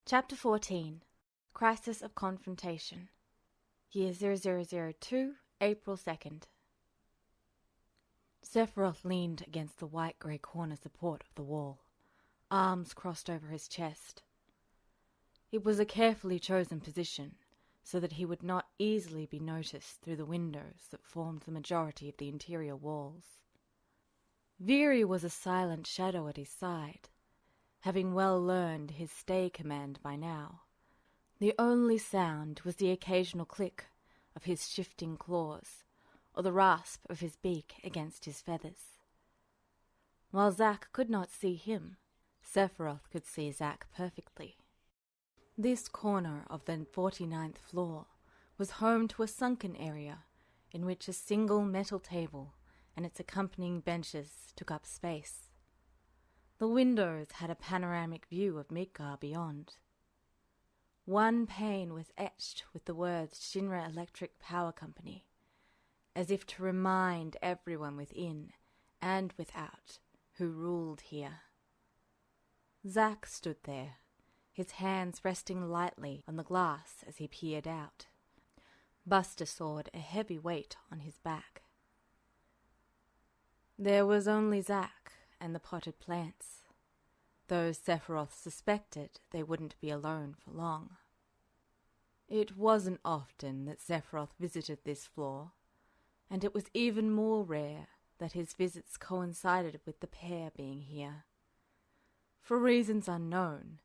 Chapter 14. Crisis of Confrontation. Year 0002, April 2nd. Sephiroth leaned against the white-grey corner support of the wall, arms crossed over his chest. It was a carefully chosen position, so that he would not easily be noticed through the windows that formed the majority of the interior walls. Vieri was a silent shadow at his side, having well learned his stay command by now. The only sound was the occasional click of his shifting claws, or the rasp of his beak against his feathers. While Zack could not see him, Sephiroth could see Zack perfectly. This corner of the 49th floor was home to a sunken area in which a single metal table and its accompanying benches took up space. The windows had a panoramic view of Midgar beyond. One pane was etched with the words Shinra Electric Power Company, as if to remind everyone within and without who ruled here. Zack stood there, his hands resting lightly on the glass as he peered out. Buster sawed a heavy weight on his back. There was only Zack and the potted plants, though Sephiroth suspected they wouldn't be alone for long. It wasn't often that Sephiroth visited this floor, and it was even more rare that his visits coincided with the pair being here. For reasons unknown,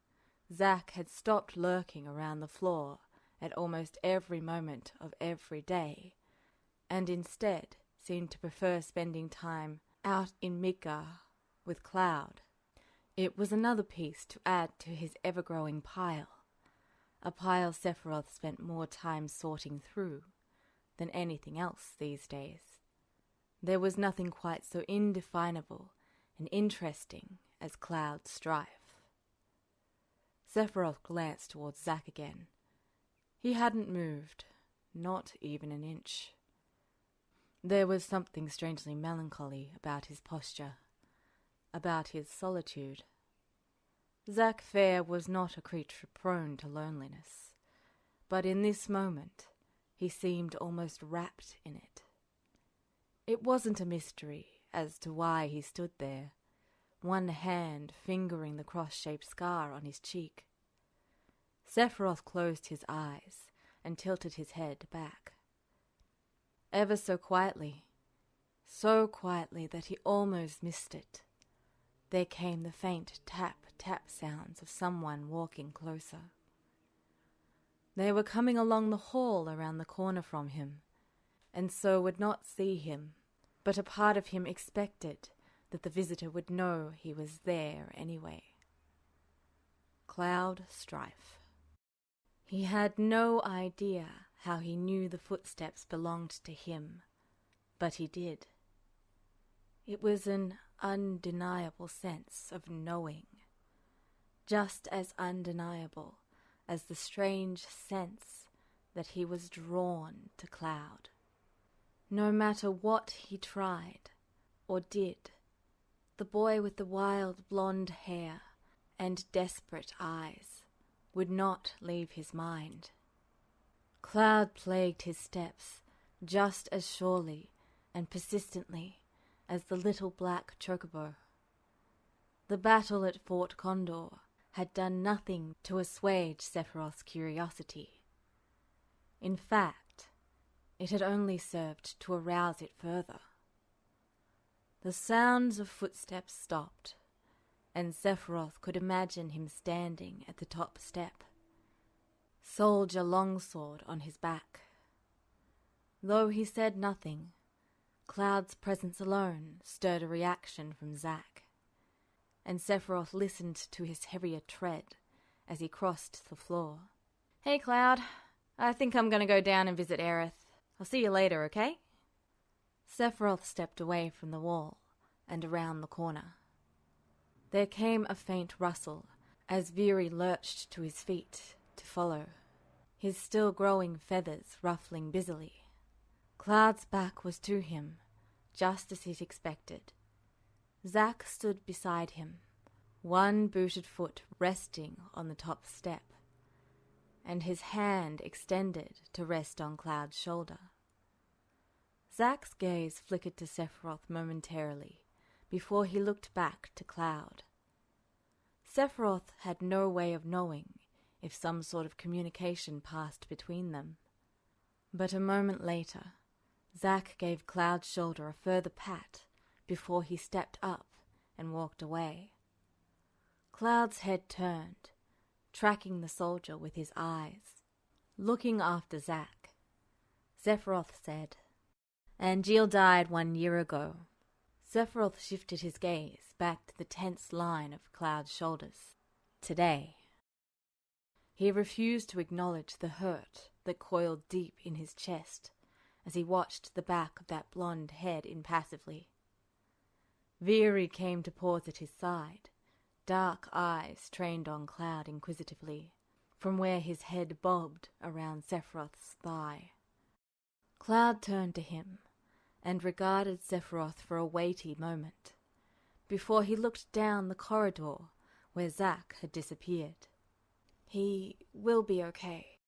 Zack had stopped lurking around the floor at almost every moment of every day, and instead seemed to prefer spending time out in Midgar with Cloud. It was another piece to add to his ever-growing pile, a pile Sephiroth spent more time sorting through than anything else these days. There was nothing quite so indefinable and interesting as Cloud's strife. Sephiroth glanced towards Zack again. He hadn't moved, not even an inch. There was something strangely melancholy about his posture, about his solitude. Zack Fair was not a creature prone to loneliness, but in this moment he seemed almost wrapped in it. It wasn't a mystery as to why he stood there, one hand fingering the cross-shaped scar on his cheek. Sephiroth closed his eyes and tilted his head back. Ever so quietly that he almost missed it, there came the faint tap-tap sounds of someone walking closer. They were coming along the hall around the corner from him, and so would not see him, but a part of him expected that the visitor would know he was there anyway. Cloud Strife. He had no idea how he knew the footsteps belonged to him, but he did. It was an undeniable sense of knowing, just as undeniable as the strange sense that he was drawn to Cloud. No matter what he tried or did, the boy with the wild blonde hair and desperate eyes would not leave his mind. Cloud plagued his steps just as surely and persistently as the little black chocobo. The battle at Fort Condor had done nothing to assuage Sephiroth's curiosity. In fact, it had only served to arouse it further. The sounds of footsteps stopped, and Sephiroth could imagine him standing at the top step, soldier longsword on his back. Though he said nothing, Cloud's presence alone stirred a reaction from Zack, and Sephiroth listened to his heavier tread as he crossed the floor. "Hey, Cloud. I think I'm going to go down and visit Aerith. I'll see you later, okay?" Sephiroth stepped away from the wall and around the corner. There came a faint rustle as Vieri lurched to his feet to follow, his still-growing feathers ruffling busily. Cloud's back was to him, just as he'd expected. Zack stood beside him, one booted foot resting on the top step, and his hand extended to rest on Cloud's shoulder. Zack's gaze flickered to Sephiroth momentarily before he looked back to Cloud. Sephiroth had no way of knowing if some sort of communication passed between them. But a moment later, Zack gave Cloud's shoulder a further pat before he stepped up and walked away. Cloud's head turned, tracking the soldier with his eyes. Looking after Zack, Sephiroth said, "Angeal died 1 year ago." Sephiroth shifted his gaze back to the tense line of Cloud's shoulders. "Today." He refused to acknowledge the hurt that coiled deep in his chest as he watched the back of that blonde head impassively. Veery came to pause at his side, dark eyes trained on Cloud inquisitively, from where his head bobbed around Sephiroth's thigh. Cloud turned to him and regarded Sephiroth for a weighty moment, before he looked down the corridor where Zack had disappeared. "He will be okay."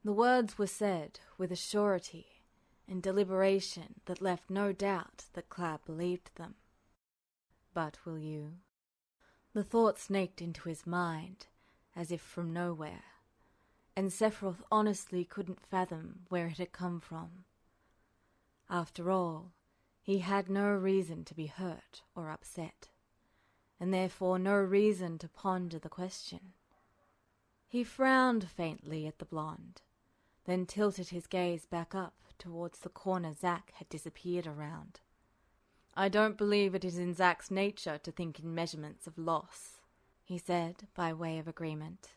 The words were said with a surety and deliberation that left no doubt that Cloud believed them. "But will you?" The thought snaked into his mind, as if from nowhere, and Sephiroth honestly couldn't fathom where it had come from. After all, he had no reason to be hurt or upset, and therefore no reason to ponder the question. He frowned faintly at the blonde, then tilted his gaze back up towards the corner Zack had disappeared around. "I don't believe it is in Zack's nature to think in measurements of loss," he said by way of agreement.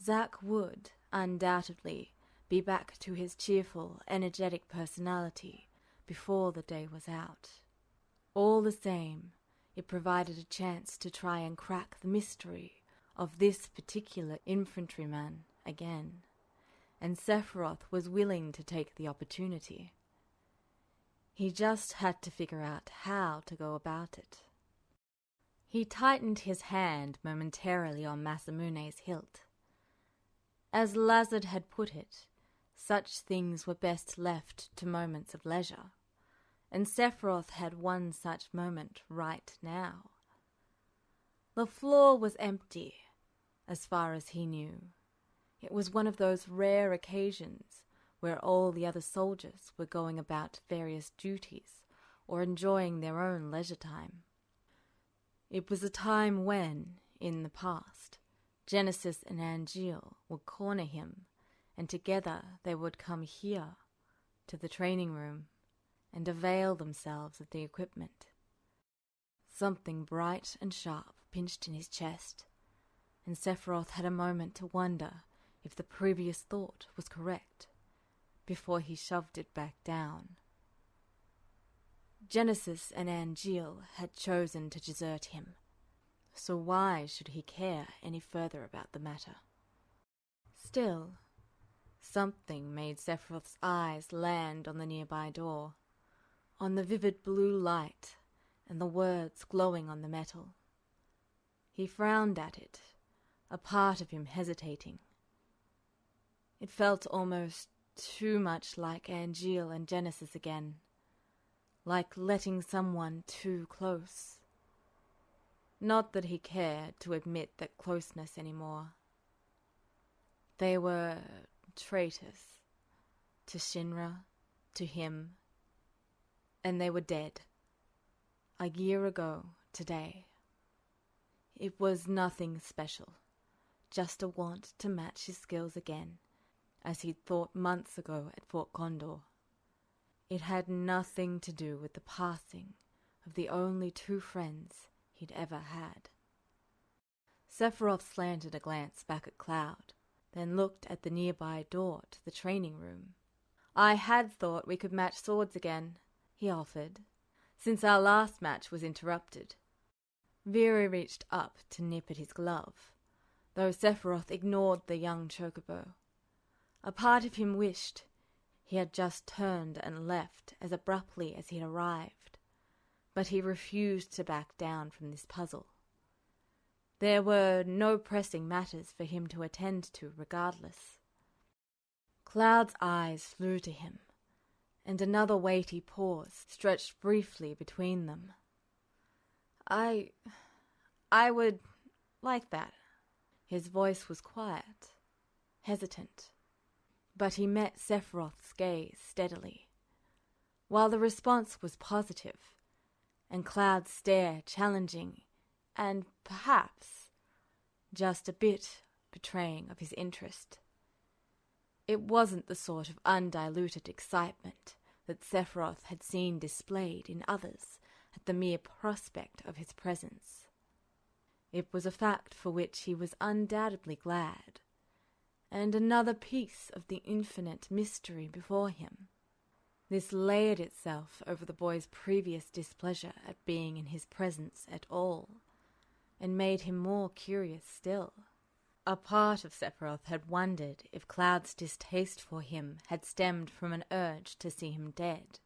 Zack would, undoubtedly, be back to his cheerful, energetic personality before the day was out. All the same, it provided a chance to try and crack the mystery of this particular infantryman again, and Sephiroth was willing to take the opportunity. He just had to figure out how to go about it. He tightened his hand momentarily on Masamune's hilt. As Lazard had put it, such things were best left to moments of leisure, and Sephiroth had one such moment right now. The floor was empty, as far as he knew. It was one of those rare occasions where all the other soldiers were going about various duties or enjoying their own leisure time. It was a time when, in the past, Genesis and Angeal would corner him, and together they would come here, to the training room, and avail themselves of the equipment. Something bright and sharp pinched in his chest, and Sephiroth had a moment to wonder if the previous thought was correct, before he shoved it back down. Genesis and Angeal had chosen to desert him, so why should he care any further about the matter? Still, something made Sephiroth's eyes land on the nearby door, on the vivid blue light and the words glowing on the metal. He frowned at it, a part of him hesitating. It felt almost too much like Angeal and Genesis again, like letting someone too close. Not that he cared to admit that closeness anymore. They were traitors, to Shinra, to him, and they were dead. A year ago today. It was nothing special, just a want to match his skills again, as he'd thought months ago at Fort Condor. It had nothing to do with the passing of the only two friends he'd ever had. Sephiroth slanted a glance back at Cloud, then looked at the nearby door to the training room. "I had thought we could match swords again," he offered, "since our last match was interrupted." Veery reached up to nip at his glove, though Sephiroth ignored the young chocobo. A part of him wished he had just turned and left as abruptly as he had arrived, but he refused to back down from this puzzle. There were no pressing matters for him to attend to regardless. Cloud's eyes flew to him, and another weighty pause stretched briefly between them. I would like that. His voice was quiet, hesitant, but he met Sephiroth's gaze steadily. While the response was positive, and Cloud's stare challenging, and perhaps just a bit betraying of his interest, it wasn't the sort of undiluted excitement that Sephiroth had seen displayed in others at the mere prospect of his presence. It was a fact for which he was undoubtedly glad, and another piece of the infinite mystery before him. This layered itself over the boy's previous displeasure at being in his presence at all, and made him more curious still. A part of Sephiroth had wondered if Cloud's distaste for him had stemmed from an urge to see him dead,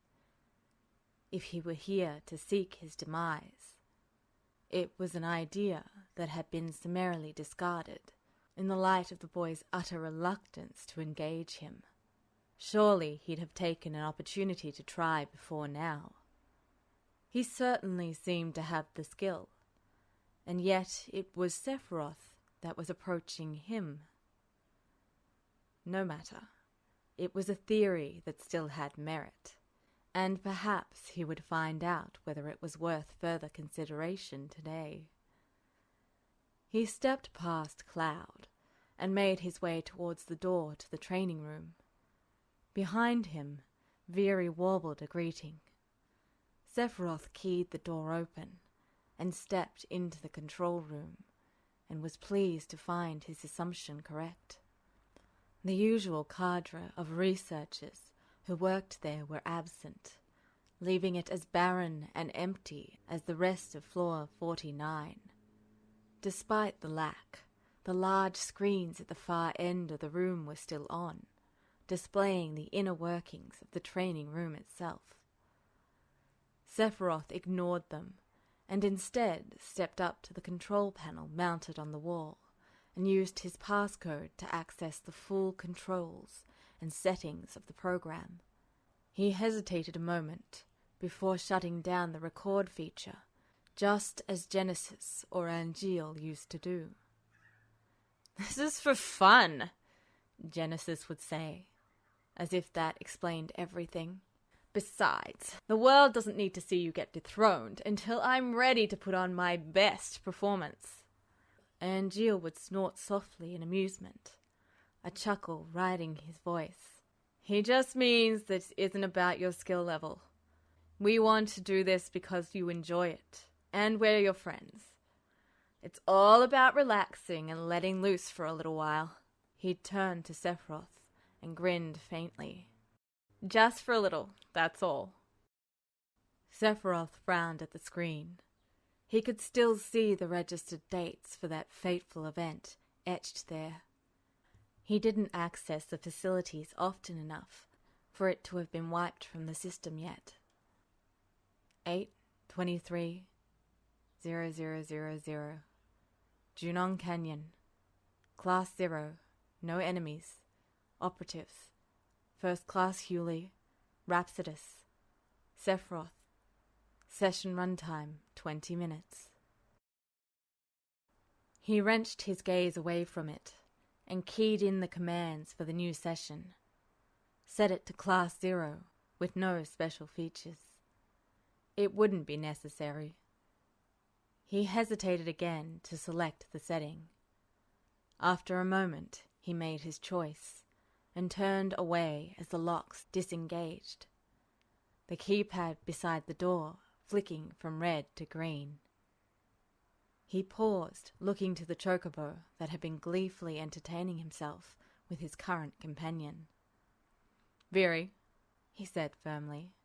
if he were here to seek his demise. It was an idea that had been summarily discarded in the light of the boy's utter reluctance to engage him. Surely he'd have taken an opportunity to try before now. He certainly seemed to have the skill, and yet it was Sephiroth that was approaching him. No matter. It was a theory that still had merit, and perhaps he would find out whether it was worth further consideration today. He stepped past Cloud and made his way towards the door to the training room. Behind him, Veery warbled a greeting. Sephiroth keyed the door open and stepped into the control room, and was pleased to find his assumption correct. The usual cadre of researchers who worked there were absent, leaving it as barren and empty as the rest of floor 49. Despite the lack, the large screens at the far end of the room were still on, displaying the inner workings of the training room itself. Sephiroth ignored them, and instead stepped up to the control panel mounted on the wall, and used his passcode to access the full controls and settings of the program. He hesitated a moment before shutting down the record feature, just as Genesis or Angeal used to do. "This is for fun," Genesis would say, as if that explained everything. "Besides, the world doesn't need to see you get dethroned until I'm ready to put on my best performance." Angeal would snort softly in amusement, a chuckle riding his voice. "He just means that it isn't about your skill level. We want to do this because you enjoy it, and we're your friends. It's all about relaxing and letting loose for a little while." He turned to Sephiroth and grinned faintly. "Just for a little, that's all." Sephiroth frowned at the screen. He could still see the registered dates for that fateful event etched there. He didn't access the facilities often enough for it to have been wiped from the system yet. 8-23-0000. Junong Canyon. Class 0. No enemies. Operatives. First Class Hewley. Rhapsodus. Sephiroth. Session runtime 20 minutes. He wrenched his gaze away from it and keyed in the commands for the new session. Set it to Class 0 with no special features. It wouldn't be necessary. He hesitated again to select the setting. After a moment, he made his choice and turned away as the locks disengaged, the keypad beside the door flicking from red to green. He paused, looking to the chocobo that had been gleefully entertaining himself with his current companion. "Veery," he said firmly.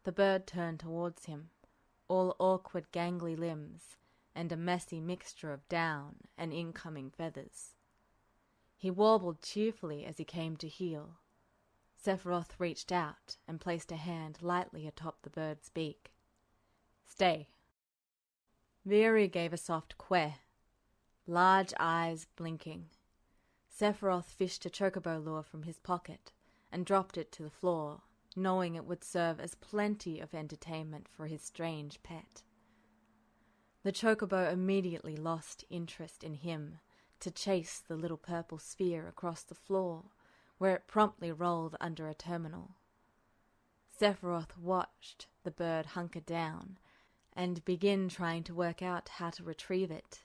The bird turned towards him, all awkward gangly limbs and a messy mixture of down and incoming feathers. He warbled cheerfully as he came to heel. Sephiroth reached out and placed a hand lightly atop the bird's beak. "Stay." Veery gave a soft queh, large eyes blinking. Sephiroth fished a chocobo lure from his pocket and dropped it to the floor, knowing it would serve as plenty of entertainment for his strange pet. The chocobo immediately lost interest in him to chase the little purple sphere across the floor, where it promptly rolled under a terminal. Sephiroth watched the bird hunker down and begin trying to work out how to retrieve it,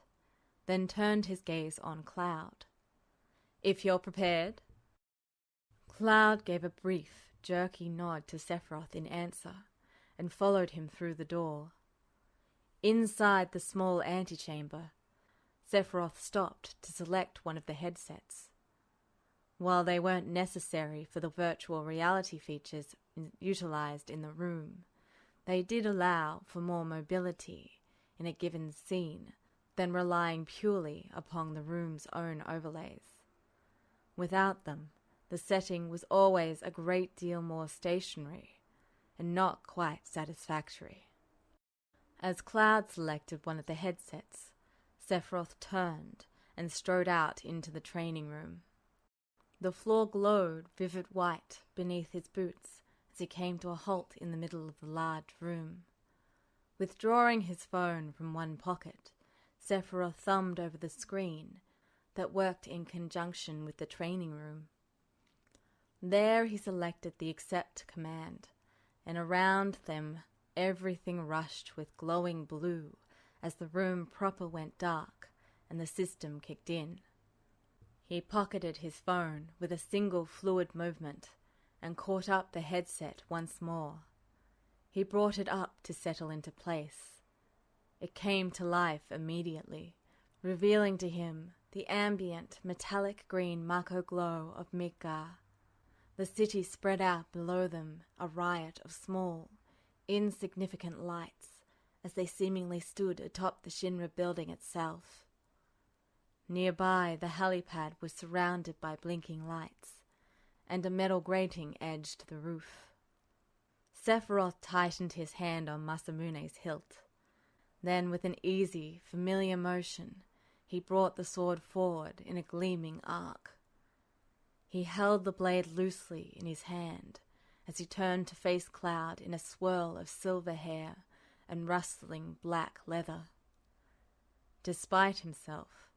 then turned his gaze on Cloud. "If you're prepared." Cloud gave a brief, jerky nod to Sephiroth in answer, and followed him through the door. Inside the small antechamber, Sephiroth stopped to select one of the headsets. While they weren't necessary for the virtual reality features utilized in the room, they did allow for more mobility in a given scene than relying purely upon the room's own overlays. Without them, the setting was always a great deal more stationary and not quite satisfactory. As Cloud selected one of the headsets, Sephiroth turned and strode out into the training room. The floor glowed vivid white beneath his boots as he came to a halt in the middle of the large room. Withdrawing his phone from one pocket, Sephiroth thumbed over the screen that worked in conjunction with the training room. There he selected the accept command, and around them everything rushed with glowing blue as the room proper went dark and the system kicked in. He pocketed his phone with a single fluid movement and caught up the headset once more. He brought it up to settle into place. It came to life immediately, revealing to him the ambient metallic green Mako glow of Midgar. The city spread out below them, a riot of small, insignificant lights as they seemingly stood atop the Shinra building itself. Nearby, the helipad was surrounded by blinking lights, and a metal grating edged the roof. Sephiroth tightened his hand on Masamune's hilt. Then, with an easy, familiar motion, he brought the sword forward in a gleaming arc. He held the blade loosely in his hand as he turned to face Cloud in a swirl of silver hair and rustling black leather. Despite himself,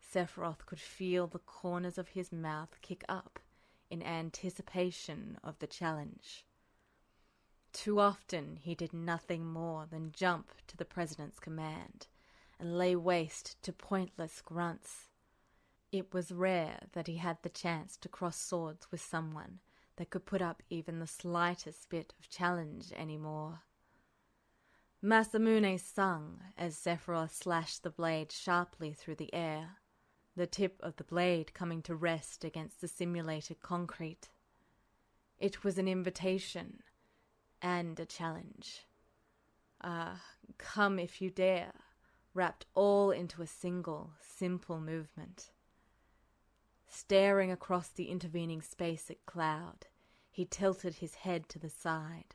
Sephiroth could feel the corners of his mouth kick up in anticipation of the challenge. Too often he did nothing more than jump to the president's command and lay waste to pointless grunts. It was rare that he had the chance to cross swords with someone that could put up even the slightest bit of challenge anymore. Masamune sung as Sephiroth slashed the blade sharply through the air, the tip of the blade coming to rest against the simulated concrete. It was an invitation and a challenge. Come if you dare, wrapped all into a single, simple movement. Staring across the intervening space at Cloud, he tilted his head to the side,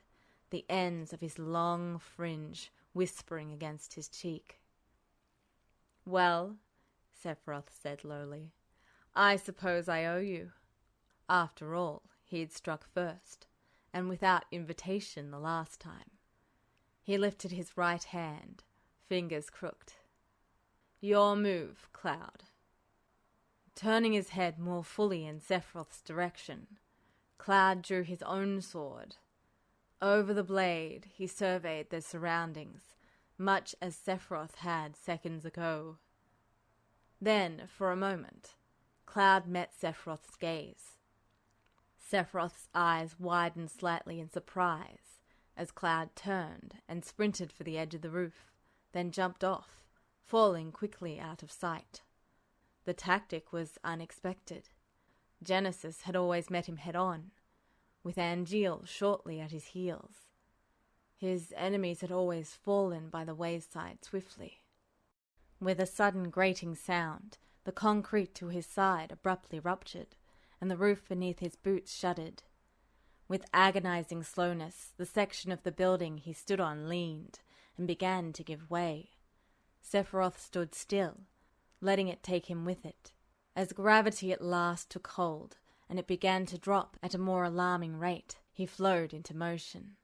the ends of his long fringe whispering against his cheek. "Well," Sephiroth said lowly, "I suppose I owe you." After all, he had struck first, and without invitation the last time. He lifted his right hand, fingers crooked. "Your move, Cloud." Turning his head more fully in Sephiroth's direction, Cloud drew his own sword. Over the blade, he surveyed their surroundings, much as Sephiroth had seconds ago. Then, for a moment, Cloud met Sephiroth's gaze. Sephiroth's eyes widened slightly in surprise as Cloud turned and sprinted for the edge of the roof, then jumped off, falling quickly out of sight. The tactic was unexpected. Genesis had always met him head-on, with Angeal shortly at his heels. His enemies had always fallen by the wayside swiftly. With a sudden grating sound, the concrete to his side abruptly ruptured, and the roof beneath his boots shuddered. With agonizing slowness, the section of the building he stood on leaned and began to give way. Sephiroth stood still, letting it take him with it. As gravity at last took hold, and it began to drop at a more alarming rate, he flowed into motion.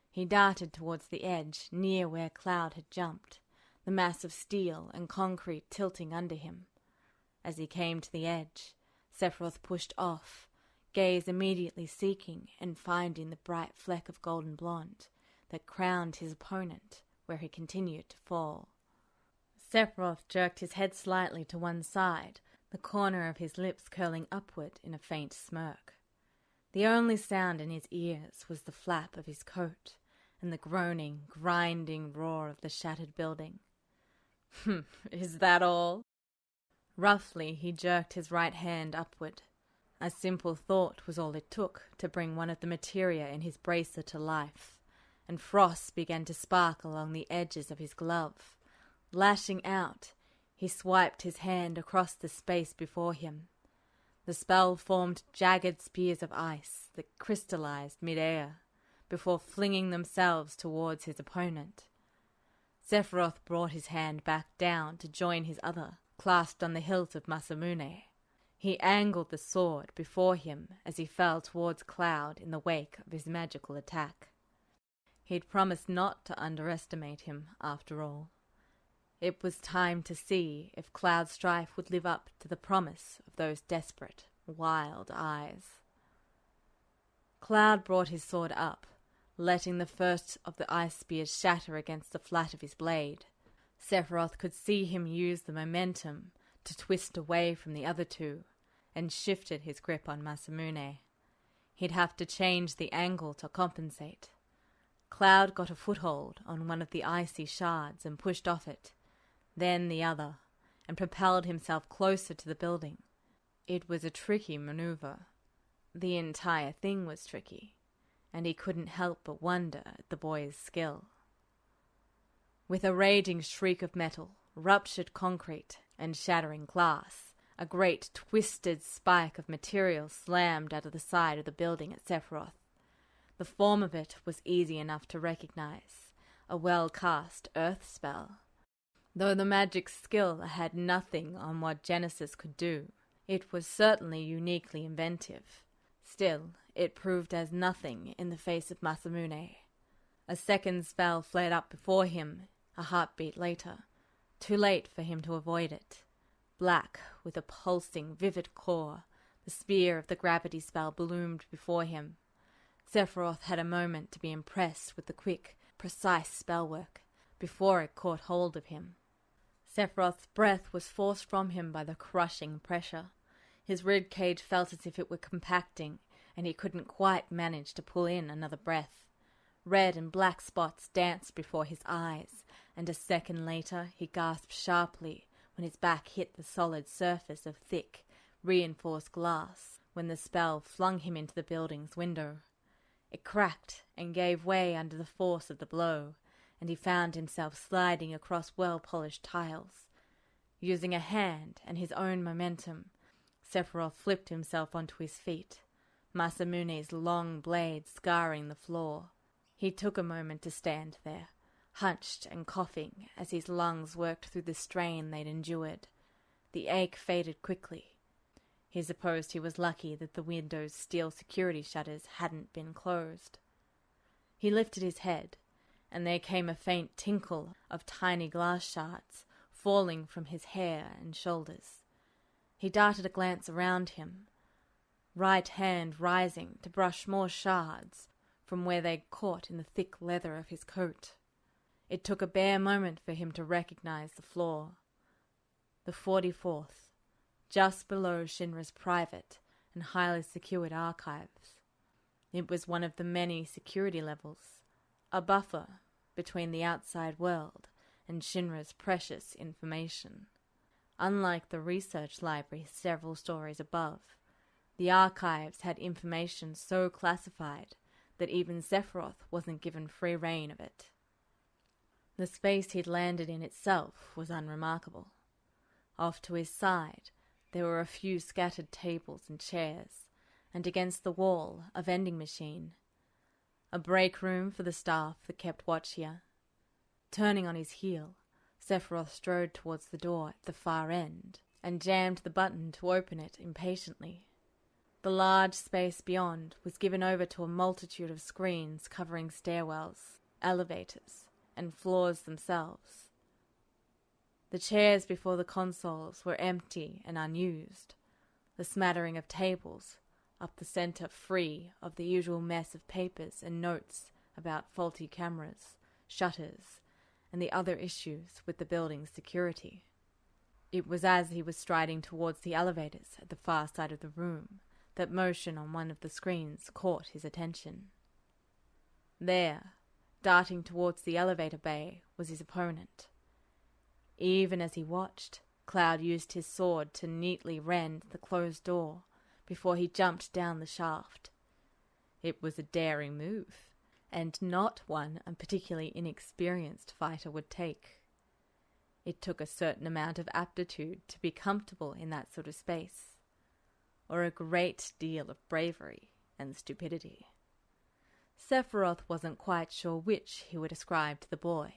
He darted towards the edge, near where Cloud had jumped, the mass of steel and concrete tilting under him. As he came to the edge, Sephiroth pushed off, gaze immediately seeking and finding the bright fleck of golden blonde that crowned his opponent, where he continued to fall. Sephiroth jerked his head slightly to one side, the corner of his lips curling upward in a faint smirk. The only sound in his ears was the flap of his coat and the groaning, grinding roar of the shattered building. Is that all? Roughly, he jerked his right hand upward. A simple thought was all it took to bring one of the materia in his bracer to life, and frost began to sparkle along the edges of his glove. Lashing out, he swiped his hand across the space before him. The spell formed jagged spears of ice that crystallized mid-air before flinging themselves towards his opponent. Sephiroth brought his hand back down to join his other, clasped on the hilt of Masamune. He angled the sword before him as he fell towards Cloud in the wake of his magical attack. He'd promised not to underestimate him, after all. It was time to see if Cloud's strife would live up to the promise of those desperate, wild eyes. Cloud brought his sword up, letting the first of the ice spears shatter against the flat of his blade. Sephiroth could see him use the momentum to twist away from the other two, and shifted his grip on Masamune. He'd have to change the angle to compensate. Cloud got a foothold on one of the icy shards and pushed off it, then the other, and propelled himself closer to the building. It was a tricky maneuver. The entire thing was tricky, and he couldn't help but wonder at the boy's skill. With a raging shriek of metal, ruptured concrete, and shattering glass, a great twisted spike of material slammed out of the side of the building at Sephiroth. The form of it was easy enough to recognize, a well-cast earth spell. Though the magic skill had nothing on what Genesis could do, it was certainly uniquely inventive. Still, it proved as nothing in the face of Masamune. A second spell flared up before him, a heartbeat later, too late for him to avoid it. Black, with a pulsing, vivid core, the spear of the gravity spell bloomed before him. Sephiroth had a moment to be impressed with the quick, precise spellwork before it caught hold of him. Sephiroth's breath was forced from him by the crushing pressure. His rib cage felt as if it were compacting, and he couldn't quite manage to pull in another breath. Red and black spots danced before his eyes, and a second later he gasped sharply when his back hit the solid surface of thick, reinforced glass when the spell flung him into the building's window. It cracked and gave way under the force of the blow, and he found himself sliding across well-polished tiles. Using a hand and his own momentum, Sephiroth flipped himself onto his feet, Masamune's long blade scarring the floor. He took a moment to stand there, hunched and coughing as his lungs worked through the strain they'd endured. The ache faded quickly. He supposed he was lucky that the window's steel security shutters hadn't been closed. He lifted his head, and there came a faint tinkle of tiny glass shards falling from his hair and shoulders. He darted a glance around him, right hand rising to brush more shards from where they caught in the thick leather of his coat. It took a bare moment for him to recognize the floor. The 44th, just below Shinra's private and highly secured archives. It was one of the many security levels, a buffer between the outside world and Shinra's precious information. Unlike the research library several stories above, the archives had information so classified that even Sephiroth wasn't given free rein of it. The space he'd landed in itself was unremarkable. Off to his side, there were a few scattered tables and chairs, and against the wall, a vending machine. A break room for the staff that kept watch here. Turning on his heel, Sephiroth strode towards the door at the far end and jammed the button to open it impatiently. The large space beyond was given over to a multitude of screens covering stairwells, elevators, and floors themselves. The chairs before the consoles were empty and unused, the smattering of tables up the center free of the usual mess of papers and notes about faulty cameras, shutters, and the other issues with the building's security. It was as he was striding towards the elevators at the far side of the room that motion on one of the screens caught his attention. There, darting towards the elevator bay, was his opponent. Even as he watched, Cloud used his sword to neatly rend the closed door before he jumped down the shaft. It was a daring move, and not one a particularly inexperienced fighter would take. It took a certain amount of aptitude to be comfortable in that sort of space, or a great deal of bravery and stupidity. Sephiroth wasn't quite sure which he would ascribe to the boy,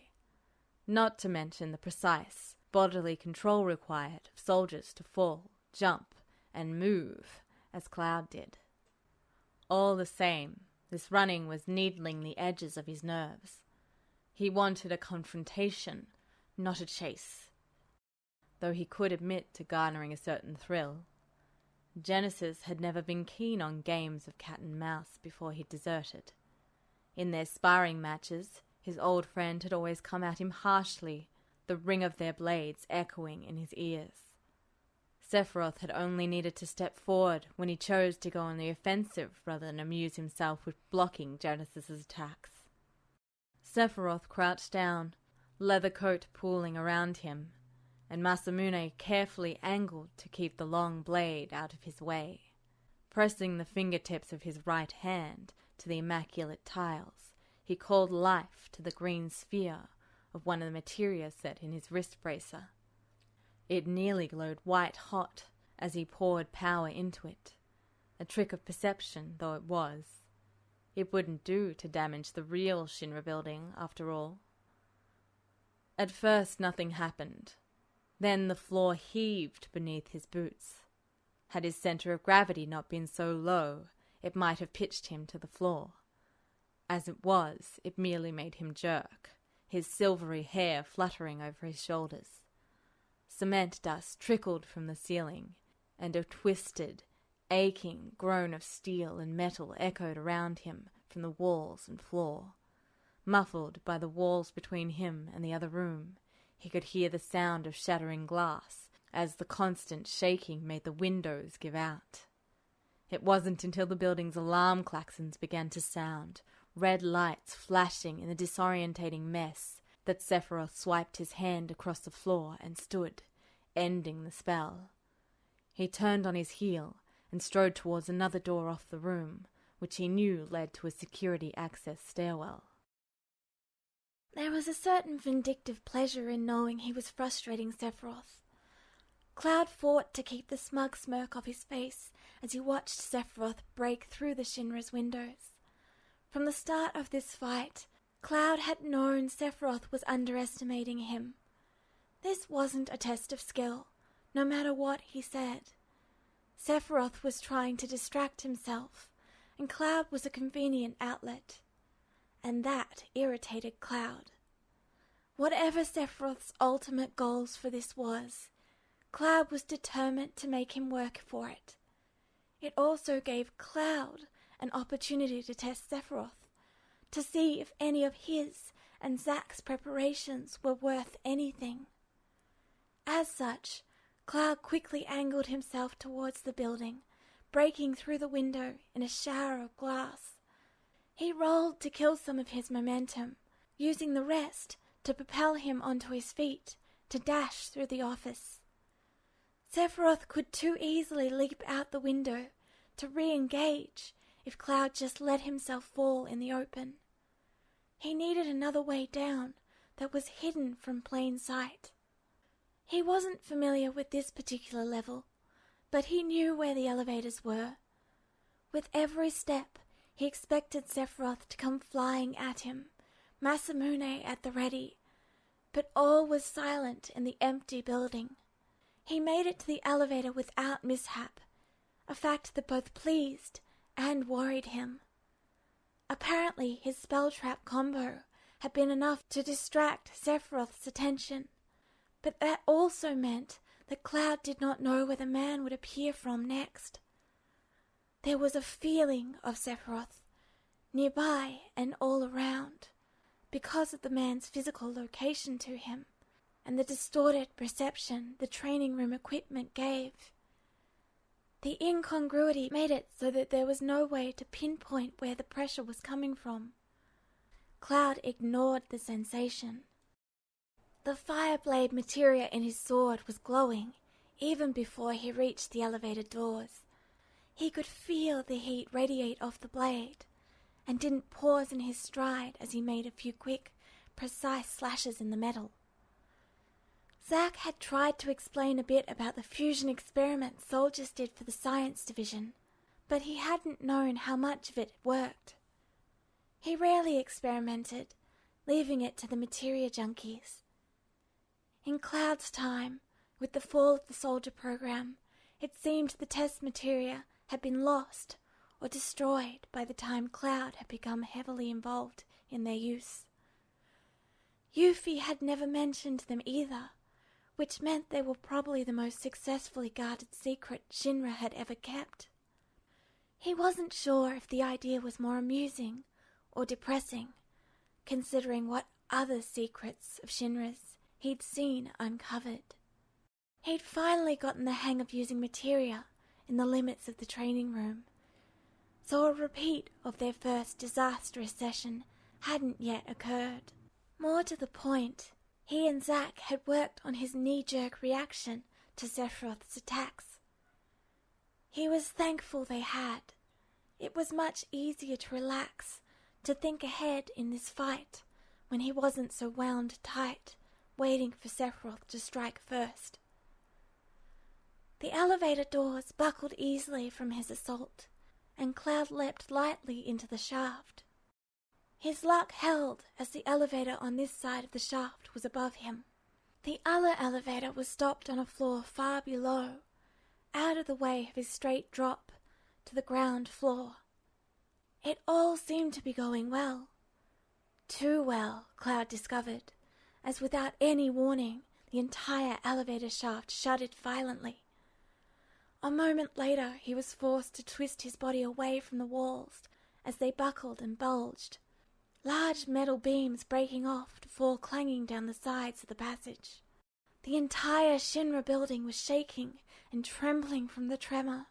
not to mention the precise bodily control required of soldiers to fall, jump, and move as Cloud did. All the same, this running was needling the edges of his nerves. He wanted a confrontation, not a chase, though he could admit to garnering a certain thrill. Genesis had never been keen on games of cat and mouse before he deserted. In their sparring matches, his old friend had always come at him harshly, the ring of their blades echoing in his ears. Sephiroth had only needed to step forward when he chose to go on the offensive rather than amuse himself with blocking Genesis's attacks. Sephiroth crouched down, leather coat pooling around him, and Masamune carefully angled to keep the long blade out of his way. Pressing the fingertips of his right hand to the immaculate tiles, he called life to the green sphere of one of the materia set in his wrist bracer. It nearly glowed white-hot as he poured power into it. A trick of perception, though it was. It wouldn't do to damage the real Shinra building, after all. At first nothing happened. Then the floor heaved beneath his boots. Had his center of gravity not been so low, it might have pitched him to the floor. As it was, it merely made him jerk, his silvery hair fluttering over his shoulders. Cement dust trickled from the ceiling, and a twisted, aching groan of steel and metal echoed around him from the walls and floor. Muffled by the walls between him and the other room, he could hear the sound of shattering glass as the constant shaking made the windows give out. It wasn't until the building's alarm klaxons began to sound, red lights flashing in the disorientating mess, that Sephiroth swiped his hand across the floor and stood, ending the spell. He turned on his heel and strode towards another door off the room, which he knew led to a security access stairwell. There was a certain vindictive pleasure in knowing he was frustrating Sephiroth. Cloud fought to keep the smug smirk off his face as he watched Sephiroth break through the Shinra's windows. From the start of this fight, Cloud had known Sephiroth was underestimating him. This wasn't a test of skill, no matter what he said. Sephiroth was trying to distract himself, and Cloud was a convenient outlet. And that irritated Cloud. Whatever Sephiroth's ultimate goals for this was, Cloud was determined to make him work for it. It also gave Cloud an opportunity to test Sephiroth, to see if any of his and Zack's preparations were worth anything. As such, Cloud quickly angled himself towards the building, breaking through the window in a shower of glass. He rolled to kill some of his momentum, using the rest to propel him onto his feet to dash through the office. Sephiroth could too easily leap out the window to re-engage if Cloud just let himself fall in the open. He needed another way down that was hidden from plain sight. He wasn't familiar with this particular level, but he knew where the elevators were. With every step, he expected Sephiroth to come flying at him, Masamune at the ready. but all was silent in the empty building. He made it to the elevator without mishap, a fact that both pleased and worried him. Apparently his spell trap combo had been enough to distract Sephiroth's attention, but that also meant that Cloud did not know where the man would appear from next. There was a feeling of Sephiroth, nearby and all around, because of the man's physical location to him, and the distorted perception the training room equipment gave. The incongruity made it so that there was no way to pinpoint where the pressure was coming from. Cloud ignored the sensation. The fireblade materia in his sword was glowing even before he reached the elevator doors. He could feel the heat radiate off the blade, and didn't pause in his stride as he made a few quick, precise slashes in the metal. Zack had tried to explain a bit about the fusion experiments soldiers did for the science division, but he hadn't known how much of it worked. He rarely experimented, leaving it to the materia junkies. In Cloud's time, with the fall of the soldier program, it seemed the test materia had been lost or destroyed by the time Cloud had become heavily involved in their use. Yuffie had never mentioned them either, which meant they were probably the most successfully guarded secret Shinra had ever kept. He wasn't sure if the idea was more amusing or depressing, considering what other secrets of Shinra's he'd seen uncovered. He'd finally gotten the hang of using materia in the limits of the training room, so a repeat of their first disastrous session hadn't yet occurred. More to the point, he and Zack had worked on his knee-jerk reaction to Sephiroth's attacks. He was thankful they had. It was much easier to relax, to think ahead in this fight, when he wasn't so wound tight, waiting for Sephiroth to strike first. The elevator doors buckled easily from his assault, and Cloud leapt lightly into the shaft. His luck held as the elevator on this side of the shaft was above him. The other elevator was stopped on a floor far below, out of the way of his straight drop to the ground floor. It all seemed to be going well. Too well, Cloud discovered, as without any warning the entire elevator shaft shuddered violently. A moment later he was forced to twist his body away from the walls as they buckled and bulged, large metal beams breaking off to fall clanging down the sides of the passage. The entire Shinra building was shaking and trembling from the tremor.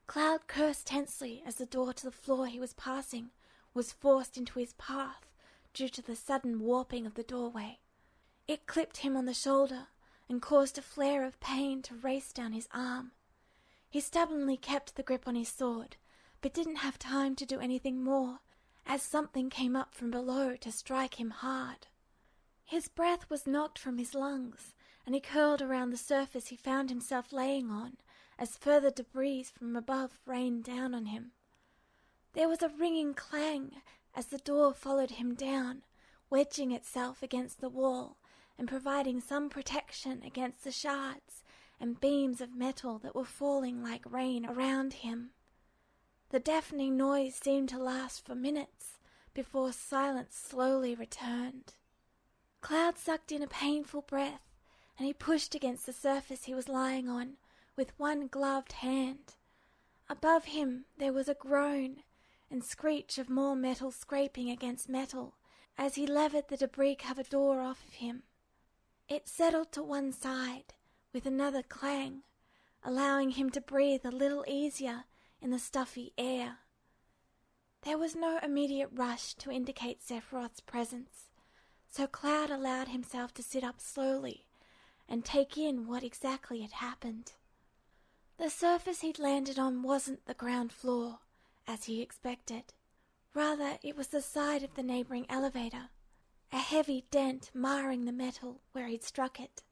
Cloud cursed tensely as the door to the floor he was passing was forced into his path due to the sudden warping of the doorway. It clipped him on the shoulder and caused a flare of pain to race down his arm. He stubbornly kept the grip on his sword, but didn't have time to do anything more, as something came up from below to strike him hard. His breath was knocked from his lungs, and he curled around the surface he found himself laying on, as further debris from above rained down on him. There was a ringing clang as the door followed him down, wedging itself against the wall and providing some protection against the shards and beams of metal that were falling like rain around him. The deafening noise seemed to last for minutes before silence slowly returned. Cloud sucked in a painful breath, and he pushed against the surface he was lying on with one gloved hand. Above him there was a groan and screech of more metal scraping against metal as he levered the debris-covered door off of him. It settled to one side with another clang, allowing him to breathe a little easier in the stuffy air. There was no immediate rush to indicate Sephiroth's presence, so Cloud allowed himself to sit up slowly and take in what exactly had happened. The surface he'd landed on wasn't the ground floor, as he expected. Rather, it was the side of the neighboring elevator, a heavy dent marring the metal where he'd struck it.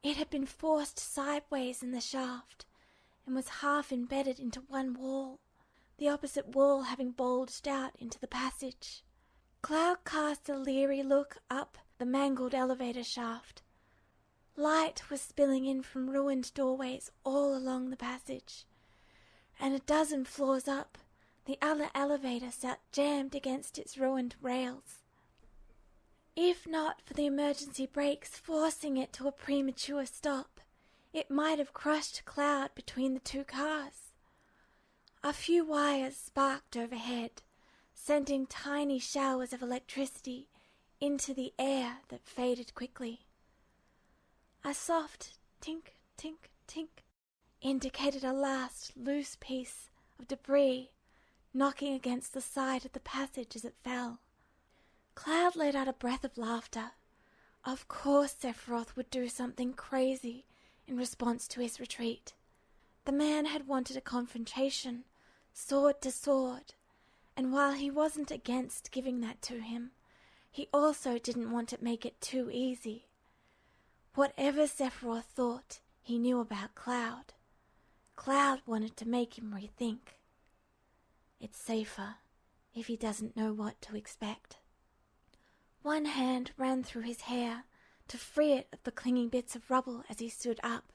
It had been forced sideways in the shaft and was half embedded into one wall, the opposite wall having bulged out into the passage. Cloud cast a leery look up the mangled elevator shaft. Light was spilling in from ruined doorways all along the passage, and a dozen floors up, the other elevator sat jammed against its ruined rails. If not for the emergency brakes forcing it to a premature stop, it might have crushed Cloud between the two cars. A few wires sparked overhead, sending tiny showers of electricity into the air that faded quickly. A soft tink, tink, tink indicated a last loose piece of debris knocking against the side of the passage as it fell. Cloud let out a breath of laughter. Of course Sephiroth would do something crazy in response to his retreat. The man had wanted a confrontation, sword to sword, and while he wasn't against giving that to him, he also didn't want to make it too easy. Whatever Sephiroth thought he knew about Cloud, Cloud wanted to make him rethink. It's safer if he doesn't know what to expect. One hand ran through his hair to free it of the clinging bits of rubble as he stood up.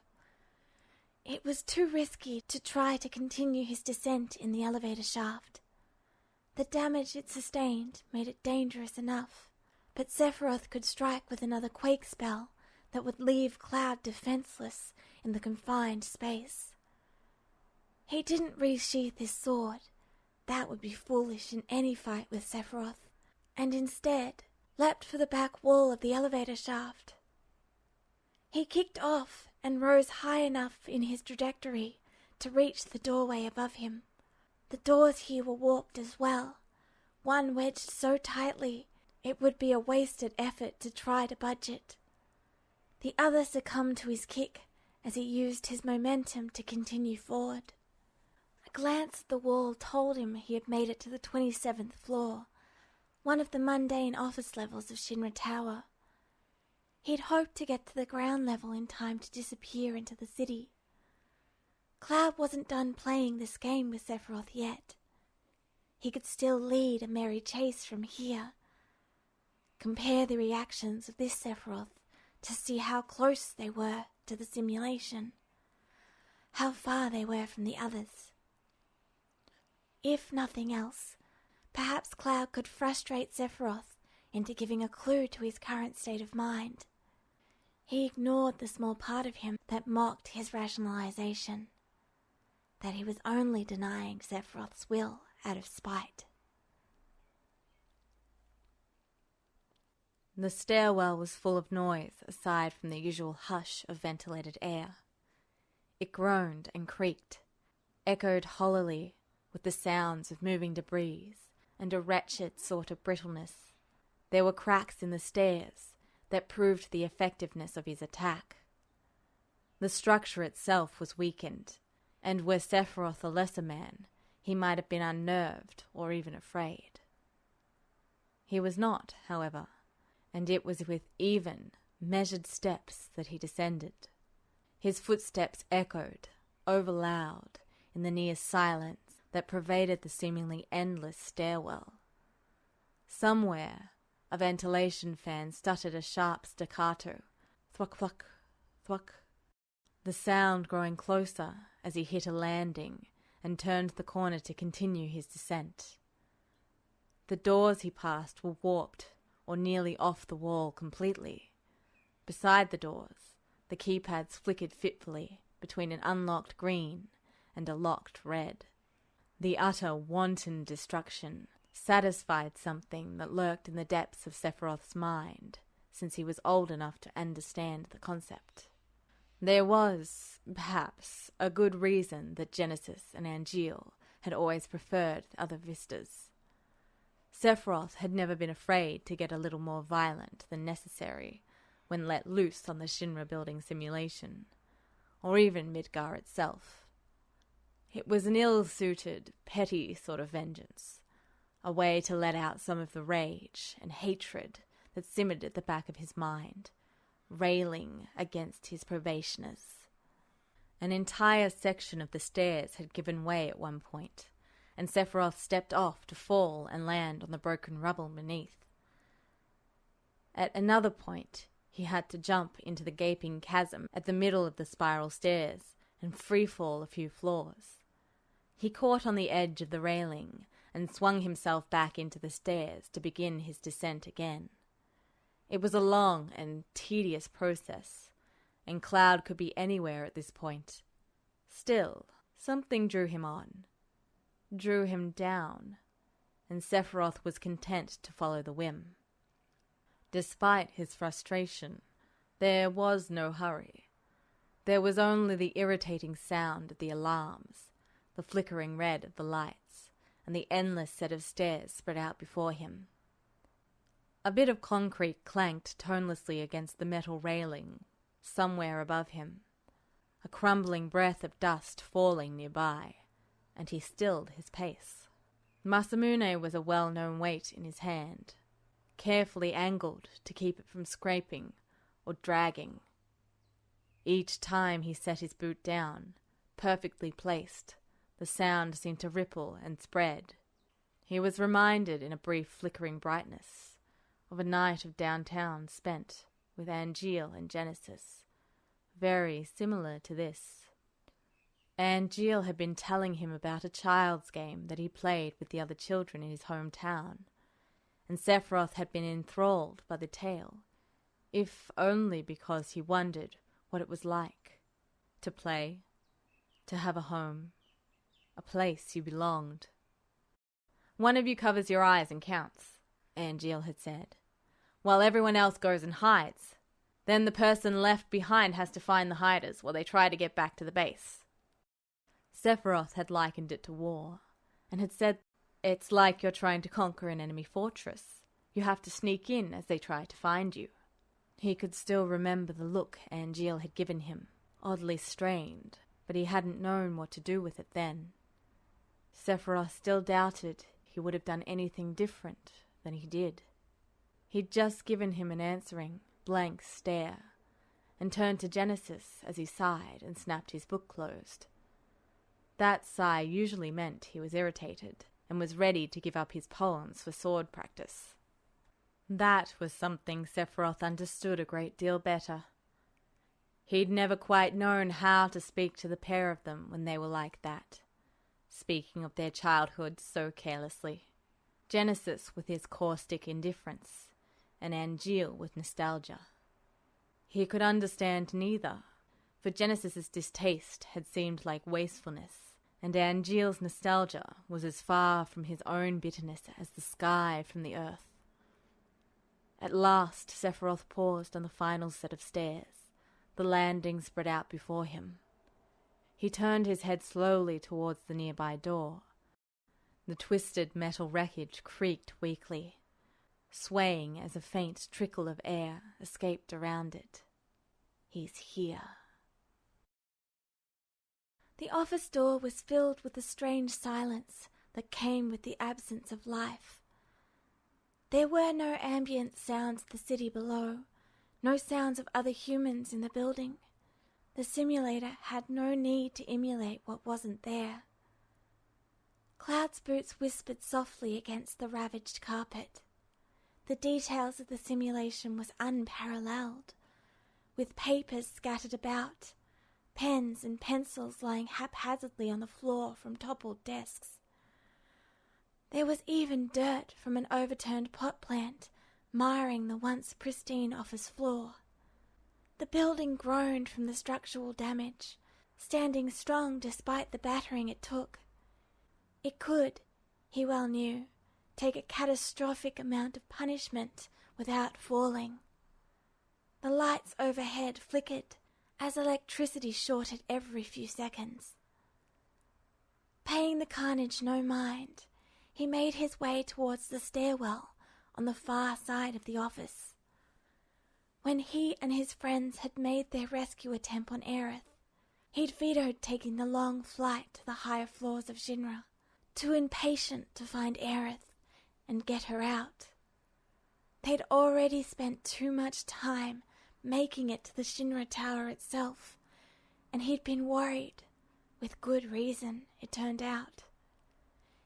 It was too risky to try to continue his descent in the elevator shaft. The damage it sustained made it dangerous enough, but Sephiroth could strike with another quake spell that would leave Cloud defenseless in the confined space. He didn't resheath his sword. That would be foolish in any fight with Sephiroth, and instead leapt for the back wall of the elevator shaft. He kicked off and rose high enough in his trajectory to reach the doorway above him. The doors here were warped as well, one wedged so tightly it would be a wasted effort to try to budge it. The other succumbed to his kick as he used his momentum to continue forward. A glance at the wall told him he had made it to the 27th floor, one of the mundane office levels of Shinra Tower. He'd hoped to get to the ground level in time to disappear into the city. Cloud wasn't done playing this game with Sephiroth yet. He could still lead a merry chase from here. Compare the reactions of this Sephiroth to see how close they were to the simulation, how far they were from the others. If nothing else, perhaps Cloud could frustrate Sephiroth into giving a clue to his current state of mind. He ignored the small part of him that mocked his rationalization, that he was only denying Sephiroth's will out of spite. The stairwell was full of noise aside from the usual hush of ventilated air. It groaned and creaked, echoed hollowly with the sounds of moving debris and a wretched sort of brittleness. There were cracks in the stairs that proved the effectiveness of his attack. The structure itself was weakened, and were Sephiroth a lesser man, he might have been unnerved or even afraid. He was not, however, and it was with even, measured steps that he descended. His footsteps echoed, over-loud, in the near silence that pervaded the seemingly endless stairwell. Somewhere, a ventilation fan stuttered a sharp staccato, thwack, thwack, thwack, the sound growing closer as he hit a landing and turned the corner to continue his descent. The doors he passed were warped or nearly off the wall completely. Beside the doors, the keypads flickered fitfully between an unlocked green and a locked red. The utter wanton destruction satisfied something that lurked in the depths of Sephiroth's mind, since he was old enough to understand the concept. There was, perhaps, a good reason that Genesis and Angeal had always preferred other vistas. Sephiroth had never been afraid to get a little more violent than necessary when let loose on the Shinra building simulation, or even Midgar itself. It was an ill-suited, petty sort of vengeance, a way to let out some of the rage and hatred that simmered at the back of his mind, railing against his probationers. An entire section of the stairs had given way at one point, and Sephiroth stepped off to fall and land on the broken rubble beneath. At another point, he had to jump into the gaping chasm at the middle of the spiral stairs and free-fall a few floors. He caught on the edge of the railing and swung himself back into the stairs to begin his descent again. It was a long and tedious process, and Cloud could be anywhere at this point. Still, something drew him on, drew him down, and Sephiroth was content to follow the whim. Despite his frustration, there was no hurry. There was only the irritating sound of the alarms, the flickering red of the lights, and the endless set of stairs spread out before him. A bit of concrete clanked tonelessly against the metal railing somewhere above him, a crumbling breath of dust falling nearby, and he stilled his pace. Masamune was a well-known weight in his hand, carefully angled to keep it from scraping or dragging. Each time he set his boot down, perfectly placed, the sound seemed to ripple and spread. He was reminded in a brief flickering brightness of a night of downtown spent with Angeal and Genesis, very similar to this. Angeal had been telling him about a child's game that he played with the other children in his hometown, and Sephiroth had been enthralled by the tale, if only because he wondered what it was like to play, to have a home, a place you belonged. "One of you covers your eyes and counts," Angeal had said, "while everyone else goes and hides. Then the person left behind has to find the hiders while they try to get back to the base." Sephiroth had likened it to war, and had said, "It's like you're trying to conquer an enemy fortress. You have to sneak in as they try to find you." He could still remember the look Angeal had given him, oddly strained, but he hadn't known what to do with it then. Sephiroth still doubted he would have done anything different than he did. He'd just given him an answering, blank stare, and turned to Genesis as he sighed and snapped his book closed. That sigh usually meant he was irritated and was ready to give up his poems for sword practice. That was something Sephiroth understood a great deal better. He'd never quite known how to speak to the pair of them when they were like that, speaking of their childhood so carelessly. Genesis with his caustic indifference, and Angeal with nostalgia. He could understand neither, for Genesis's distaste had seemed like wastefulness, and Angeal's nostalgia was as far from his own bitterness as the sky from the earth. At last Sephiroth paused on the final set of stairs, the landing spread out before him. He turned his head slowly towards the nearby door. The twisted metal wreckage creaked weakly, swaying as a faint trickle of air escaped around it. "He's here." The office door was filled with the strange silence that came with the absence of life. There were no ambient sounds of the city below, no sounds of other humans in the building. The simulator had no need to emulate what wasn't there. Cloud's boots whispered softly against the ravaged carpet. The details of the simulation was unparalleled, with papers scattered about, pens and pencils lying haphazardly on the floor from toppled desks. There was even dirt from an overturned pot plant marring the once pristine office floor. The building groaned from the structural damage, standing strong despite the battering it took. It could, he well knew, take a catastrophic amount of punishment without falling. The lights overhead flickered as electricity shorted every few seconds. Paying the carnage no mind, he made his way towards the stairwell on the far side of the office. When he and his friends had made their rescue attempt on Aerith, he'd vetoed taking the long flight to the higher floors of Shinra, too impatient to find Aerith and get her out. They'd already spent too much time making it to the Shinra Tower itself, and he'd been worried, with good reason, it turned out.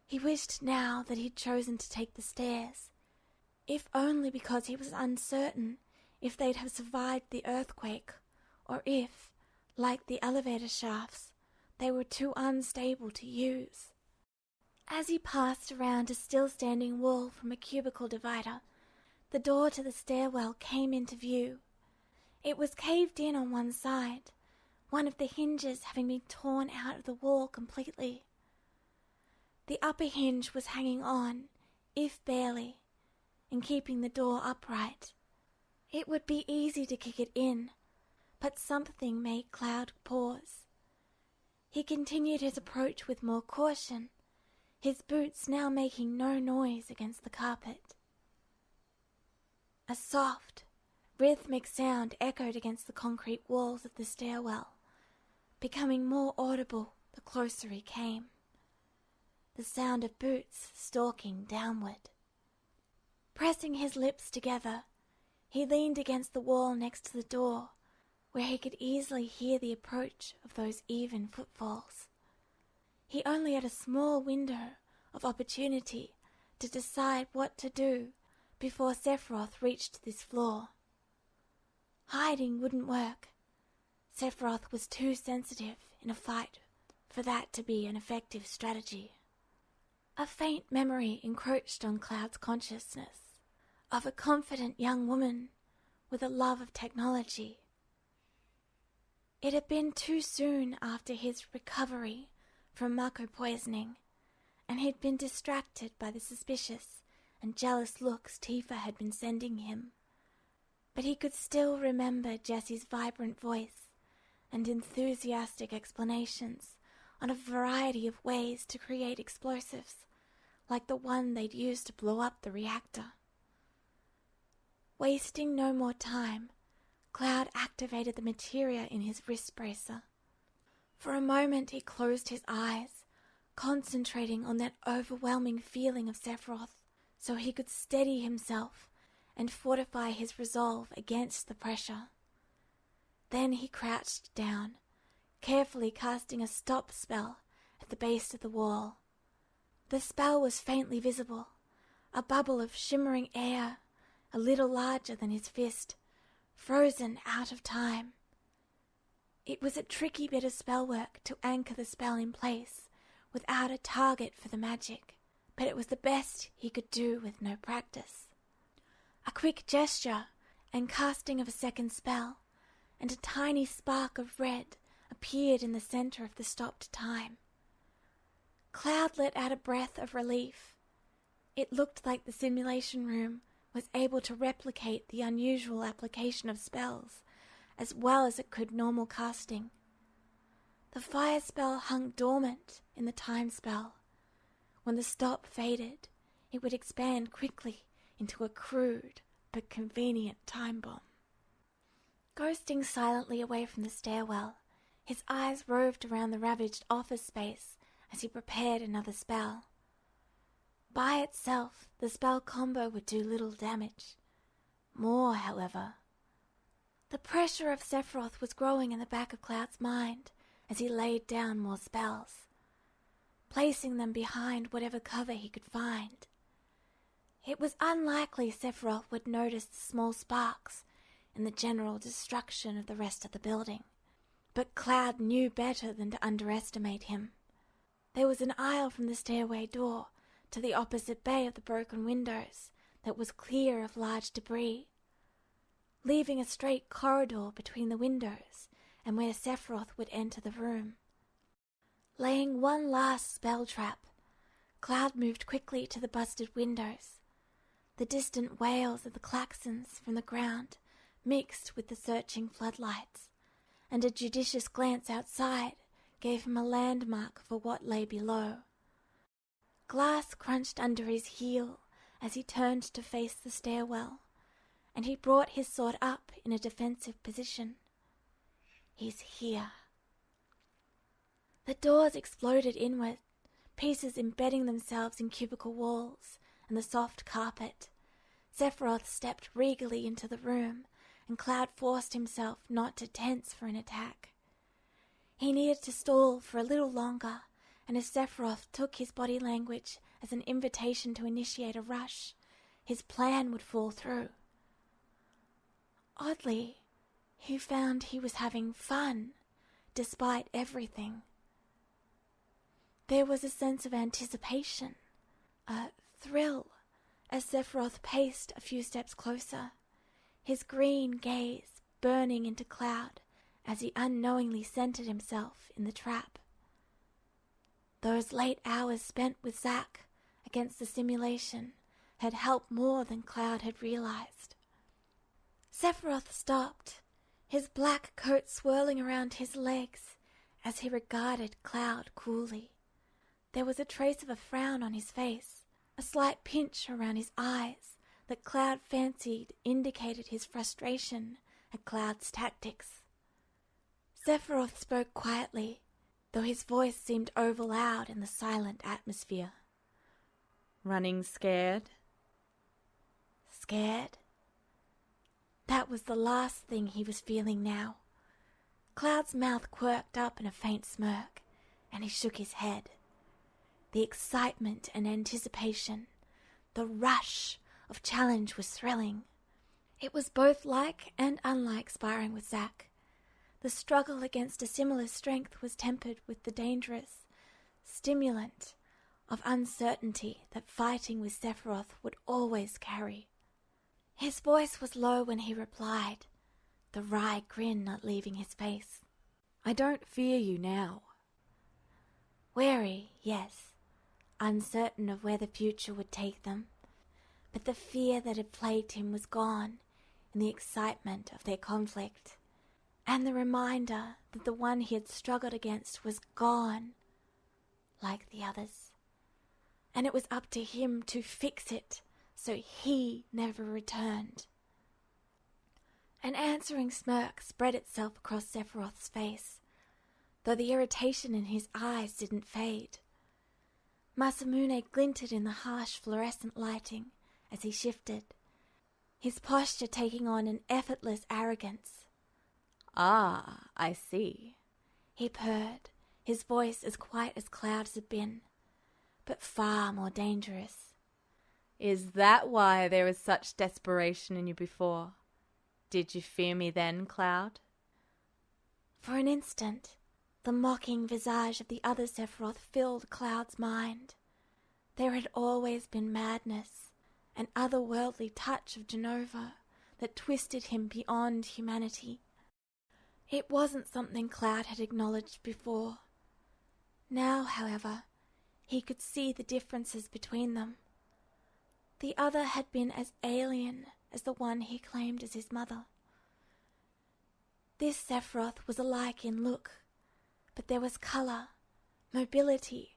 He wished now that he'd chosen to take the stairs. if only because he was uncertain if they'd have survived the earthquake, or if, like the elevator shafts, they were too unstable to use. As he passed around a still-standing wall from a cubicle divider, the door to the stairwell came into view. It was caved in on one side, one of the hinges having been torn out of the wall completely. The upper hinge was hanging on, if barely, and keeping the door upright. It would be easy to kick it in, but something made Cloud pause. He continued his approach with more caution, his boots now making no noise against the carpet. A soft, rhythmic sound echoed against the concrete walls of the stairwell, becoming more audible the closer he came. The sound of boots stalking downward. Pressing his lips together, he leaned against the wall next to the door, where he could easily hear the approach of those even footfalls. He only had a small window of opportunity to decide what to do before Sephiroth reached this floor. Hiding wouldn't work. Sephiroth was too sensitive in a fight for that to be an effective strategy. A faint memory encroached on Cloud's consciousness of a confident young woman with a love of technology. It had been too soon after his recovery from Mako poisoning, and he'd been distracted by the suspicious and jealous looks Tifa had been sending him. But he could still remember Jessie's vibrant voice and enthusiastic explanations on a variety of ways to create explosives, like the one they'd used to blow up the reactor. Wasting no more time, Cloud activated the materia in his wrist bracer. For a moment he closed his eyes, concentrating on that overwhelming feeling of Sephiroth, so he could steady himself and fortify his resolve against the pressure. Then he crouched down, carefully casting a stop spell at the base of the wall. The spell was faintly visible, a bubble of shimmering air, a little larger than his fist, frozen out of time. It was a tricky bit of spellwork to anchor the spell in place without a target for the magic, but it was the best he could do with no practice. A quick gesture and casting of a second spell, and a tiny spark of red appeared in the center of the stopped time. Cloud let out a breath of relief. It looked like the simulation room was able to replicate the unusual application of spells as well as it could normal casting. The fire spell hung dormant in the time spell. When the stop faded, it would expand quickly into a crude but convenient time bomb. Ghosting silently away from the stairwell, his eyes roved around the ravaged office space as he prepared another spell. By itself, the spell combo would do little damage. More, however. The pressure of Sephiroth was growing in the back of Cloud's mind as he laid down more spells, placing them behind whatever cover he could find. It was unlikely Sephiroth would notice the small sparks in the general destruction of the rest of the building, but Cloud knew better than to underestimate him. There was an aisle from the stairway door to the opposite bay of the broken windows that was clear of large debris, leaving a straight corridor between the windows and where Sephiroth would enter the room. Laying one last spell trap, Cloud moved quickly to the busted windows. The distant wails of the klaxons from the ground mixed with the searching floodlights, and a judicious glance outside gave him a landmark for what lay below. Glass crunched under his heel as he turned to face the stairwell, and he brought his sword up in a defensive position. He's here. The doors exploded inward, pieces embedding themselves in cubicle walls and the soft carpet. Sephiroth stepped regally into the room, and Cloud forced himself not to tense for an attack. He needed to stall for a little longer, and as Sephiroth took his body language as an invitation to initiate a rush, his plan would fall through. Oddly, he found he was having fun, despite everything. There was a sense of anticipation, a thrill, as Sephiroth paced a few steps closer, his green gaze burning into Cloud as he unknowingly centered himself in the trap. Those late hours spent with Zack against the simulation had helped more than Cloud had realized. Sephiroth stopped, his black coat swirling around his legs as he regarded Cloud coolly. There was a trace of a frown on his face, a slight pinch around his eyes that Cloud fancied indicated his frustration at Cloud's tactics. Sephiroth spoke quietly, though his voice seemed overloud in the silent atmosphere. Running scared? Scared? That was the last thing he was feeling now. Cloud's mouth quirked up in a faint smirk, and he shook his head. The excitement and anticipation, the rush of challenge was thrilling. It was both like and unlike sparring with Zack. The struggle against a similar strength was tempered with the dangerous stimulant of uncertainty that fighting with Sephiroth would always carry. His voice was low when he replied, the wry grin not leaving his face. I don't fear you now. Wary, yes, uncertain of where the future would take them, but the fear that had plagued him was gone in the excitement of their conflict, and the reminder that the one he had struggled against was gone, like the others, and it was up to him to fix it so he never returned. An answering smirk spread itself across Sephiroth's face, though the irritation in his eyes didn't fade. Masamune glinted in the harsh fluorescent lighting as he shifted, his posture taking on an effortless arrogance. Ah, I see, he purred, his voice as quiet as Cloud's had been, but far more dangerous. Is that why there was such desperation in you before? Did you fear me then, Cloud? For an instant, the mocking visage of the other Sephiroth filled Cloud's mind. There had always been madness, an otherworldly touch of Genova that twisted him beyond humanity. It wasn't something Cloud had acknowledged before. Now, however, he could see the differences between them. The other had been as alien as the one he claimed as his mother. This Sephiroth was alike in look, but there was color, mobility,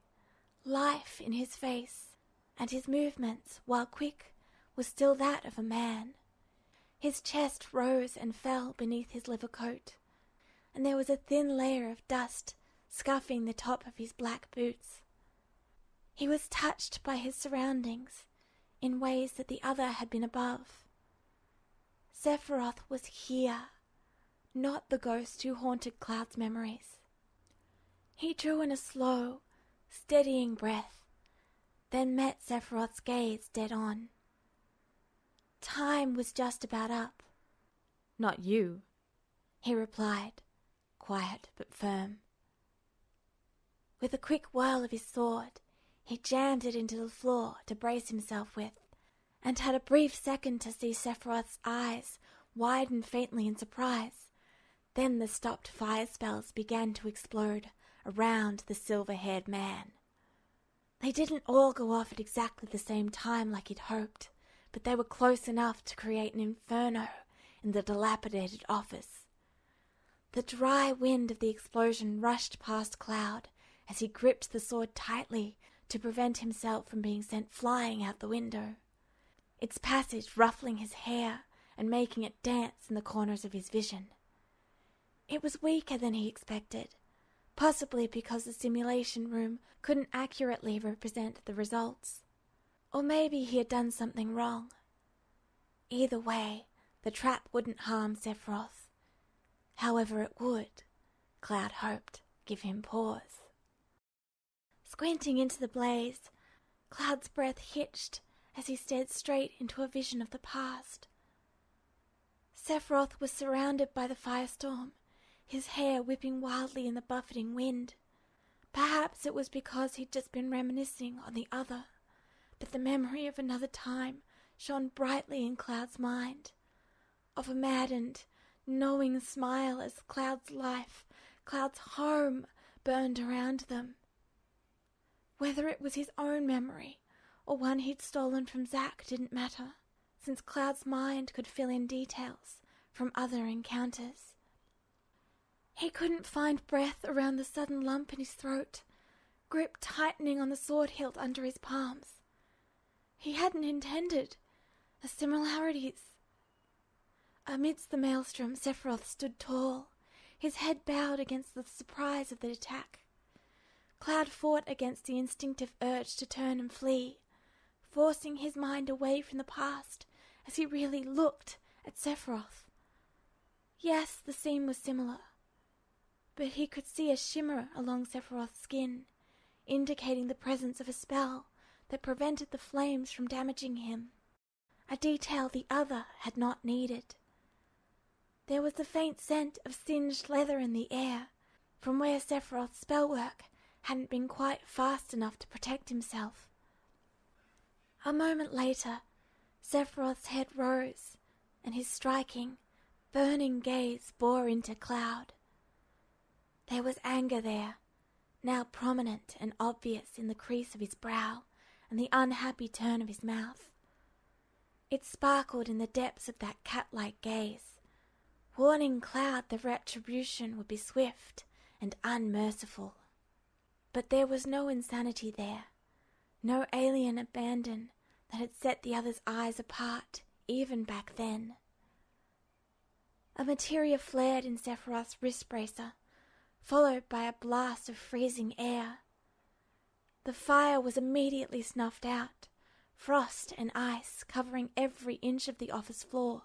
life in his face, and his movements, while quick, was still that of a man. His chest rose and fell beneath his liver coat, and there was a thin layer of dust scuffing the top of his black boots. He was touched by his surroundings in ways that the other had been above. Sephiroth was here, not the ghost who haunted Cloud's memories. He drew in a slow, steadying breath, then met Sephiroth's gaze dead on. Time was just about up. Not you, he replied, quiet but firm. With a quick whirl of his sword, he jammed it into the floor to brace himself with, and had a brief second to see Sephiroth's eyes widen faintly in surprise. Then the stopped fire spells began to explode around the silver-haired man. They didn't all go off at exactly the same time like he'd hoped, but they were close enough to create an inferno in the dilapidated office. The dry wind of the explosion rushed past Cloud as he gripped the sword tightly to prevent himself from being sent flying out the window, its passage ruffling his hair and making it dance in the corners of his vision. It was weaker than he expected, possibly because the simulation room couldn't accurately represent the results. Or maybe he had done something wrong. Either way, the trap wouldn't harm Sephiroth. However, it would, Cloud hoped, give him pause. Squinting into the blaze, Cloud's breath hitched as he stared straight into a vision of the past. Sephiroth was surrounded by the firestorm, his hair whipping wildly in the buffeting wind. Perhaps it was because he'd just been reminiscing on the other, but the memory of another time shone brightly in Cloud's mind, of a maddened, knowing smile as Cloud's life, Cloud's home, burned around them. Whether it was his own memory or one he'd stolen from Zack didn't matter, since Cloud's mind could fill in details from other encounters. He couldn't find breath around the sudden lump in his throat, grip tightening on the sword hilt under his palms. He hadn't intended the similarities. Amidst the maelstrom, Sephiroth stood tall, his head bowed against the surprise of the attack. Cloud fought against the instinctive urge to turn and flee, forcing his mind away from the past as he really looked at Sephiroth. Yes, the scene was similar, but he could see a shimmer along Sephiroth's skin, indicating the presence of a spell that prevented the flames from damaging him, a detail the other had not needed. There was the faint scent of singed leather in the air, from where Sephiroth's spellwork hadn't been quite fast enough to protect himself. A moment later, Sephiroth's head rose, and his striking, burning gaze bore into Cloud. There was anger there, now prominent and obvious in the crease of his brow and the unhappy turn of his mouth. It sparkled in the depths of that cat-like gaze, warning Cloud that retribution would be swift and unmerciful. But there was no insanity there, no alien abandon that had set the other's eyes apart, even back then. A materia flared in Sephiroth's wrist bracer, followed by a blast of freezing air. The fire was immediately snuffed out, frost and ice covering every inch of the office floor.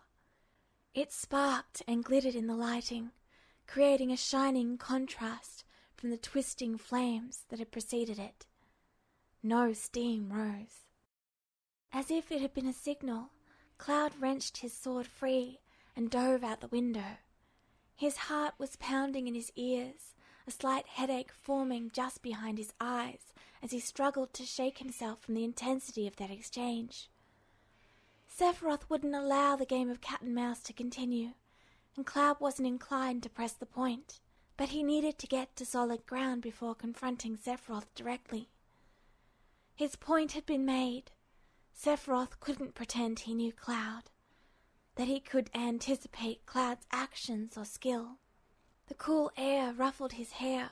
It sparked and glittered in the lighting, creating a shining contrast from the twisting flames that had preceded it. No steam rose. As if it had been a signal, Cloud wrenched his sword free and dove out the window. His heart was pounding in his ears, a slight headache forming just behind his eyes as he struggled to shake himself from the intensity of that exchange. Sephiroth wouldn't allow the game of cat and mouse to continue, and Cloud wasn't inclined to press the point, but he needed to get to solid ground before confronting Sephiroth directly. His point had been made. Sephiroth couldn't pretend he knew Cloud, that he could anticipate Cloud's actions or skill. The cool air ruffled his hair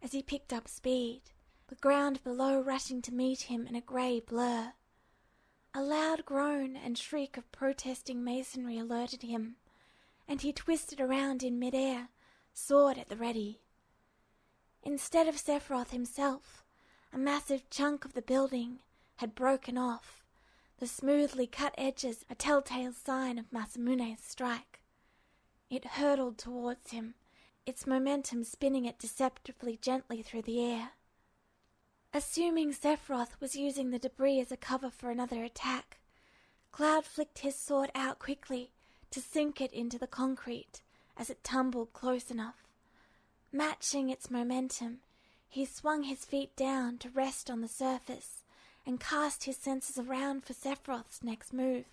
as he picked up speed, the ground below rushing to meet him in a grey blur. A loud groan and shriek of protesting masonry alerted him, and he twisted around in midair, sword at the ready. Instead of Sephiroth himself, a massive chunk of the building had broken off, the smoothly cut edges a telltale sign of Masamune's strike. It hurtled towards him, its momentum spinning it deceptively gently through the air. Assuming Sephiroth was using the debris as a cover for another attack, Cloud flicked his sword out quickly to sink it into the concrete as it tumbled close enough. Matching its momentum, he swung his feet down to rest on the surface and cast his senses around for Sephiroth's next move.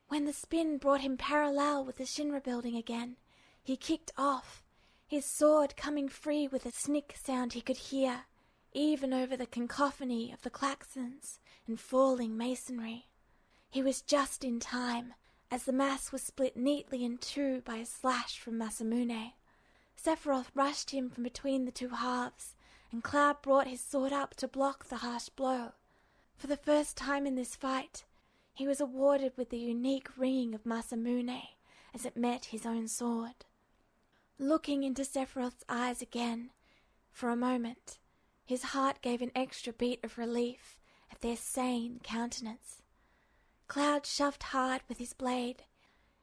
When the spin brought him parallel with the Shinra building again, he kicked off, his sword coming free with a snick sound he could hear, even over the cacophony of the klaxons and falling masonry. He was just in time, as the mass was split neatly in two by a slash from Masamune. Sephiroth rushed him from between the two halves, and Cloud brought his sword up to block the harsh blow. For the first time in this fight, he was awarded with the unique ring of Masamune as it met his own sword. Looking into Sephiroth's eyes again, for a moment, his heart gave an extra beat of relief at their sane countenance. Cloud shoved hard with his blade,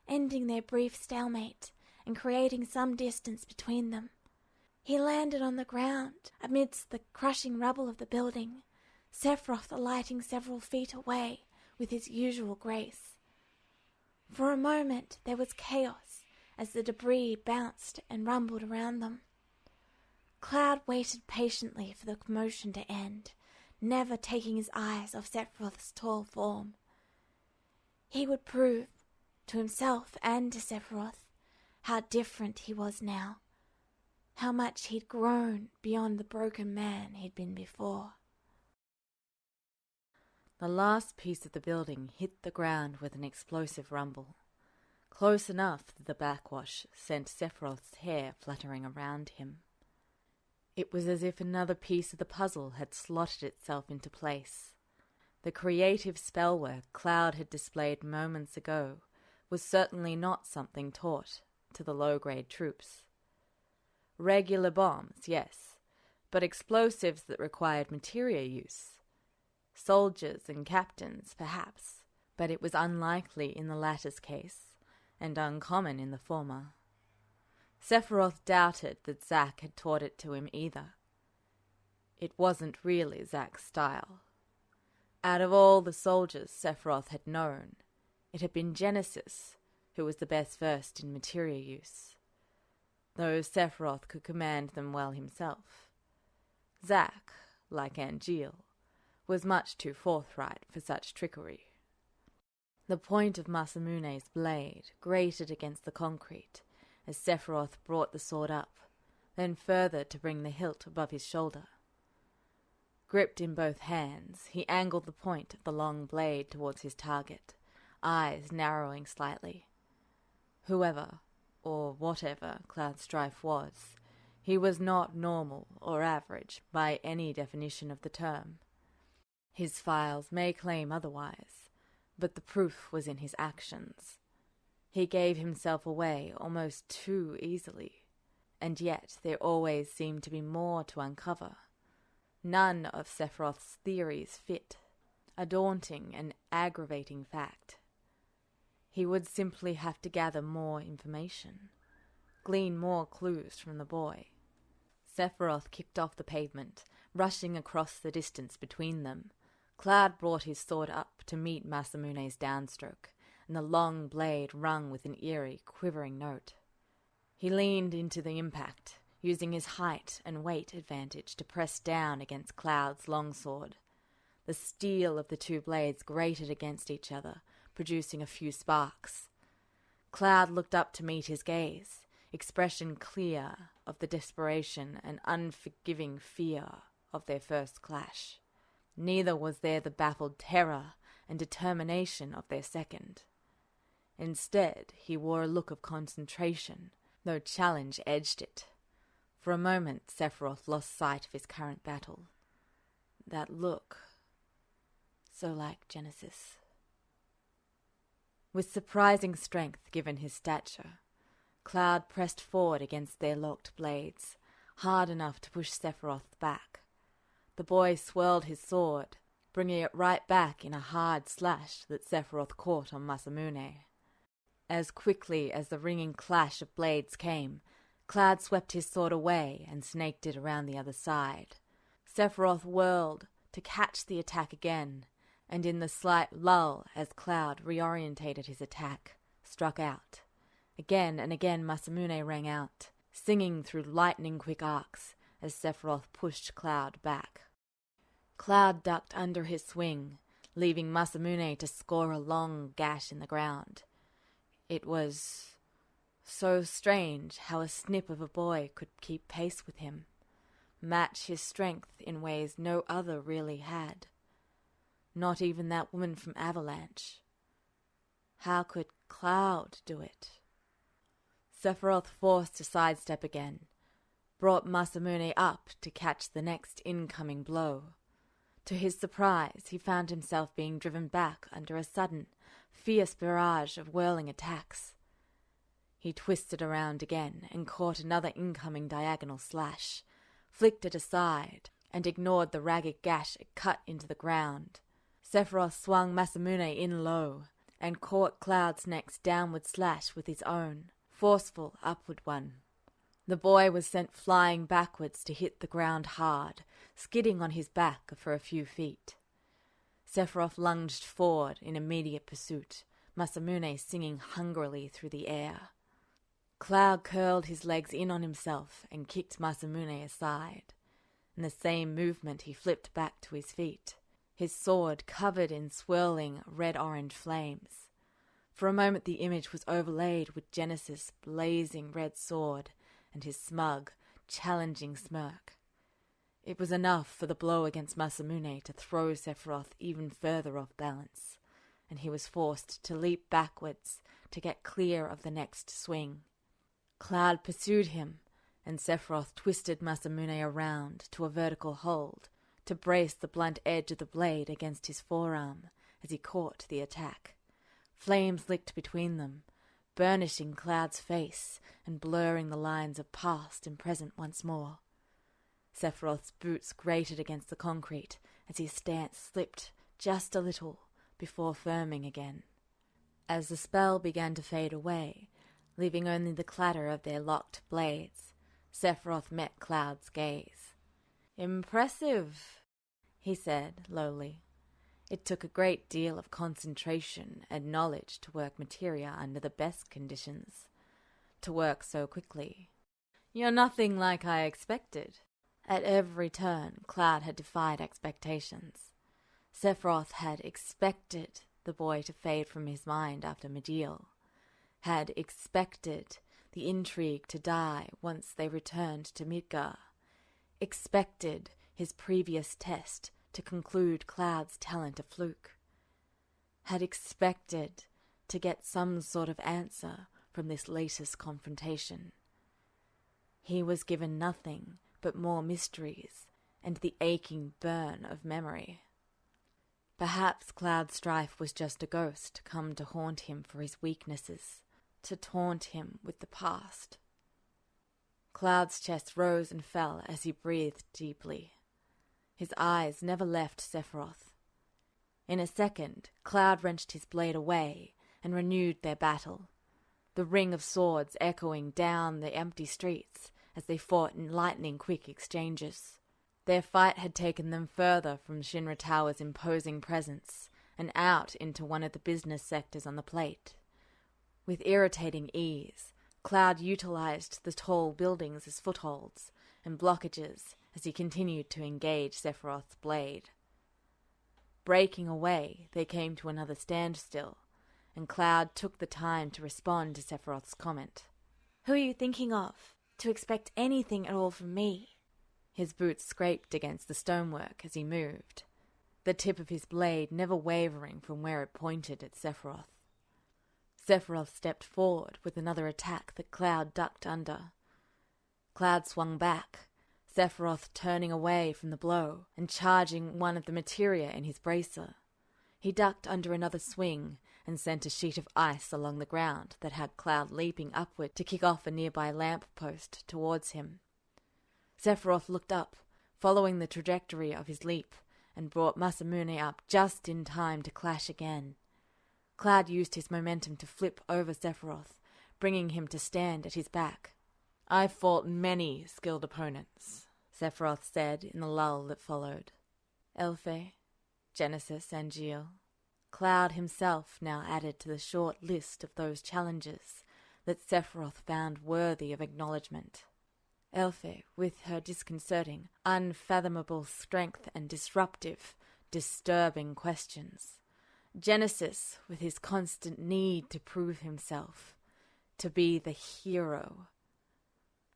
ending their brief stalemate and creating some distance between them. He landed on the ground amidst the crushing rubble of the building, Sephiroth alighting several feet away with his usual grace. For a moment there was chaos as the debris bounced and rumbled around them. Cloud waited patiently for the commotion to end, never taking his eyes off Sephiroth's tall form. He would prove, to himself and to Sephiroth, how different he was now, how much he'd grown beyond the broken man he'd been before. The last piece of the building hit the ground with an explosive rumble, close enough that the backwash sent Sephiroth's hair fluttering around him. It was as if another piece of the puzzle had slotted itself into place. The creative spellwork Cloud had displayed moments ago was certainly not something taught to the low-grade troops. Regular bombs, yes, but explosives that required materia use. Soldiers and captains, perhaps, but it was unlikely in the latter's case, and uncommon in the former. Sephiroth doubted that Zack had taught it to him either. It wasn't really Zack's style. Out of all the soldiers Sephiroth had known, it had been Genesis who was the best versed in materia use, though Sephiroth could command them well himself. Zack, like Angeal, was much too forthright for such trickery. The point of Masamune's blade grated against the concrete as Sephiroth brought the sword up, then further to bring the hilt above his shoulder. Gripped in both hands, he angled the point of the long blade towards his target, eyes narrowing slightly. Whoever, or whatever Cloud Strife was, he was not normal or average by any definition of the term. His files may claim otherwise, but the proof was in his actions. He gave himself away almost too easily, and yet there always seemed to be more to uncover. None of Sephiroth's theories fit, a daunting and aggravating fact. He would simply have to gather more information, glean more clues from the boy. Sephiroth kicked off the pavement, rushing across the distance between them. Cloud brought his sword up to meet Masamune's downstroke, and the long blade rung with an eerie, quivering note. He leaned into the impact, using his height and weight advantage to press down against Cloud's longsword. The steel of the two blades grated against each other, producing a few sparks. Cloud looked up to meet his gaze, expression clear of the desperation and unforgiving fear of their first clash. Neither was there the baffled terror and determination of their second. Instead, he wore a look of concentration, though challenge edged it. For a moment, Sephiroth lost sight of his current battle. That look, so like Genesis. With surprising strength given his stature, Cloud pressed forward against their locked blades, hard enough to push Sephiroth back. The boy swirled his sword, bringing it right back in a hard slash that Sephiroth caught on Masamune. As quickly as the ringing clash of blades came, Cloud swept his sword away and snaked it around the other side. Sephiroth whirled to catch the attack again, and in the slight lull as Cloud reorientated his attack, struck out. Again and again Masamune rang out, singing through lightning-quick arcs as Sephiroth pushed Cloud back. Cloud ducked under his swing, leaving Masamune to score a long gash in the ground. It was so strange how a snip of a boy could keep pace with him, match his strength in ways no other really had. Not even that woman from Avalanche. How could Cloud do it? Sephiroth forced a sidestep again, brought Masamune up to catch the next incoming blow. To his surprise, he found himself being driven back under a sudden, fierce barrage of whirling attacks. He twisted around again and caught another incoming diagonal slash, flicked it aside, and ignored the ragged gash it cut into the ground. Sephiroth swung Masamune in low, and caught Cloud's next downward slash with his own, forceful upward one. The boy was sent flying backwards to hit the ground hard, skidding on his back for a few feet. Sephiroth lunged forward in immediate pursuit, Masamune singing hungrily through the air. Cloud curled his legs in on himself and kicked Masamune aside. In the same movement he flipped back to his feet, his sword covered in swirling red-orange flames. For a moment the image was overlaid with Genesis' blazing red sword and his smug, challenging smirk. It was enough for the blow against Masamune to throw Sephiroth even further off balance, and he was forced to leap backwards to get clear of the next swing. Cloud pursued him, and Sephiroth twisted Masamune around to a vertical hold to brace the blunt edge of the blade against his forearm as he caught the attack. Flames licked between them, burnishing Cloud's face and blurring the lines of past and present once more. Sephiroth's boots grated against the concrete as his stance slipped just a little before firming again. As the spell began to fade away, leaving only the clatter of their locked blades, Sephiroth met Cloud's gaze. "Impressive," he said lowly. It took a great deal of concentration and knowledge to work materia under the best conditions, to work so quickly. "You're nothing like I expected." At every turn, Cloud had defied expectations. Sephiroth had expected the boy to fade from his mind after Mediel, had expected the intrigue to die once they returned to Midgar, expected his previous test to conclude Cloud's talent a fluke, had expected to get some sort of answer from this latest confrontation. He was given nothing but more mysteries and the aching burn of memory. Perhaps Cloud's strife was just a ghost come to haunt him for his weaknesses, to taunt him with the past. Cloud's chest rose and fell as he breathed deeply. His eyes never left Sephiroth. In a second, Cloud wrenched his blade away and renewed their battle, the ring of swords echoing down the empty streets as they fought in lightning-quick exchanges. Their fight had taken them further from Shinra Tower's imposing presence and out into one of the business sectors on the plate. With irritating ease, Cloud utilized the tall buildings as footholds and blockages as he continued to engage Sephiroth's blade. Breaking away, they came to another standstill, and Cloud took the time to respond to Sephiroth's comment. "Who are you thinking of? To expect anything at all from me?" His boots scraped against the stonework as he moved, the tip of his blade never wavering from where it pointed at Sephiroth. Sephiroth stepped forward with another attack that Cloud ducked under. Cloud swung back, Sephiroth turning away from the blow and charging one of the materia in his bracer. He ducked under another swing and sent a sheet of ice along the ground that had Cloud leaping upward to kick off a nearby lamp post towards him. Sephiroth looked up, following the trajectory of his leap, and brought Masamune up just in time to clash again. Cloud used his momentum to flip over Sephiroth, bringing him to stand at his back. "I've fought many skilled opponents," Sephiroth said in the lull that followed. Elfe, Genesis, and Gil. Cloud himself now added to the short list of those challenges that Sephiroth found worthy of acknowledgement. Elfe, with her disconcerting, unfathomable strength and disruptive, disturbing questions. Genesis, with his constant need to prove himself, to be the hero.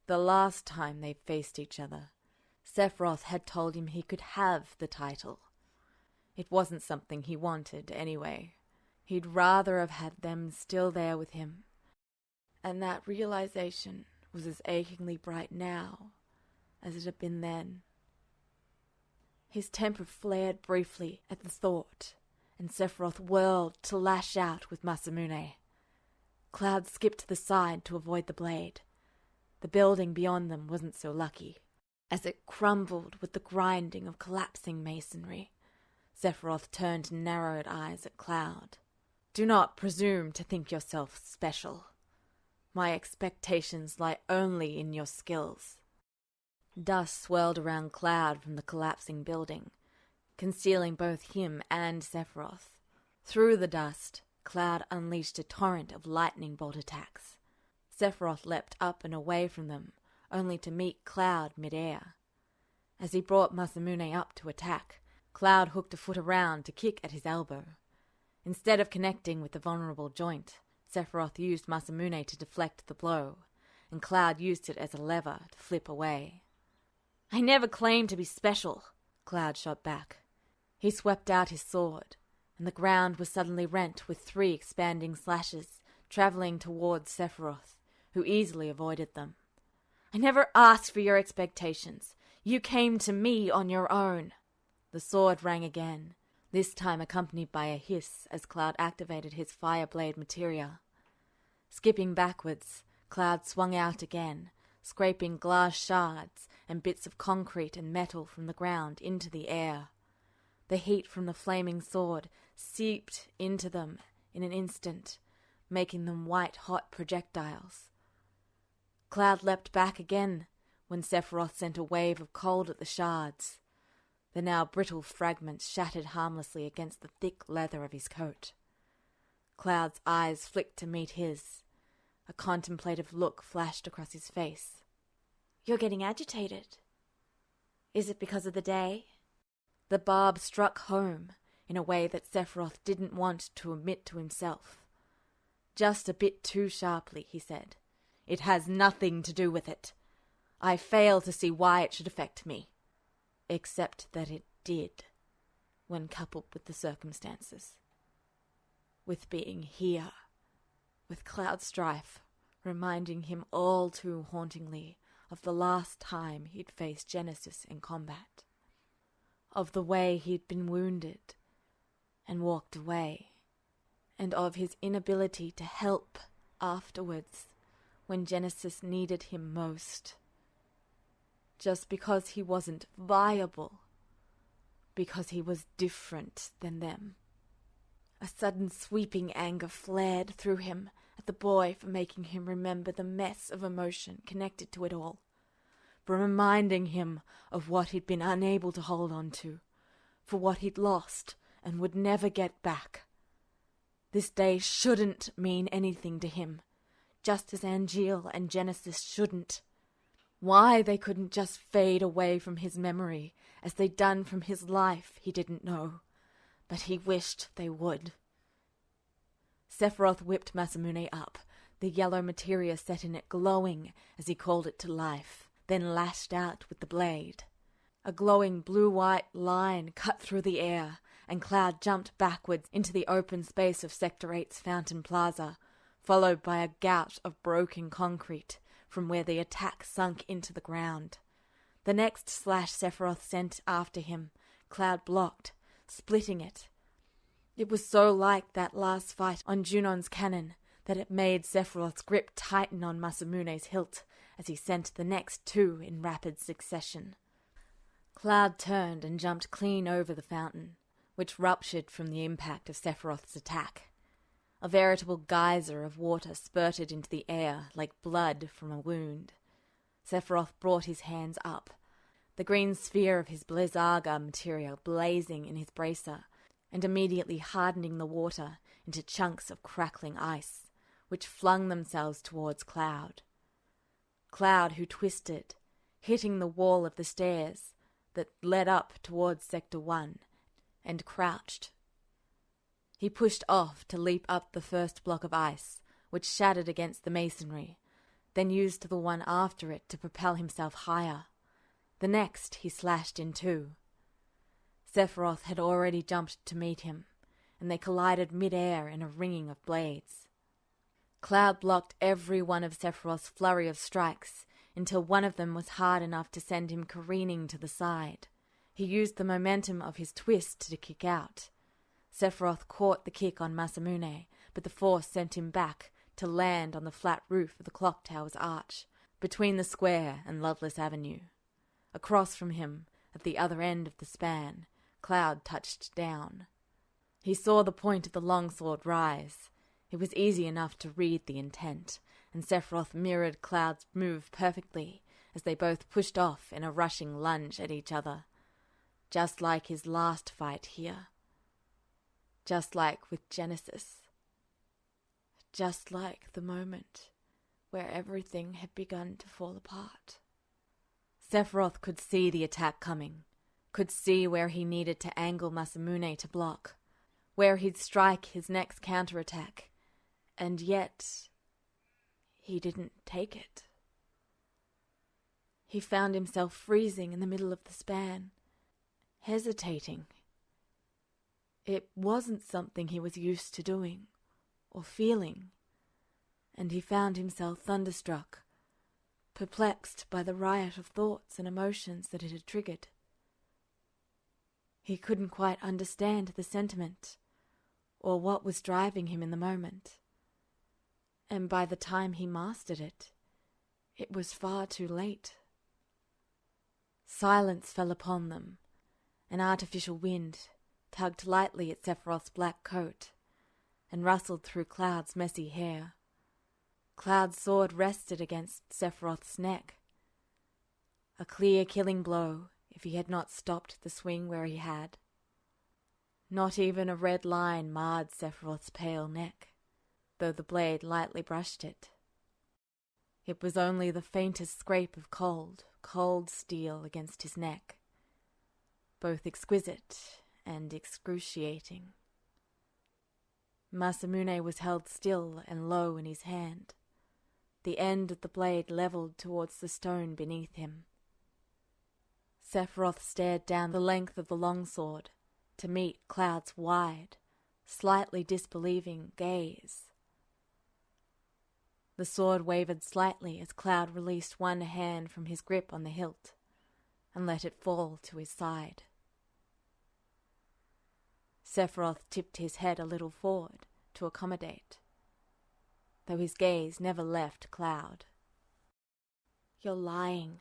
The last time they faced each other, Sephiroth had told him he could have the title. It wasn't something he wanted, anyway. He'd rather have had them still there with him. And that realization was as achingly bright now as it had been then. His temper flared briefly at the thought, and Sephiroth whirled to lash out with Masamune. Cloud skipped to the side to avoid the blade. The building beyond them wasn't so lucky, as it crumbled with the grinding of collapsing masonry. Sephiroth turned narrowed eyes at Cloud. "Do not presume to think yourself special." My expectations lie only in your skills." Dust swirled around Cloud from the collapsing building, concealing both him and Sephiroth. Through the dust, Cloud unleashed a torrent of lightning bolt attacks. Sephiroth leapt up and away from them, only to meet Cloud mid-air. As he brought Masamune up to attack, Cloud hooked a foot around to kick at his elbow. Instead of connecting with the vulnerable joint, Sephiroth used Masamune to deflect the blow, and Cloud used it as a lever to flip away. "I never claimed to be special," Cloud shot back. He swept out his sword, and the ground was suddenly rent with 3 expanding slashes, travelling towards Sephiroth, who easily avoided them. "I never asked for your expectations. You came to me on your own." The sword rang again, this time accompanied by a hiss as Cloud activated his Fireblade materia. Skipping backwards, Cloud swung out again, scraping glass shards and bits of concrete and metal from the ground into the air. The heat from the flaming sword seeped into them in an instant, making them white-hot projectiles. Cloud leapt back again when Sephiroth sent a wave of cold at the shards. The now brittle fragments shattered harmlessly against the thick leather of his coat. Cloud's eyes flicked to meet his. A contemplative look flashed across his face. "You're getting agitated. Is it because of the day?" The barb struck home in a way that Sephiroth didn't want to admit to himself. "Just a bit too sharply," he said. "It has nothing to do with it. I fail to see why it should affect me. Except that it did, when coupled with the circumstances. With being here, with Cloud Strife reminding him all too hauntingly of the last time he'd faced Genesis in combat. Of the way he'd been wounded and walked away, and of his inability to help afterwards when Genesis needed him most. Just because he wasn't viable, because he was different than them." A sudden sweeping anger flared through him at the boy for making him remember the mess of emotion connected to it all, for reminding him of what he'd been unable to hold on to, for what he'd lost and would never get back. This day shouldn't mean anything to him, just as Angeal and Genesis shouldn't. Why they couldn't just fade away from his memory as they'd done from his life he didn't know, but he wished they would. Sephiroth whipped Masamune up, the yellow materia set in it glowing as he called it to life, then lashed out with the blade. A glowing blue-white line cut through the air, and Cloud jumped backwards into the open space of Sector 8's Fountain Plaza, followed by a gout of broken concrete from where the attack sunk into the ground. The next slash Sephiroth sent after him, Cloud blocked, splitting it. It was so like that last fight on Junon's cannon that it made Sephiroth's grip tighten on Masamune's hilt as he sent the next 2 in rapid succession. Cloud turned and jumped clean over the fountain, which ruptured from the impact of Sephiroth's attack. A veritable geyser of water spurted into the air like blood from a wound. Sephiroth brought his hands up, the green sphere of his Blizzaga material blazing in his bracer, and immediately hardening the water into chunks of crackling ice, which flung themselves towards Cloud. Cloud, who twisted, hitting the wall of the stairs that led up towards Sector 1, and crouched. He pushed off to leap up the first block of ice, which shattered against the masonry, then used the one after it to propel himself higher. The next he slashed in 2. Sephiroth had already jumped to meet him, and they collided mid-air in a ringing of blades. Cloud blocked every one of Sephiroth's flurry of strikes until one of them was hard enough to send him careening to the side. He used the momentum of his twist to kick out. Sephiroth caught the kick on Masamune, but the force sent him back to land on the flat roof of the clock tower's arch, between the square and Loveless Avenue. Across from him, at the other end of the span, Cloud touched down. He saw the point of the longsword rise. It was easy enough to read the intent, and Sephiroth mirrored Cloud's move perfectly as they both pushed off in a rushing lunge at each other. Just like his last fight here. Just like with Genesis. Just like the moment where everything had begun to fall apart. Sephiroth could see the attack coming, could see where he needed to angle Masamune to block, where he'd strike his next counterattack, and yet he didn't take it. He found himself freezing in the middle of the span, hesitating. It wasn't something he was used to doing or feeling, and he found himself thunderstruck, perplexed by the riot of thoughts and emotions that it had triggered. He couldn't quite understand the sentiment or what was driving him in the moment, and by the time he mastered it, it was far too late. Silence fell upon them. An artificial wind tugged lightly at Sephiroth's black coat and rustled through Cloud's messy hair. Cloud's sword rested against Sephiroth's neck. A clear killing blow if he had not stopped the swing where he had. Not even a red line marred Sephiroth's pale neck, though the blade lightly brushed it. It was only the faintest scrape of cold steel against his neck, both exquisite and excruciating. Masamune was held still and low in his hand, the end of the blade levelled towards the stone beneath him. Sephiroth stared down the length of the longsword to meet Cloud's wide, slightly disbelieving gaze. The sword wavered slightly as Cloud released one hand from his grip on the hilt and let it fall to his side. Sephiroth tipped his head a little forward to accommodate, though his gaze never left Cloud. "You're lying,"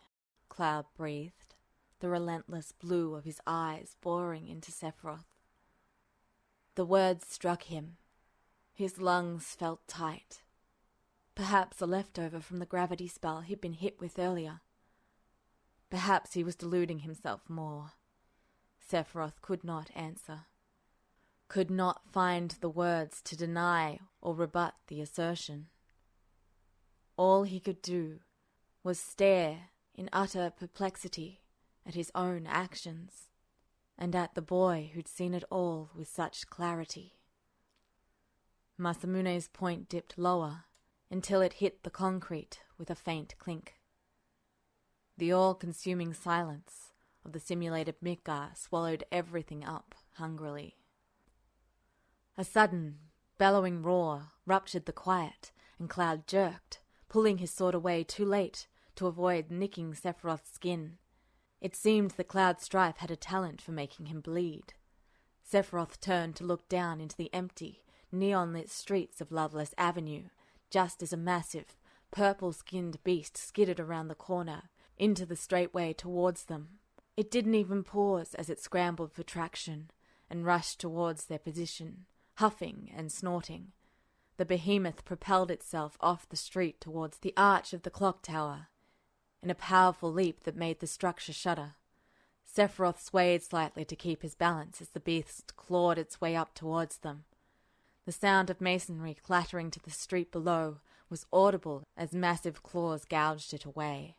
Cloud breathed, the relentless blue of his eyes boring into Sephiroth. The words struck him. His lungs felt tight. Perhaps a leftover from the gravity spell he'd been hit with earlier. Perhaps he was deluding himself more. Sephiroth could not answer. Could not find the words to deny or rebut the assertion. All he could do was stare in utter perplexity at his own actions, and at the boy who'd seen it all with such clarity. Masamune's point dipped lower until it hit the concrete with a faint clink. The all-consuming silence of the simulated Midgar swallowed everything up hungrily. A sudden, bellowing roar ruptured the quiet, and Cloud jerked, pulling his sword away too late to avoid nicking Sephiroth's skin. It seemed that Cloud's strife had a talent for making him bleed. Sephiroth turned to look down into the empty, neon-lit streets of Loveless Avenue, just as a massive, purple-skinned beast skidded around the corner, into the straightway towards them. It didn't even pause as it scrambled for traction, and rushed towards their position, huffing and snorting. The behemoth propelled itself off the street towards the arch of the clock tower, in a powerful leap that made the structure shudder. Sephiroth swayed slightly to keep his balance as the beast clawed its way up towards them. The sound of masonry clattering to the street below was audible as massive claws gouged it away.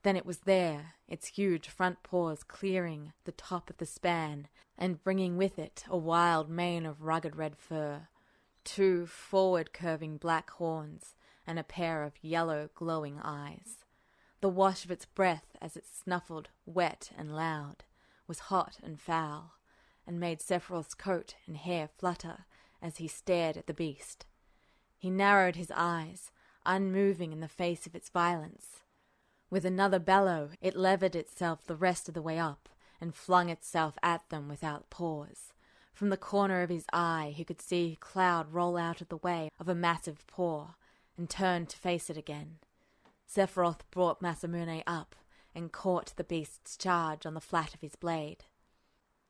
Then it was there, its huge front paws clearing the top of the span and bringing with it a wild mane of rugged red fur, 2 forward-curving black horns, and a pair of yellow glowing eyes. The wash of its breath as it snuffled, wet and loud, was hot and foul, and made Sephiroth's coat and hair flutter as he stared at the beast. He narrowed his eyes, unmoving in the face of its violence. With another bellow, it levered itself the rest of the way up, and flung itself at them without pause. From the corner of his eye he could see Cloud roll out of the way of a massive paw, and turn to face it again. Sephiroth brought Masamune up, and caught the beast's charge on the flat of his blade.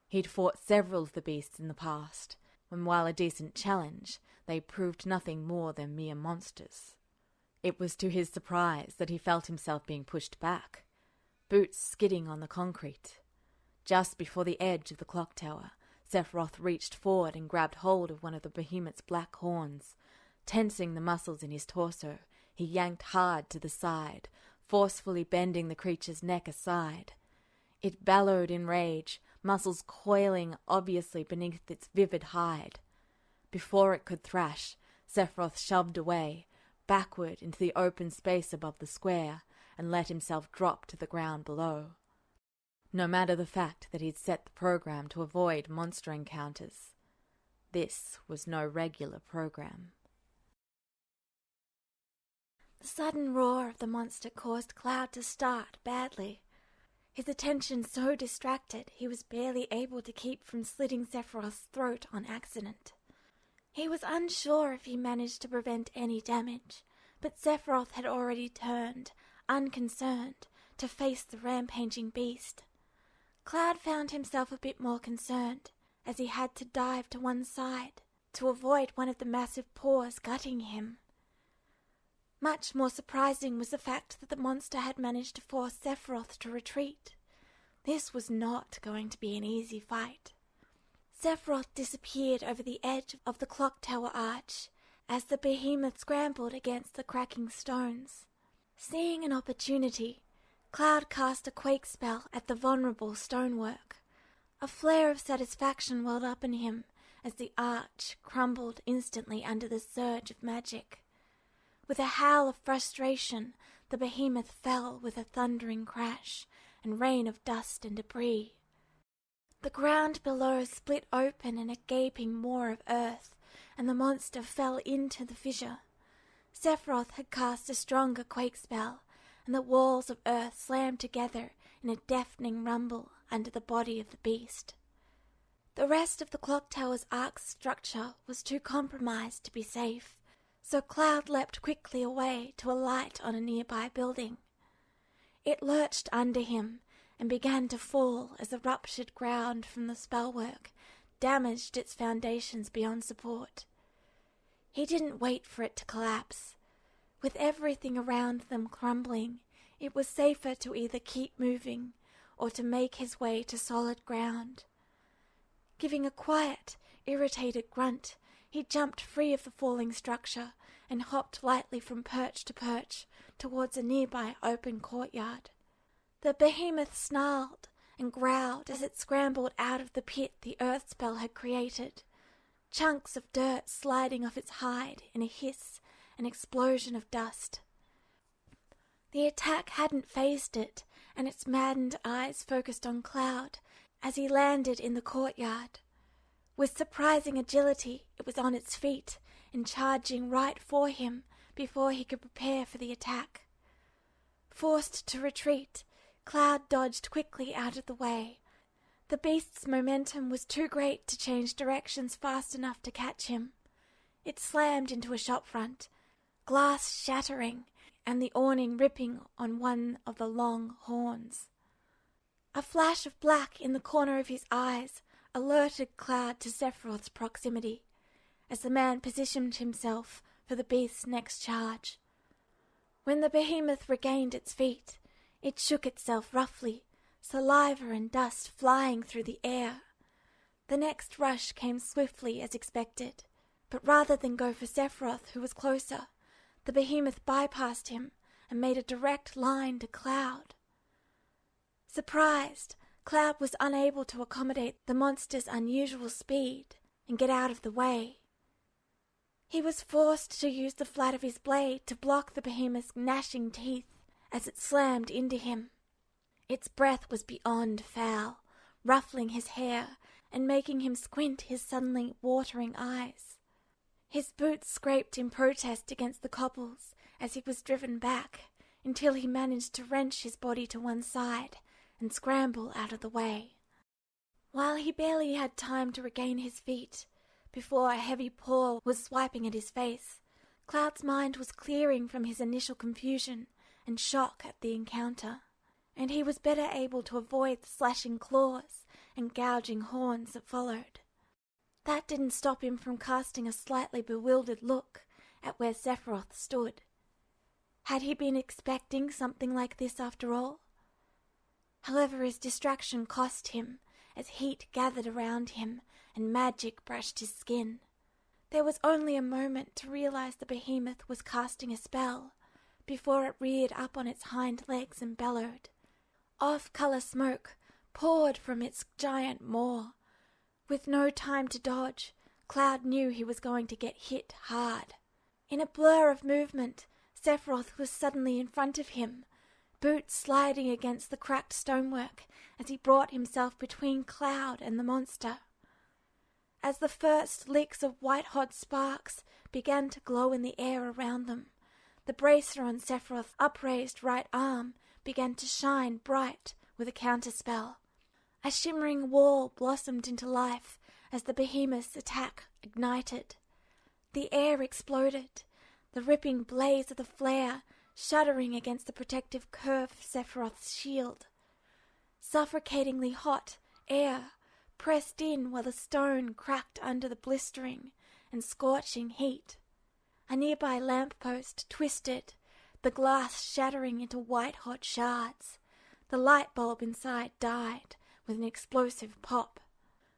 He'd fought several of the beasts in the past, when while a decent challenge, they proved nothing more than mere monsters. It was to his surprise that he felt himself being pushed back, boots skidding on the concrete. Just before the edge of the clock tower, Sephiroth reached forward and grabbed hold of one of the behemoth's black horns. Tensing the muscles in his torso, he yanked hard to the side, forcefully bending the creature's neck aside. It bellowed in rage, muscles coiling obviously beneath its vivid hide. Before it could thrash, Sephiroth shoved away, backward into the open space above the square, and let himself drop to the ground below. No matter the fact that he'd set the program to avoid monster encounters, this was no regular program. The sudden roar of the monster caused Cloud to start badly. His attention so distracted he was barely able to keep from slitting Sephiroth's throat on accident. He was unsure if he managed to prevent any damage, but Sephiroth had already turned, unconcerned, to face the rampaging beast. Cloud found himself a bit more concerned, as he had to dive to one side to avoid one of the massive paws gutting him. Much more surprising was the fact that the monster had managed to force Sephiroth to retreat. This was not going to be an easy fight. Sephiroth disappeared over the edge of the clock tower arch as the behemoth scrambled against the cracking stones. Seeing an opportunity, Cloud cast a quake spell at the vulnerable stonework. A flare of satisfaction welled up in him as the arch crumbled instantly under the surge of magic. With a howl of frustration, the behemoth fell with a thundering crash and rain of dust and debris. The ground below split open in a gaping maw of earth, and the monster fell into the fissure. Sephiroth had cast a stronger quake spell, and the walls of earth slammed together in a deafening rumble under the body of the beast. The rest of the clock tower's arc structure was too compromised to be safe, so Cloud leapt quickly away to alight on a nearby building. It lurched under him and began to fall as the ruptured ground from the spellwork damaged its foundations beyond support. He didn't wait for it to collapse. With everything around them crumbling, it was safer to either keep moving or to make his way to solid ground. Giving a quiet, irritated grunt, he jumped free of the falling structure and hopped lightly from perch to perch towards a nearby open courtyard. The behemoth snarled and growled as it scrambled out of the pit the earth spell had created, chunks of dirt sliding off its hide in a hiss and explosion of dust. The attack hadn't fazed it, and its maddened eyes focused on Cloud as he landed in the courtyard. With surprising agility, it was on its feet and charging right for him before he could prepare for the attack. Forced to retreat, Cloud dodged quickly out of the way. The beast's momentum was too great to change directions fast enough to catch him. It slammed into a shopfront, glass shattering and the awning ripping on one of the long horns. A flash of black in the corner of his eyes alerted Cloud to Sephiroth's proximity, as the man positioned himself for the beast's next charge. When the behemoth regained its feet, it shook itself roughly, saliva and dust flying through the air. The next rush came swiftly as expected, but rather than go for Sephiroth, who was closer, the behemoth bypassed him and made a direct line to Cloud. Surprised, Cloud was unable to accommodate the monster's unusual speed and get out of the way. He was forced to use the flat of his blade to block the behemoth's gnashing teeth as it slammed into him. Its breath was beyond foul, ruffling his hair and making him squint his suddenly watering eyes. His boots scraped in protest against the cobbles as he was driven back, until he managed to wrench his body to one side and scramble out of the way. While he barely had time to regain his feet, before a heavy paw was swiping at his face, Cloud's mind was clearing from his initial confusion and shock at the encounter, and he was better able to avoid the slashing claws and gouging horns that followed. That didn't stop him from casting a slightly bewildered look at where Sephiroth stood. Had he been expecting something like this after all? However, his distraction cost him, as heat gathered around him and magic brushed his skin. There was only a moment to realize the behemoth was casting a spell, before it reared up on its hind legs and bellowed. Off-color smoke poured from its giant maw. With no time to dodge, Cloud knew he was going to get hit hard. In a blur of movement, Sephiroth was suddenly in front of him, boots sliding against the cracked stonework as he brought himself between Cloud and the monster. As the first licks of white-hot sparks began to glow in the air around them, the bracer on Sephiroth's upraised right arm began to shine bright with a counterspell. A shimmering wall blossomed into life as the behemoth's attack ignited. The air exploded, the ripping blaze of the flare shuddering against the protective curve of Sephiroth's shield. Suffocatingly hot air pressed in while the stone cracked under the blistering and scorching heat. A nearby lamppost twisted, the glass shattering into white-hot shards. The light bulb inside died with an explosive pop.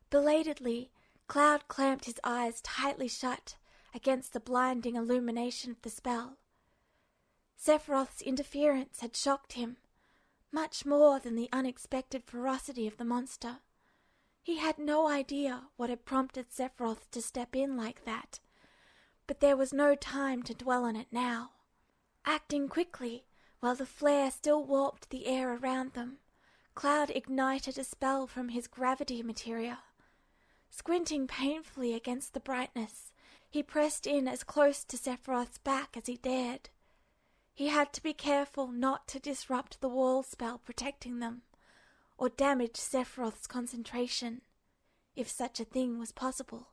Belatedly, Cloud clamped his eyes tightly shut against the blinding illumination of the spell. Sephiroth's interference had shocked him, much more than the unexpected ferocity of the monster. He had no idea what had prompted Sephiroth to step in like that, but there was no time to dwell on it now. Acting quickly, while the flare still warped the air around them, Cloud ignited a spell from his gravity materia. Squinting painfully against the brightness, he pressed in as close to Sephiroth's back as he dared. He had to be careful not to disrupt the wall spell protecting them, or damage Sephiroth's concentration, if such a thing was possible.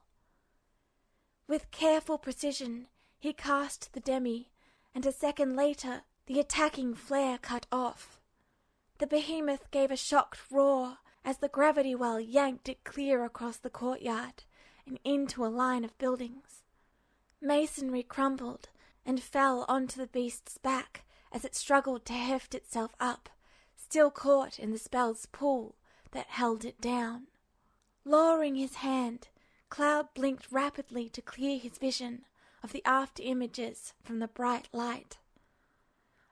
With careful precision, he cast the demi, and a second later, the attacking flare cut off. The behemoth gave a shocked roar as the gravity well yanked it clear across the courtyard and into a line of buildings. Masonry crumbled and fell onto the beast's back as it struggled to heft itself up, still caught in the spell's pull that held it down. Lowering his hand, Cloud blinked rapidly to clear his vision of the after images from the bright light.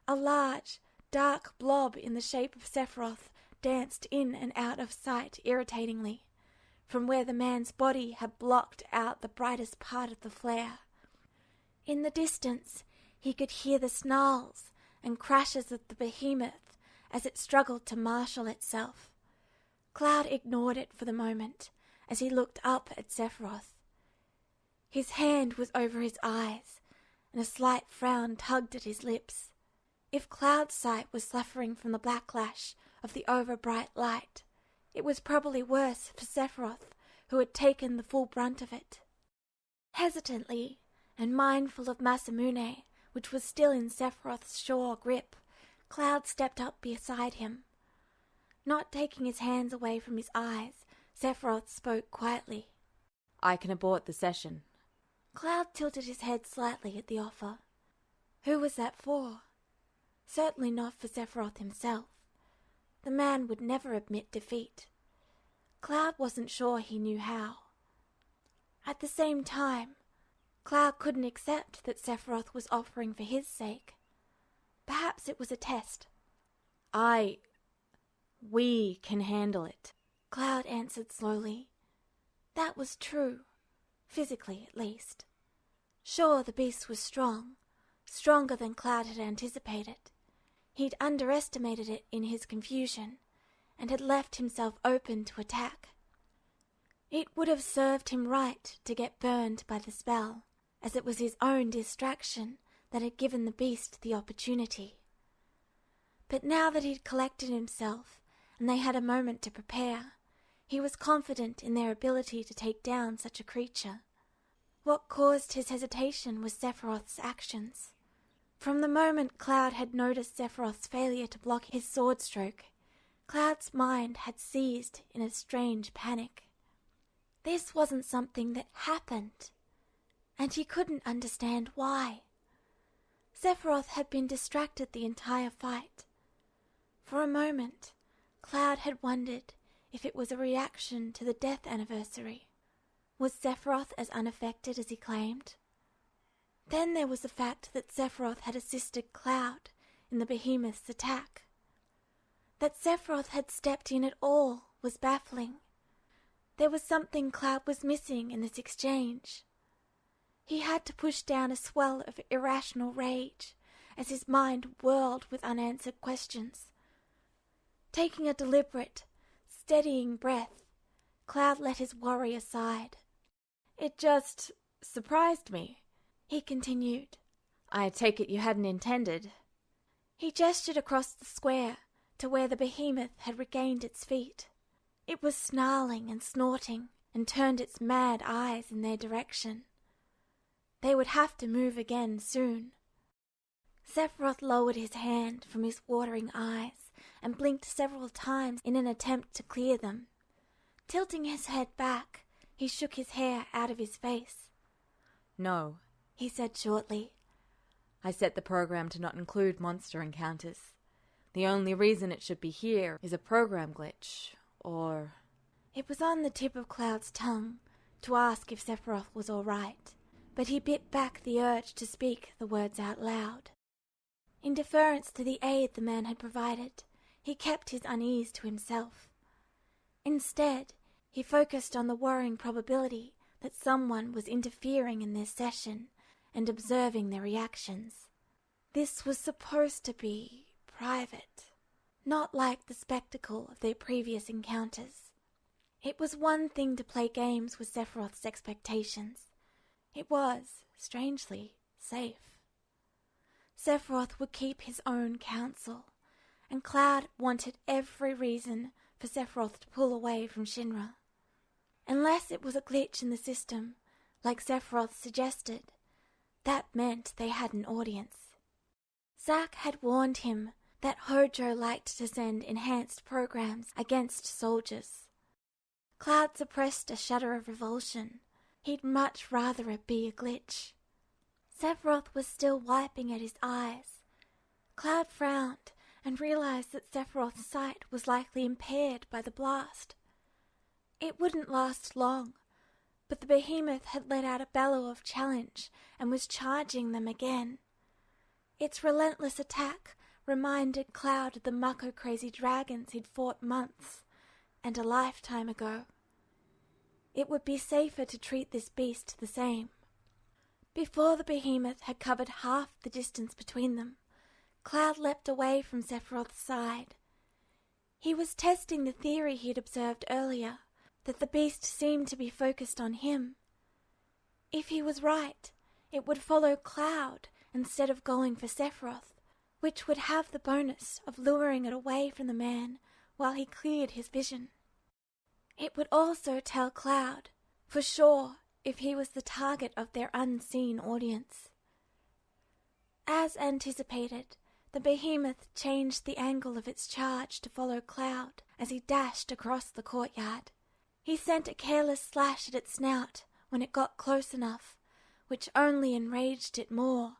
A large, dark blob in the shape of Sephiroth danced in and out of sight irritatingly, from where the man's body had blocked out the brightest part of the flare. In the distance, he could hear the snarls and crashes of the behemoth as it struggled to marshal itself. Cloud ignored it for the moment as he looked up at Sephiroth. His hand was over his eyes, and a slight frown tugged at his lips. If Cloud's sight was suffering from the backlash of the over-bright light, it was probably worse for Sephiroth, who had taken the full brunt of it. Hesitantly, and mindful of Masamune, which was still in Sephiroth's sure grip, Cloud stepped up beside him. Not taking his hands away from his eyes, Sephiroth spoke quietly. I can abort the session. Cloud tilted his head slightly at the offer. Who was that for? Certainly not for Sephiroth himself. The man would never admit defeat. Cloud wasn't sure he knew how. At the same time, Cloud couldn't accept that Sephiroth was offering for his sake. Perhaps it was a test. We can handle it, Cloud answered slowly. That was true, physically at least. Sure, the beast was strong, stronger than Cloud had anticipated. He'd underestimated it in his confusion, and had left himself open to attack. It would have served him right to get burned by the spell, as it was his own distraction that had given the beast the opportunity. But now that he'd collected himself, and they had a moment to prepare, he was confident in their ability to take down such a creature. What caused his hesitation was Sephiroth's actions. From the moment Cloud had noticed Sephiroth's failure to block his sword stroke, Cloud's mind had seized in a strange panic. This wasn't something that happened, and he couldn't understand why. Sephiroth had been distracted the entire fight. For a moment, Cloud had wondered if it was a reaction to the death anniversary. Was Sephiroth as unaffected as he claimed? Then there was the fact that Sephiroth had assisted Cloud in the behemoth's attack. That Sephiroth had stepped in at all was baffling. There was something Cloud was missing in this exchange. He had to push down a swell of irrational rage as his mind whirled with unanswered questions. Taking a deliberate, steadying breath, Cloud let his worry aside. "It just surprised me," he continued. "I take it you hadn't intended." He gestured across the square to where the behemoth had regained its feet. It was snarling and snorting and turned its mad eyes in their direction. They would have to move again soon. Sephiroth lowered his hand from his watering eyes and blinked several times in an attempt to clear them. Tilting his head back, he shook his hair out of his face. "No," he said shortly. "I set the program to not include monster encounters. The only reason it should be here is a program glitch, or..." It was on the tip of Cloud's tongue to ask if Sephiroth was all right, but he bit back the urge to speak the words out loud. In deference to the aid the man had provided, he kept his unease to himself. Instead, he focused on the worrying probability that someone was interfering in their session and observing their reactions. This was supposed to be private, not like the spectacle of their previous encounters. It was one thing to play games with Sephiroth's expectations. It was, strangely, safe. Sephiroth would keep his own counsel, and Cloud wanted every reason for Sephiroth to pull away from Shinra. Unless it was a glitch in the system, like Sephiroth suggested, that meant they had an audience. Zack had warned him that Hojo liked to send enhanced programs against soldiers. Cloud suppressed a shudder of revulsion. He'd much rather it be a glitch. Sephiroth was still wiping at his eyes. Cloud frowned and realized that Sephiroth's sight was likely impaired by the blast. It wouldn't last long, but the behemoth had let out a bellow of challenge and was charging them again. Its relentless attack reminded Cloud of the Mako-crazy dragons he'd fought months and a lifetime ago. It would be safer to treat this beast the same. Before the behemoth had covered half the distance between them, Cloud leapt away from Sephiroth's side. He was testing the theory he'd observed earlier, that the beast seemed to be focused on him. If he was right, it would follow Cloud instead of going for Sephiroth, which would have the bonus of luring it away from the man while he cleared his vision. It would also tell Cloud, for sure, if he was the target of their unseen audience. As anticipated, the behemoth changed the angle of its charge to follow Cloud as he dashed across the courtyard. He sent a careless slash at its snout when it got close enough, which only enraged it more.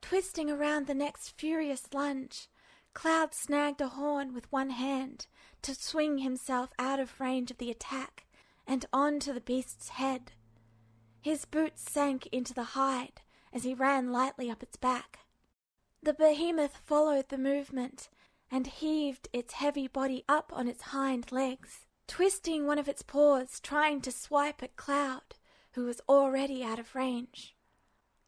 Twisting around the next furious lunge, Cloud snagged a horn with one hand to swing himself out of range of the attack and onto the beast's head. His boots sank into the hide as he ran lightly up its back. The behemoth followed the movement and heaved its heavy body up on its hind legs, twisting one of its paws, trying to swipe at Cloud, who was already out of range.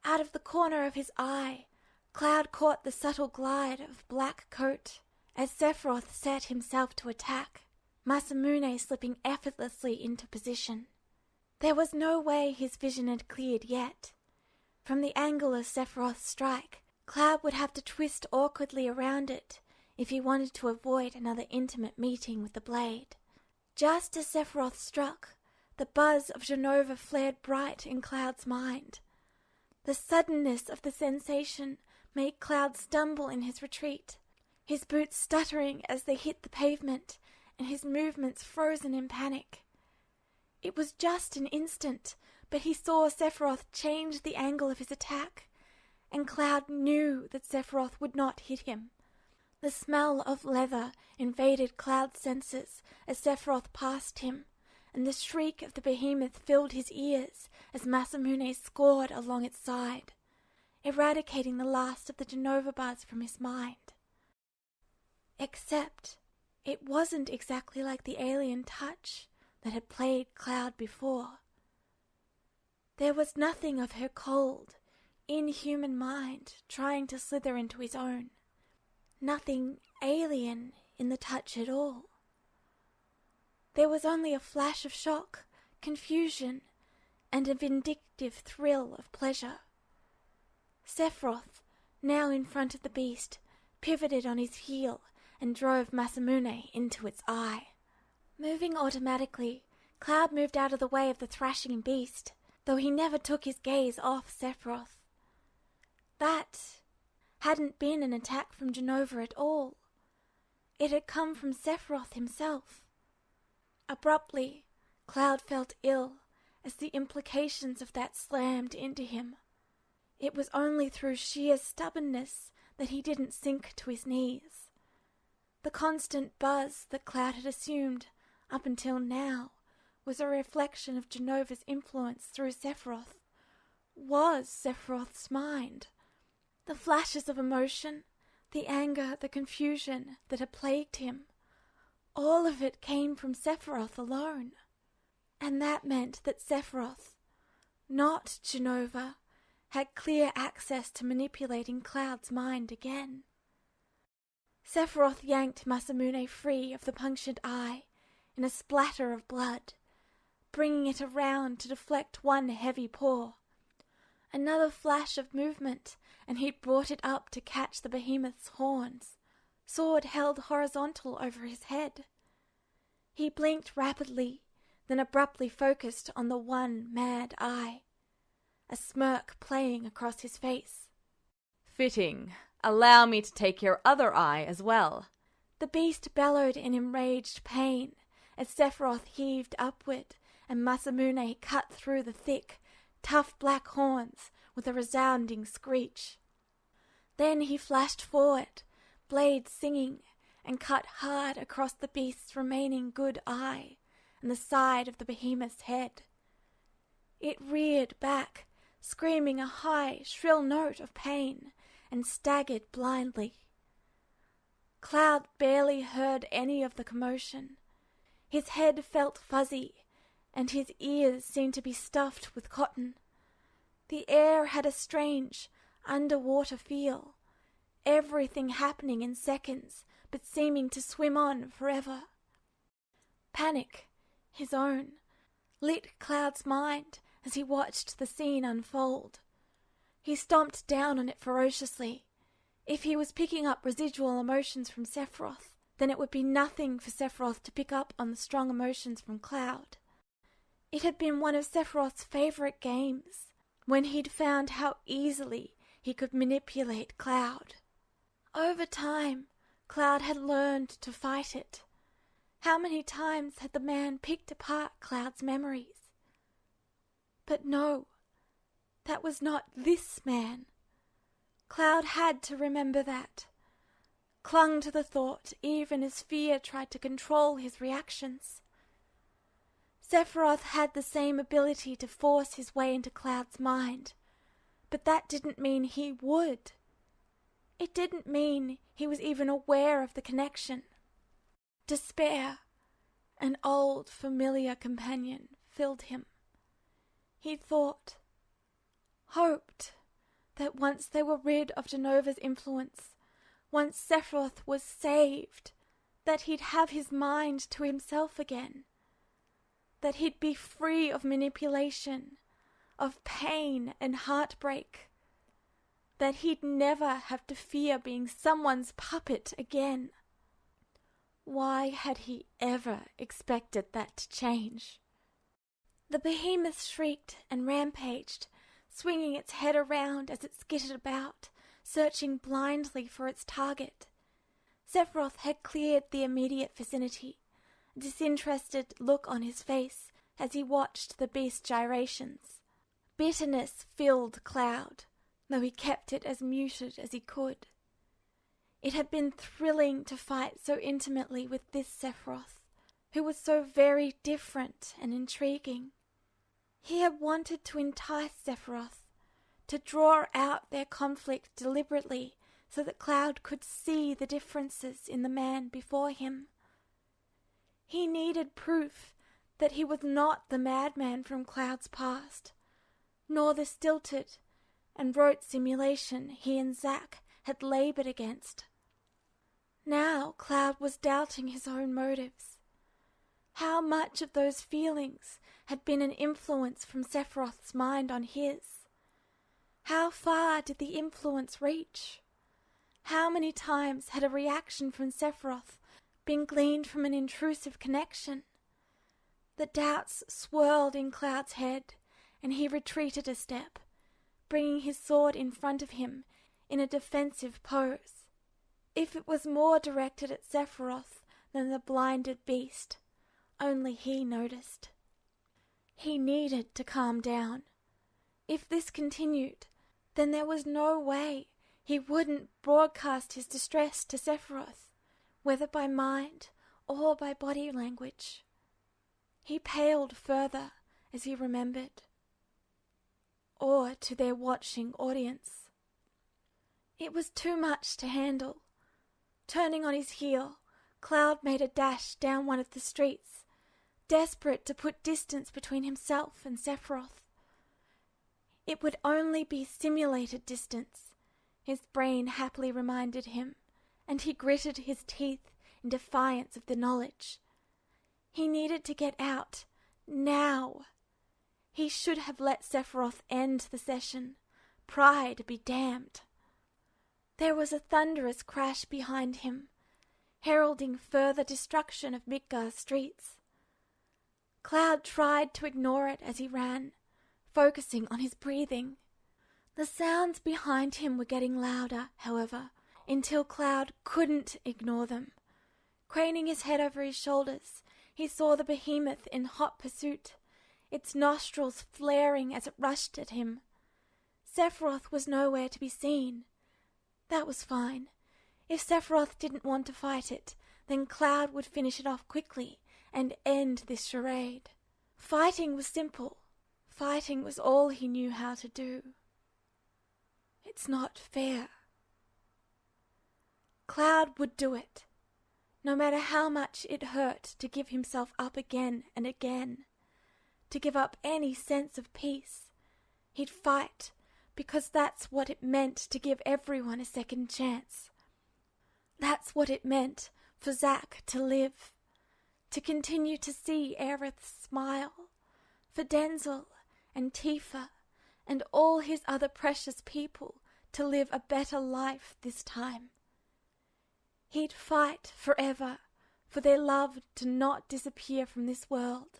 Out of the corner of his eye, Cloud caught the subtle glide of black coat as Sephiroth set himself to attack, Masamune slipping effortlessly into position. There was no way his vision had cleared yet. From the angle of Sephiroth's strike, Cloud would have to twist awkwardly around it if he wanted to avoid another intimate meeting with the blade. Just as Sephiroth struck, the buzz of Genova flared bright in Cloud's mind. The suddenness of the sensation made Cloud stumble in his retreat, his boots stuttering as they hit the pavement and his movements frozen in panic. It was just an instant, but he saw Sephiroth change the angle of his attack, and Cloud knew that Sephiroth would not hit him. The smell of leather invaded Cloud's senses as Sephiroth passed him, and the shriek of the behemoth filled his ears as Masamune scored along its side, eradicating the last of the Genova buzz from his mind. Except it wasn't exactly like the alien touch that had plagued Cloud before. There was nothing of her cold, inhuman mind trying to slither into his own. Nothing alien in the touch at all. There was only a flash of shock, confusion, and a vindictive thrill of pleasure. Sephiroth, now in front of the beast, pivoted on his heel and drove Masamune into its eye. Moving automatically, Cloud moved out of the way of the thrashing beast, though he never took his gaze off Sephiroth. That hadn't been an attack from Genova at all. It had come from Sephiroth himself. Abruptly, Cloud felt ill as the implications of that slammed into him. It was only through sheer stubbornness that he didn't sink to his knees. The constant buzz that Cloud had assumed up until now was a reflection of Genova's influence through Sephiroth, was Sephiroth's mind. The flashes of emotion, the anger, the confusion that had plagued him, all of it came from Sephiroth alone. And that meant that Sephiroth, not Genova, had clear access to manipulating Cloud's mind again. Sephiroth yanked Masamune free of the punctured eye in a splatter of blood, bringing it around to deflect one heavy paw. Another flash of movement, and he'd brought it up to catch the behemoth's horns, sword held horizontal over his head. He blinked rapidly, then abruptly focused on the one mad eye, a smirk playing across his face. "Fitting. Allow me to take your other eye as well." The beast bellowed in enraged pain as Sephiroth heaved upward and Masamune cut through the thick, tough black horns with a resounding screech. Then he flashed forward, blade singing, and cut hard across the beast's remaining good eye and the side of the behemoth's head. It reared back, screaming a high, shrill note of pain, and staggered blindly. Cloud barely heard any of the commotion. His head felt fuzzy, and his ears seemed to be stuffed with cotton. The air had a strange, underwater feel, everything happening in seconds, but seeming to swim on forever. Panic, his own, lit Cloud's mind as he watched the scene unfold. He stomped down on it ferociously. If he was picking up residual emotions from Sephiroth, then it would be nothing for Sephiroth to pick up on the strong emotions from Cloud. It had been one of Sephiroth's favorite games, when he'd found how easily he could manipulate Cloud. Over time, Cloud had learned to fight it. How many times had the man picked apart Cloud's memories? But no, that was not this man. Cloud had to remember that. Clung to the thought even as fear tried to control his reactions. Sephiroth had the same ability to force his way into Cloud's mind, but that didn't mean he would. It didn't mean he was even aware of the connection. Despair, an old familiar companion, filled him. He thought, hoped, that once they were rid of Genova's influence, once Sephiroth was saved, that he'd have his mind to himself again, that he'd be free of manipulation, of pain and heartbreak, that he'd never have to fear being someone's puppet again. Why had he ever expected that to change? The behemoth shrieked and rampaged, swinging its head around as it skittered about, searching blindly for its target. Sephiroth had cleared the immediate vicinity, a disinterested look on his face as he watched the beast's gyrations. Bitterness filled Cloud, though he kept it as muted as he could. It had been thrilling to fight so intimately with this Sephiroth, who was so very different and intriguing. He had wanted to entice Sephiroth, to draw out their conflict deliberately so that Cloud could see the differences in the man before him. He needed proof that he was not the madman from Cloud's past, nor the stilted and rote simulation he and Zack had laboured against. Now Cloud was doubting his own motives. How much of those feelings had been an influence from Sephiroth's mind on his? How far did the influence reach? How many times had a reaction from Sephiroth been gleaned from an intrusive connection? The doubts swirled in Cloud's head, and he retreated a step, bringing his sword in front of him in a defensive pose. If it was more directed at Sephiroth than the blinded beast, only he noticed. He needed to calm down. If this continued, then there was no way he wouldn't broadcast his distress to Sephiroth, whether by mind or by body language. He paled further as he remembered. Or to their watching audience. It was too much to handle. Turning on his heel, Cloud made a dash down one of the streets, desperate to put distance between himself and Sephiroth. It would only be simulated distance, his brain happily reminded him, and he gritted his teeth in defiance of the knowledge. He needed to get out, now. He should have let Sephiroth end the session. Pride be damned. There was a thunderous crash behind him, heralding further destruction of Midgar's streets. Cloud tried to ignore it as he ran, focusing on his breathing. The sounds behind him were getting louder, however, until Cloud couldn't ignore them. Craning his head over his shoulders, he saw the behemoth in hot pursuit, its nostrils flaring as it rushed at him. Sephiroth was nowhere to be seen. That was fine. If Sephiroth didn't want to fight it, then Cloud would finish it off quickly and end this charade. Fighting was simple. Fighting was all he knew how to do. It's not fair. Cloud would do it, no matter how much it hurt to give himself up again and again, to give up any sense of peace. He'd fight, because that's what it meant to give everyone a second chance. That's what it meant for Zack to live, to continue to see Aerith smile, for Denzel and Tifa and all his other precious people to live a better life this time. He'd fight forever for their love to not disappear from this world.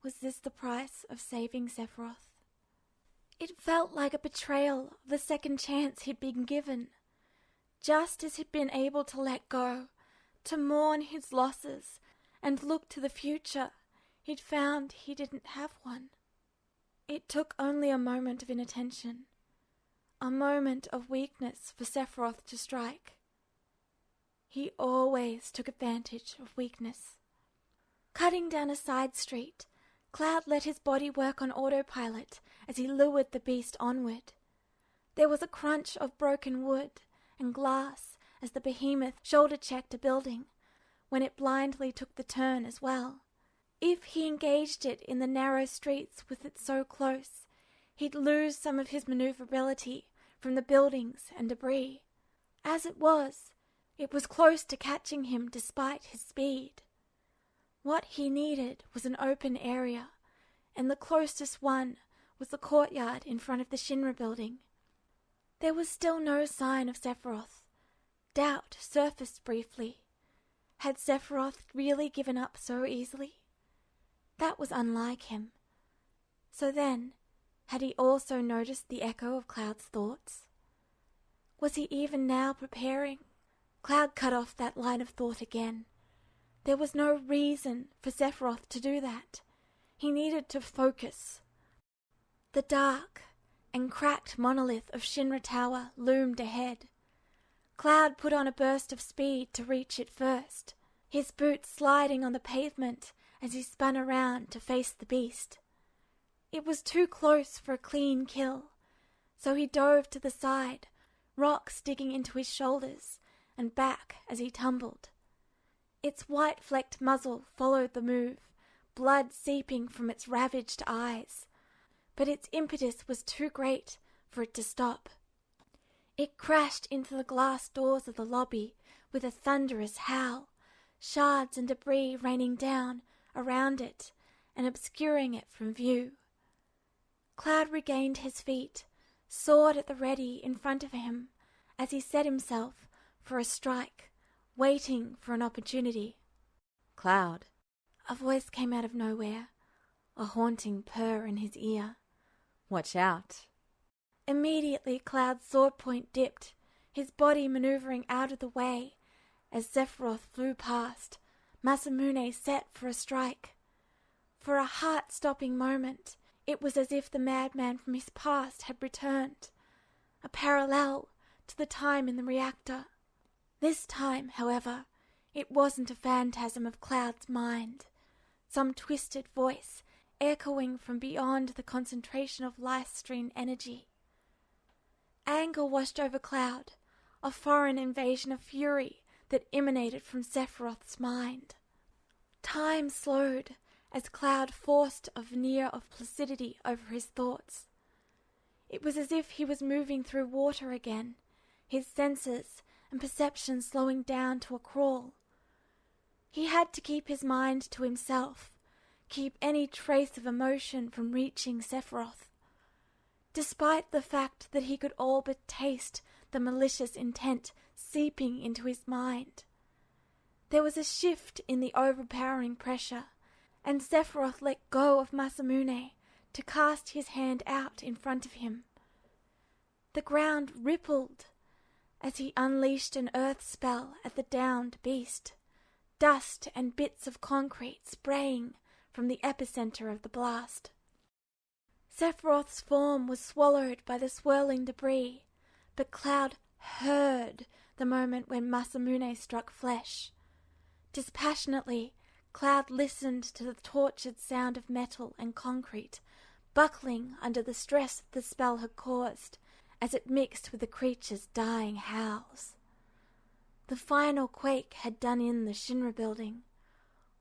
Was this the price of saving Sephiroth? It felt like a betrayal of the second chance he'd been given. Just as he'd been able to let go, to mourn his losses and look to the future, he'd found he didn't have one. It took only a moment of inattention, a moment of weakness for Sephiroth to strike. He always took advantage of weakness. Cutting down a side street, Cloud let his body work on autopilot as he lured the beast onward. There was a crunch of broken wood and glass as the behemoth shoulder-checked a building, when it blindly took the turn as well. If he engaged it in the narrow streets with it so close, he'd lose some of his maneuverability from the buildings and debris. As it was close to catching him despite his speed. What he needed was an open area, and the closest one was the courtyard in front of the Shinra building. There was still no sign of Sephiroth. Doubt surfaced briefly. Had Sephiroth really given up so easily? That was unlike him. So then, had he also noticed the echo of Cloud's thoughts? Was he even now preparing? Cloud cut off that line of thought again. There was no reason for Sephiroth to do that. He needed to focus. The dark, and cracked monolith of Shinra Tower loomed ahead. Cloud put on a burst of speed to reach it first, his boots sliding on the pavement as he spun around to face the beast. It was too close for a clean kill, so he dove to the side, rocks digging into his shoulders and back as he tumbled. Its white-flecked muzzle followed the move, blood seeping from its ravaged eyes, but its impetus was too great for it to stop. It crashed into the glass doors of the lobby with a thunderous howl, shards and debris raining down around it and obscuring it from view. Cloud regained his feet, sword at the ready in front of him, as he set himself for a strike, waiting for an opportunity. "Cloud." A voice came out of nowhere, a haunting purr in his ear. "Watch out." Immediately Cloud's sword point dipped, his body maneuvering out of the way. As Sephiroth flew past, Masamune set for a strike. For a heart-stopping moment, it was as if the madman from his past had returned, a parallel to the time in the reactor. This time, however, it wasn't a phantasm of Cloud's mind, some twisted voice echoing from beyond the concentration of life-stream energy. Anger washed over Cloud, a foreign invasion of fury that emanated from Sephiroth's mind. Time slowed as Cloud forced a veneer of placidity over his thoughts. It was as if he was moving through water again, his senses and perception slowing down to a crawl. He had to keep his mind to himself, keep any trace of emotion from reaching Sephiroth. Despite the fact that he could all but taste the malicious intent seeping into his mind. There was a shift in the overpowering pressure, and Sephiroth let go of Masamune to cast his hand out in front of him. The ground rippled as he unleashed an earth spell at the downed beast, dust and bits of concrete spraying from the epicenter of the blast. Sephiroth's form was swallowed by the swirling debris, but Cloud heard the moment when Masamune struck flesh. Dispassionately, Cloud listened to the tortured sound of metal and concrete, buckling under the stress the spell had caused, as it mixed with the creature's dying howls. The final quake had done in the Shinra building,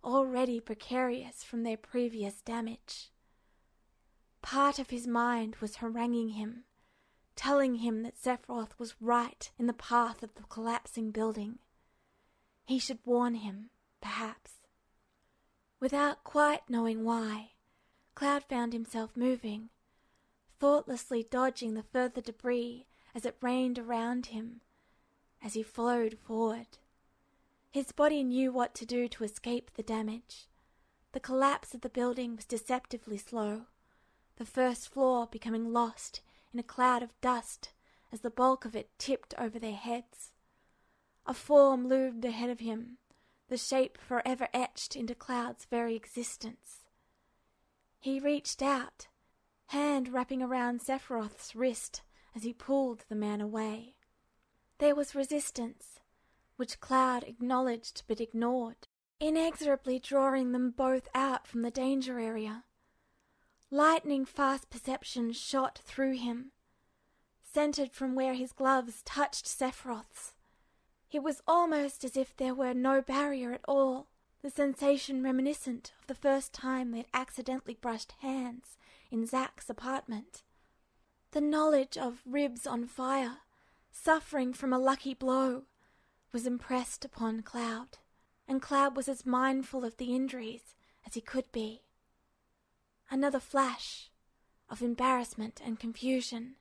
already precarious from their previous damage. Part of his mind was haranguing him, telling him that Sephiroth was right in the path of the collapsing building. He should warn him, perhaps. Without quite knowing why, Cloud found himself moving, thoughtlessly dodging the further debris as it rained around him as he flowed forward. His body knew what to do to escape the damage. The collapse of the building was deceptively slow, the first floor becoming lost in a cloud of dust as the bulk of it tipped over their heads. A form loomed ahead of him, the shape forever etched into Cloud's very existence. He reached out, hand wrapping around Sephiroth's wrist as he pulled the man away. There was resistance, which Cloud acknowledged but ignored, inexorably drawing them both out from the danger area. Lightning-fast perception shot through him, centered from where his gloves touched Sephiroth's. It was almost as if there were no barrier at all, the sensation reminiscent of the first time they'd accidentally brushed hands in Zack's apartment. The knowledge of ribs on fire, suffering from a lucky blow, was impressed upon Cloud, and Cloud was as mindful of the injuries as he could be. Another flash of embarrassment and confusion,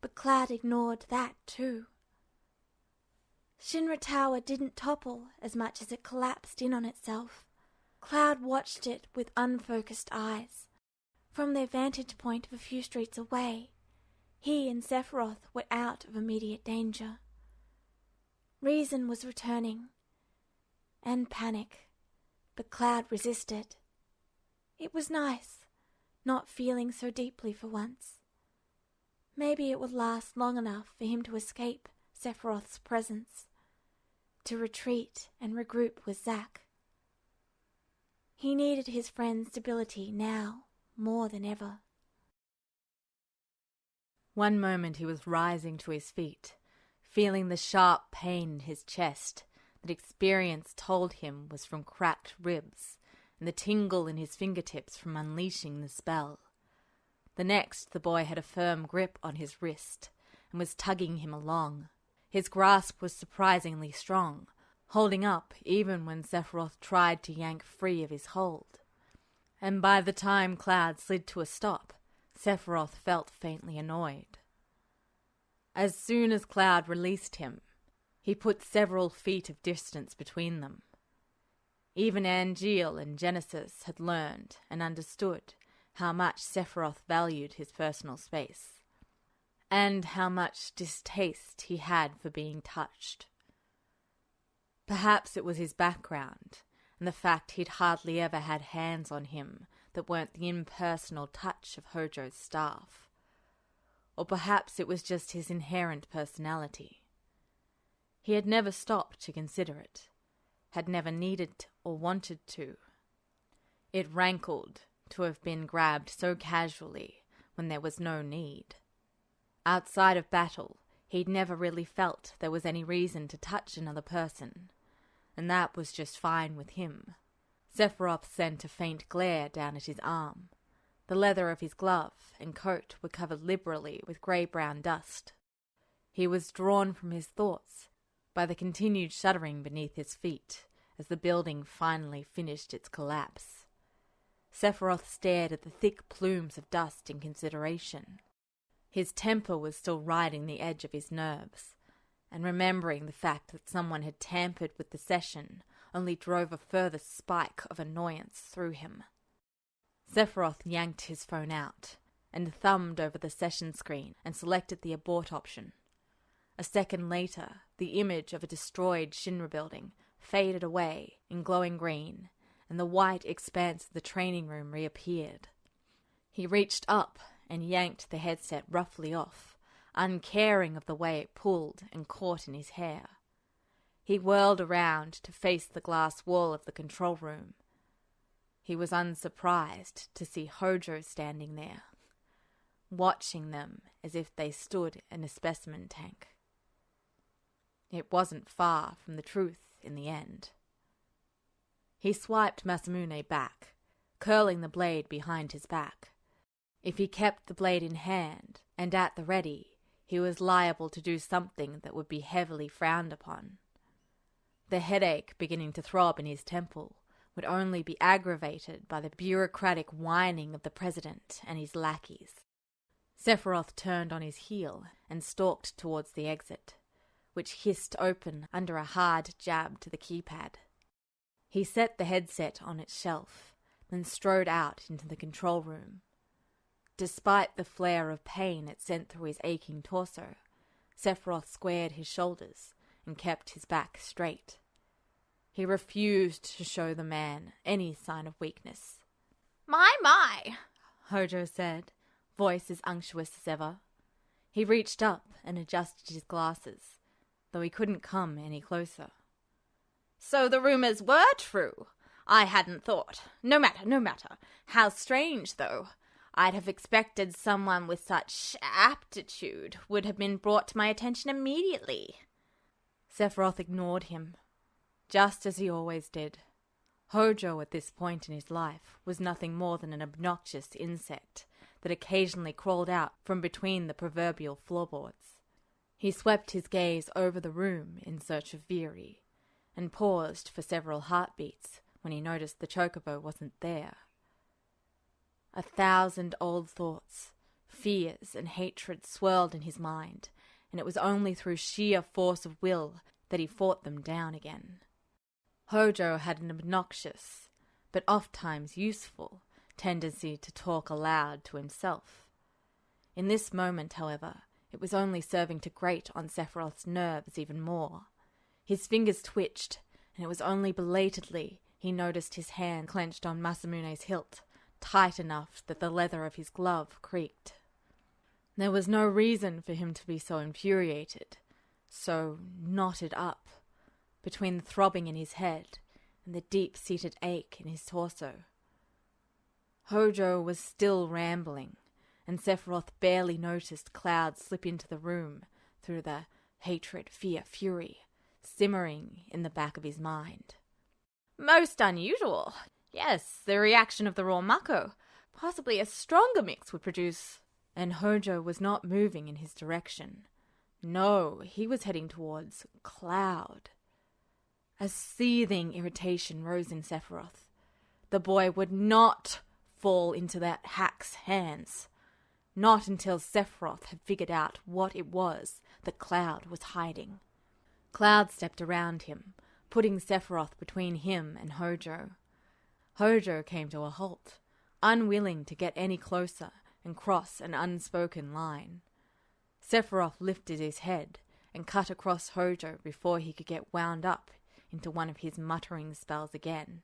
but Cloud ignored that too. Shinra Tower didn't topple as much as it collapsed in on itself. Cloud watched it with unfocused eyes. From their vantage point of a few streets away, he and Sephiroth were out of immediate danger. Reason was returning, and panic, but Cloud resisted. It was nice, not feeling so deeply for once. maybe it would last long enough for him to escape Sephiroth's presence, to retreat and regroup with Zack. He needed his friend's stability now more than ever. One moment he was rising to his feet, feeling the sharp pain in his chest that experience told him was from cracked ribs, and the tingle in his fingertips from unleashing the spell. The next, the boy had a firm grip on his wrist and was tugging him along. His grasp was surprisingly strong, holding up even when Sephiroth tried to yank free of his hold. And by the time Cloud slid to a stop, Sephiroth felt faintly annoyed. As soon as Cloud released him, he put several feet of distance between them. Even Angeal and Genesis had learned and understood how much Sephiroth valued his personal space, and how much distaste he had for being touched. Perhaps it was his background, and the fact he'd hardly ever had hands on him that weren't the impersonal touch of Hojo's staff. Or perhaps it was just his inherent personality. He had never stopped to consider it, had never needed or wanted to. It rankled to have been grabbed so casually when there was no need. Outside of battle, he'd never really felt there was any reason to touch another person, and that was just fine with him. Sephiroth sent a faint glare down at his arm. The leather of his glove and coat were covered liberally with grey-brown dust. He was drawn from his thoughts by the continued shuddering beneath his feet as the building finally finished its collapse. Sephiroth stared at the thick plumes of dust in consideration. His temper was still riding the edge of his nerves, and remembering the fact that someone had tampered with the session only drove a further spike of annoyance through him. Sephiroth yanked his phone out and thumbed over the session screen and selected the abort option. A second later, the image of a destroyed Shinra building faded away in glowing green, and the white expanse of the training room reappeared. He reached up and yanked the headset roughly off, uncaring of the way it pulled and caught in his hair. He whirled around to face the glass wall of the control room. He was unsurprised to see Hojo standing there, watching them as if they stood in a specimen tank. It wasn't far from the truth in the end. He swiped Masamune back, curling the blade behind his back. If he kept the blade in hand and at the ready, he was liable to do something that would be heavily frowned upon. The headache beginning to throb in his temple would only be aggravated by the bureaucratic whining of the president and his lackeys. Sephiroth turned on his heel and stalked towards the exit, which hissed open under a hard jab to the keypad. He set the headset on its shelf, then strode out into the control room. Despite the flare of pain it sent through his aching torso, Sephiroth squared his shoulders and kept his back straight. He refused to show the man any sign of weakness. My, Hojo said, voice as unctuous as ever. He reached up and adjusted his glasses, though he couldn't come any closer. So the rumors were true. I hadn't thought. No matter. How strange, though. I'd have expected someone with such aptitude would have been brought to my attention immediately. Sephiroth ignored him, just as he always did. Hojo at this point in his life was nothing more than an obnoxious insect that occasionally crawled out from between the proverbial floorboards. He swept his gaze over the room in search of Veery, and paused for several heartbeats when he noticed the chocobo wasn't there. 1,000 old thoughts, fears and hatred swirled in his mind, and it was only through sheer force of will that he fought them down again. Hojo had an obnoxious, but oft-times useful, tendency to talk aloud to himself. In this moment, however, it was only serving to grate on Sephiroth's nerves even more. His fingers twitched, and it was only belatedly he noticed his hand clenched on Masamune's hilt, tight enough that the leather of his glove creaked. There was no reason for him to be so infuriated, so knotted up, between the throbbing in his head and the deep-seated ache in his torso. Hojo was still rambling, and Sephiroth barely noticed Cloud slip into the room through the hatred, fear, fury simmering in the back of his mind. Most unusual. Yes, the reaction of the raw Mako. Possibly a stronger mix would produce... And Hojo was not moving in his direction. No, he was heading towards Cloud. A seething irritation rose in Sephiroth. The boy would not fall into that hack's hands. Not until Sephiroth had figured out what it was that Cloud was hiding. Cloud stepped around him, putting Sephiroth between him and Hojo. Hojo came to a halt, unwilling to get any closer and cross an unspoken line. Sephiroth lifted his head and cut across Hojo before he could get wound up into one of his muttering spells again.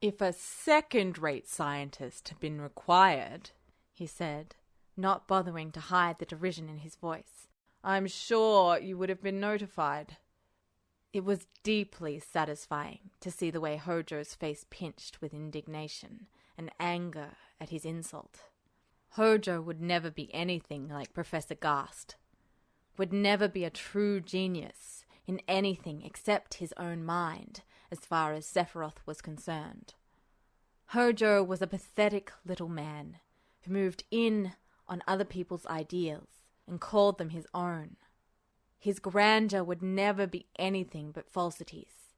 If a second-rate scientist had been required, he said, not bothering to hide the derision in his voice, I'm sure you would have been notified. It was deeply satisfying to see the way Hojo's face pinched with indignation and anger at his insult. Hojo would never be anything like Professor Gast, would never be a true genius in anything except his own mind, as far as Sephiroth was concerned. Hojo was a pathetic little man who moved in on other people's ideals and called them his own. His grandeur would never be anything but falsities.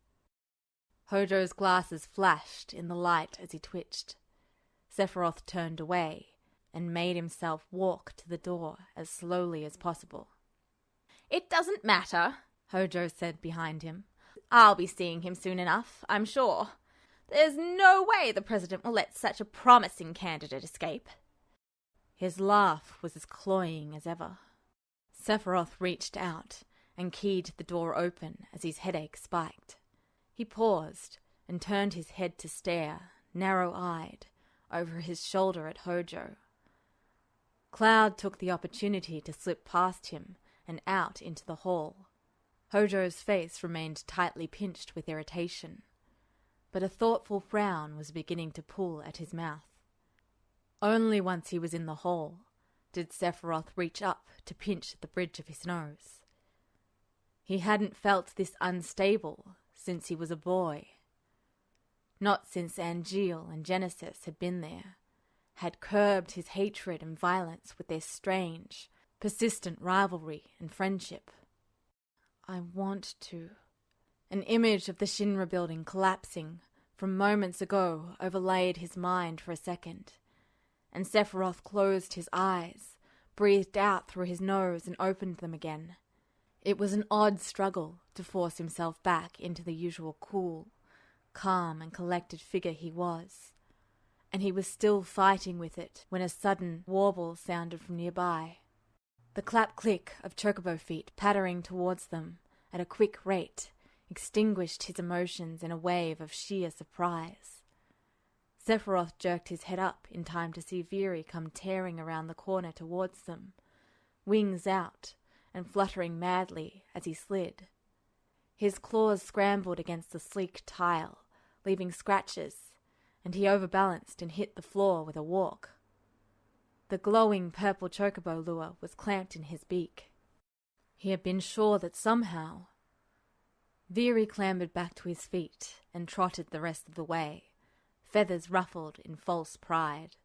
Hojo's glasses flashed in the light as he twitched. Sephiroth turned away and made himself walk to the door as slowly as possible. It doesn't matter, Hojo said behind him. I'll be seeing him soon enough, I'm sure. There's no way the president will let such a promising candidate escape. His laugh was as cloying as ever. Sephiroth reached out and keyed the door open as his headache spiked. He paused and turned his head to stare, narrow-eyed, over his shoulder at Hojo. Cloud took the opportunity to slip past him and out into the hall. Hojo's face remained tightly pinched with irritation, but a thoughtful frown was beginning to pull at his mouth. Only once he was in the hall did Sephiroth reach up to pinch at the bridge of his nose. He hadn't felt this unstable since he was a boy. Not since Angeal and Genesis had been there, had curbed his hatred and violence with their strange, persistent rivalry and friendship. I want to. An image of the Shinra building collapsing from moments ago overlaid his mind for a second, and Sephiroth closed his eyes, breathed out through his nose and opened them again. It was an odd struggle to force himself back into the usual cool, calm and collected figure he was, and he was still fighting with it when a sudden warble sounded from nearby. The clap-click of chocobo feet pattering towards them at a quick rate extinguished his emotions in a wave of sheer surprise. Sephiroth jerked his head up in time to see Viri come tearing around the corner towards them, wings out and fluttering madly as he slid. His claws scrambled against the sleek tile, leaving scratches, and he overbalanced and hit the floor with a walk. The glowing purple chocobo lure was clamped in his beak. He had been sure that somehow... Viri clambered back to his feet and trotted the rest of the way, feathers ruffled in false pride.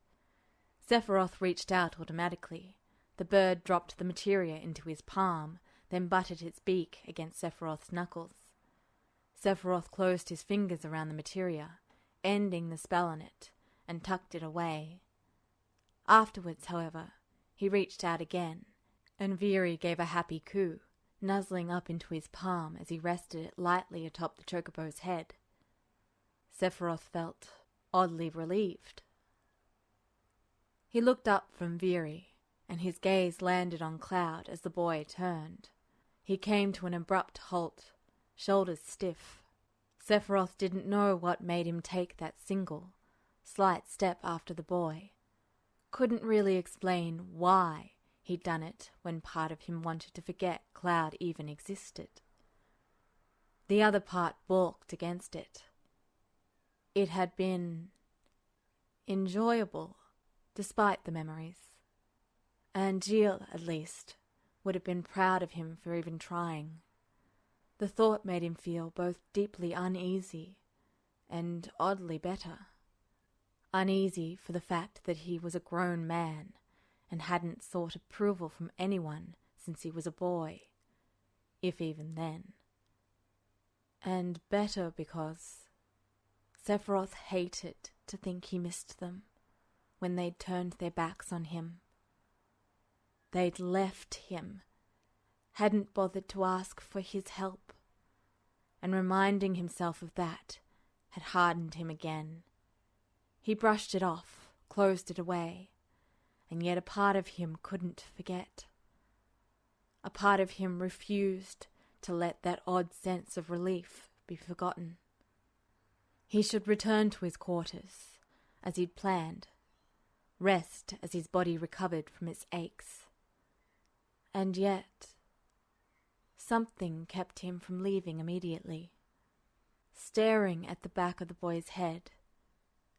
Sephiroth reached out automatically. The bird dropped the materia into his palm, then butted its beak against Sephiroth's knuckles. Sephiroth closed his fingers around the materia, ending the spell on it, and tucked it away. Afterwards, however, he reached out again, and Viri gave a happy coo, nuzzling up into his palm as he rested it lightly atop the chocobo's head. Sephiroth felt oddly relieved. He looked up from Viri, and his gaze landed on Cloud as the boy turned. He came to an abrupt halt, shoulders stiff. Sephiroth didn't know what made him take that single, slight step after the boy. Couldn't really explain why he'd done it when part of him wanted to forget Cloud even existed. The other part balked against it. It had been enjoyable, despite the memories. And Jill, at least, would have been proud of him for even trying. The thought made him feel both deeply uneasy and oddly better. Uneasy for the fact that he was a grown man and hadn't sought approval from anyone since he was a boy, if even then. And better because Sephiroth hated to think he missed them when they'd turned their backs on him. They'd left him, hadn't bothered to ask for his help, and reminding himself of that had hardened him again. He brushed it off, closed it away, and yet a part of him couldn't forget. A part of him refused to let that odd sense of relief be forgotten. He should return to his quarters, as he'd planned, rest as his body recovered from its aches. And yet, something kept him from leaving immediately. Staring at the back of the boy's head,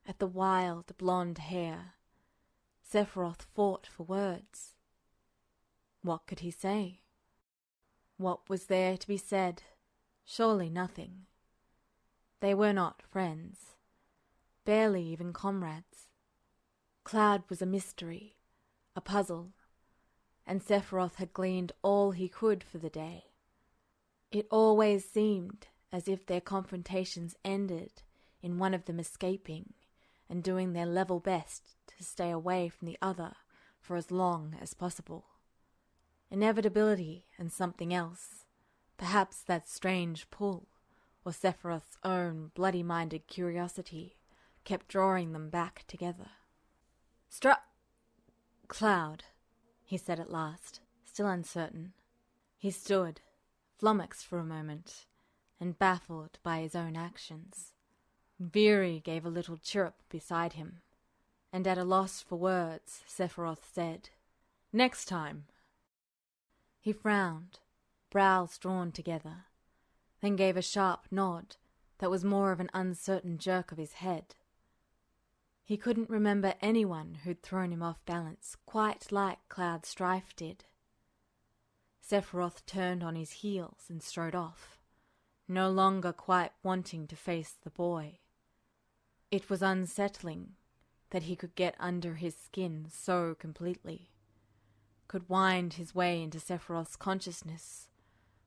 at the wild blonde hair, Sephiroth fought for words. What could he say? What was there to be said? Surely nothing. They were not friends, barely even comrades. Cloud was a mystery, a puzzle, and Sephiroth had gleaned all he could for the day. It always seemed as if their confrontations ended in one of them escaping and doing their level best to stay away from the other for as long as possible. Inevitability and something else, perhaps that strange pull, or Sephiroth's own bloody-minded curiosity, kept drawing them back together. Cloud, he said at last, still uncertain. He stood, flummoxed for a moment, and baffled by his own actions. Veery gave a little chirrup beside him, and at a loss for words, Sephiroth said, "Next time." He frowned, brows drawn together, then gave a sharp nod that was more of an uncertain jerk of his head. He couldn't remember anyone who'd thrown him off balance quite like Cloud Strife did. Sephiroth turned on his heels and strode off, no longer quite wanting to face the boy. It was unsettling that he could get under his skin so completely, could wind his way into Sephiroth's consciousness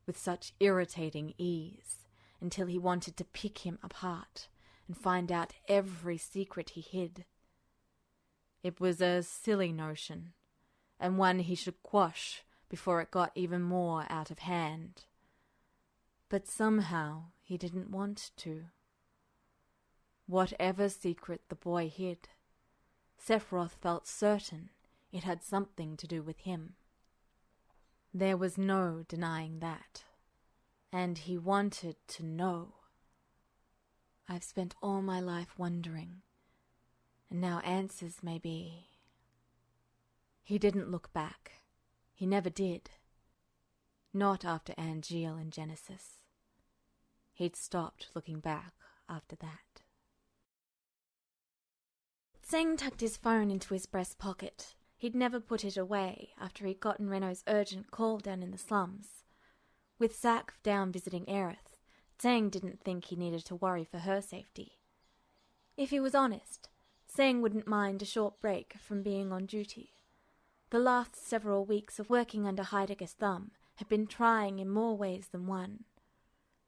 with such irritating ease until he wanted to pick him apart and find out every secret he hid. It was a silly notion, and one he should quash before it got even more out of hand. But somehow he didn't want to. Whatever secret the boy hid, Sephiroth felt certain it had something to do with him. There was no denying that, and he wanted to know. I've spent all my life wondering, and now answers may be. He didn't look back. He never did. Not after Angeal and Genesis. He'd stopped looking back after that. Tseng tucked his phone into his breast pocket. He'd never put it away after he'd gotten Renault's urgent call down in the slums. With Zack down visiting Aerith, Tseng didn't think he needed to worry for her safety. If he was honest, Tseng wouldn't mind a short break from being on duty. The last several weeks of working under Heidegger's thumb had been trying in more ways than one.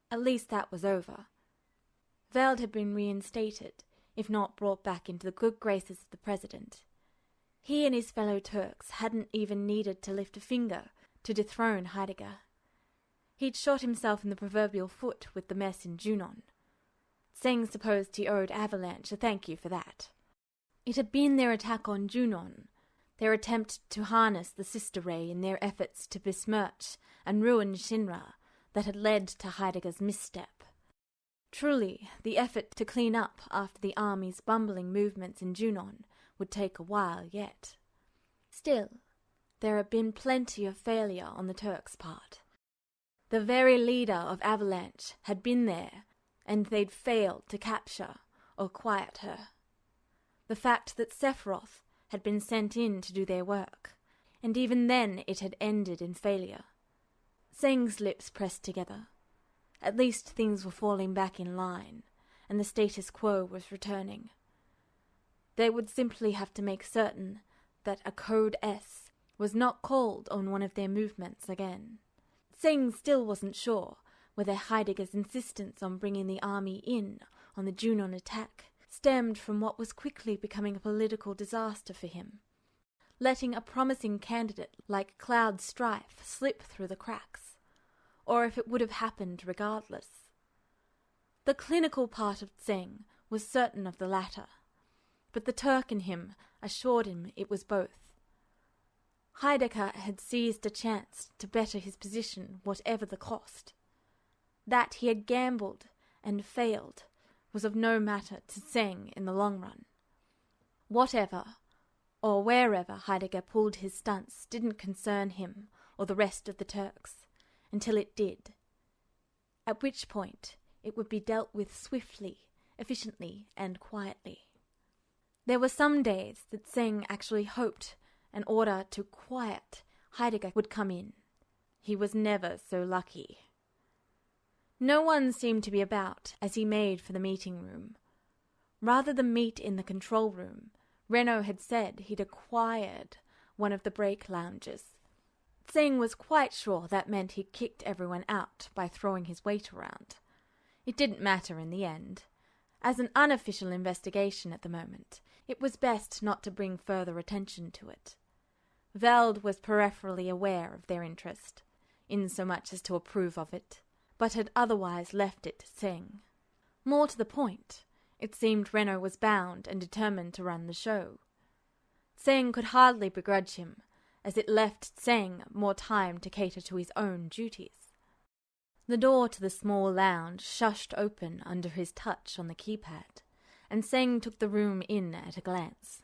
At least that was over. Veld had been reinstated, if not brought back into the good graces of the president. He and his fellow Turks hadn't even needed to lift a finger to dethrone Heidegger. He'd shot himself in the proverbial foot with the mess in Junon. Tseng supposed he owed Avalanche a thank you for that. It had been their attack on Junon, their attempt to harness the sister ray in their efforts to besmirch and ruin Shinra, that had led to Heidegger's misstep. Truly, the effort to clean up after the army's bumbling movements in Junon would take a while yet. Still, there had been plenty of failure on the Turks' part. The very leader of Avalanche had been there, and they'd failed to capture or quiet her. The fact that Sephiroth had been sent in to do their work, and even then it had ended in failure. Tseng's lips pressed together. At least things were falling back in line, and the status quo was returning. They would simply have to make certain that a Code S was not called on one of their movements again. Tseng still wasn't sure whether Heidegger's insistence on bringing the army in on the Junon attack stemmed from what was quickly becoming a political disaster for him, letting a promising candidate like Cloud Strife slip through the cracks, or if it would have happened regardless. The clinical part of Tseng was certain of the latter, but the Turk in him assured him it was both. Heidegger had seized a chance to better his position whatever the cost. That he had gambled and failed was of no matter to Tseng in the long run. Whatever or wherever Heidegger pulled his stunts didn't concern him or the rest of the Turks, until it did, at which point it would be dealt with swiftly, efficiently, and quietly. There were some days that Tseng actually hoped an order to quiet Heidegger would come in. He was never so lucky. No one seemed to be about as he made for the meeting room. Rather than meet in the control room, Renault had said he'd acquired one of the break lounges. Tseng was quite sure that meant he'd kicked everyone out by throwing his weight around. It didn't matter in the end. As an unofficial investigation at the moment, it was best not to bring further attention to it. Veld was peripherally aware of their interest, insomuch as to approve of it, but had otherwise left it to Tseng. More to the point, it seemed Renault was bound and determined to run the show. Tseng could hardly begrudge him, as it left Tseng more time to cater to his own duties. The door to the small lounge shushed open under his touch on the keypad, and Tseng took the room in at a glance.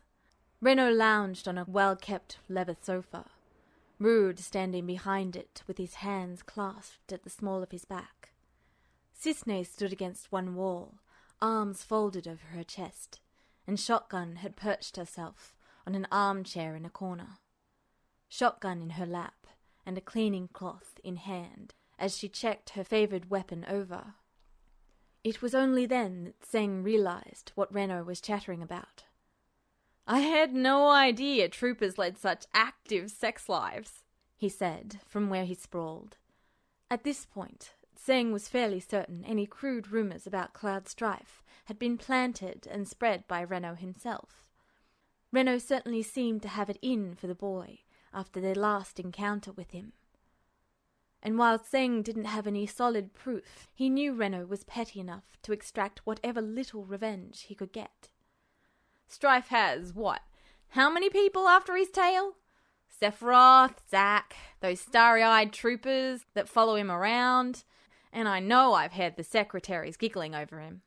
Renault lounged on a well-kept leather sofa, Rude standing behind it with his hands clasped at the small of his back. Cisne stood against one wall, arms folded over her chest, and Shotgun had perched herself on an armchair in a corner. Shotgun in her lap, and a cleaning cloth in hand, as she checked her favoured weapon over. It was only then that Tseng realized what Renault was chattering about. "I had no idea troopers led such active sex lives," he said, from where he sprawled. At this point, Tseng was fairly certain any crude rumours about Cloud Strife had been planted and spread by Renault himself. Renault certainly seemed to have it in for the boy after their last encounter with him. And while Tseng didn't have any solid proof, he knew Renault was petty enough to extract whatever little revenge he could get. "Strife has, what, how many people after his tail? Sephiroth, Zack, those starry-eyed troopers that follow him around, and I know I've had the secretaries giggling over him."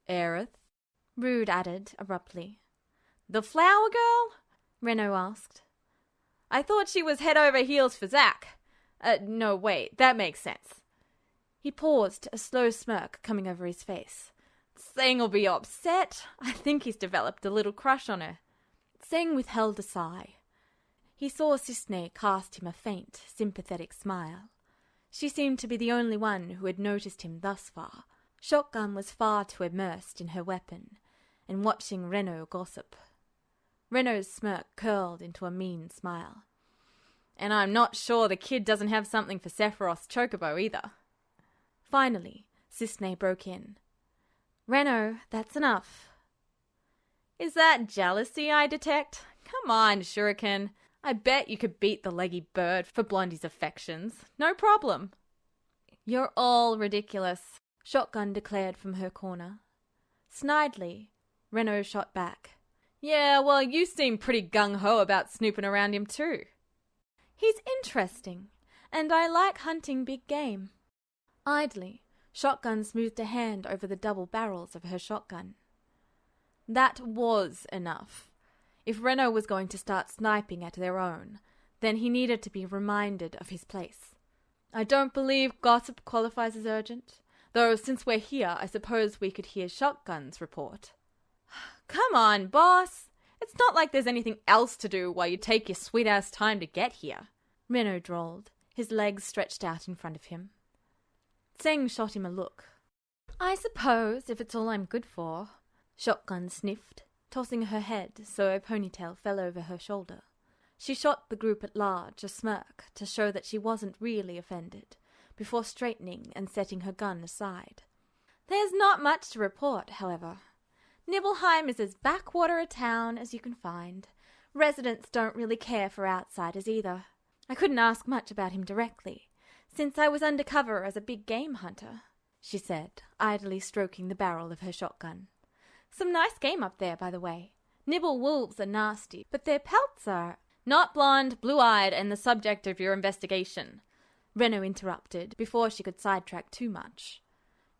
"Aerith?" Rude added abruptly. "The flower girl?" Renault asked. "I thought she was head over heels for Zack. No, wait, that makes sense." He paused, a slow smirk coming over his face. "Tseng'll be upset. I think he's developed a little crush on her." Tseng withheld a sigh. He saw Cisne cast him a faint, sympathetic smile. She seemed to be the only one who had noticed him thus far. Shotgun was far too immersed in her weapon, and watching Renault gossip. Renault's smirk curled into a mean smile. "And I'm not sure the kid doesn't have something for Sephiroth's chocobo either." Finally, Cisne broke in. "Renault, that's enough." "Is that jealousy I detect? Come on, Shuriken. I bet you could beat the leggy bird for Blondie's affections. No problem." "You're all ridiculous," Shotgun declared from her corner. Snidely, Renault shot back. "Yeah, well, you seem pretty gung-ho about snooping around him too." "He's interesting, and I like hunting big game." Idly, Shotgun smoothed a hand over the double barrels of her shotgun. That was enough. If Renault was going to start sniping at their own, Then he needed to be reminded of his place. I don't believe gossip qualifies as urgent, though since we're here, I suppose we could hear Shotgun's report. Come on, boss! It's not like there's anything else to do while you take your sweet-ass time to get here, Renault drawled, his legs stretched out in front of him. Tseng shot him a look. I suppose, if it's all I'm good for, Shotgun sniffed, tossing her head so a ponytail fell over her shoulder. She shot the group at large a smirk to show that she wasn't really offended, before straightening and setting her gun aside. There's not much to report, however. Nibelheim is as backwater a town as you can find. Residents don't really care for outsiders either. I couldn't ask much about him directly, since I was undercover as a big game hunter, she said, idly stroking the barrel of her shotgun. Some nice game up there, by the way. Nibble wolves are nasty, but their pelts are... Not blonde, blue-eyed, and the subject of your investigation, Renault interrupted before she could sidetrack too much.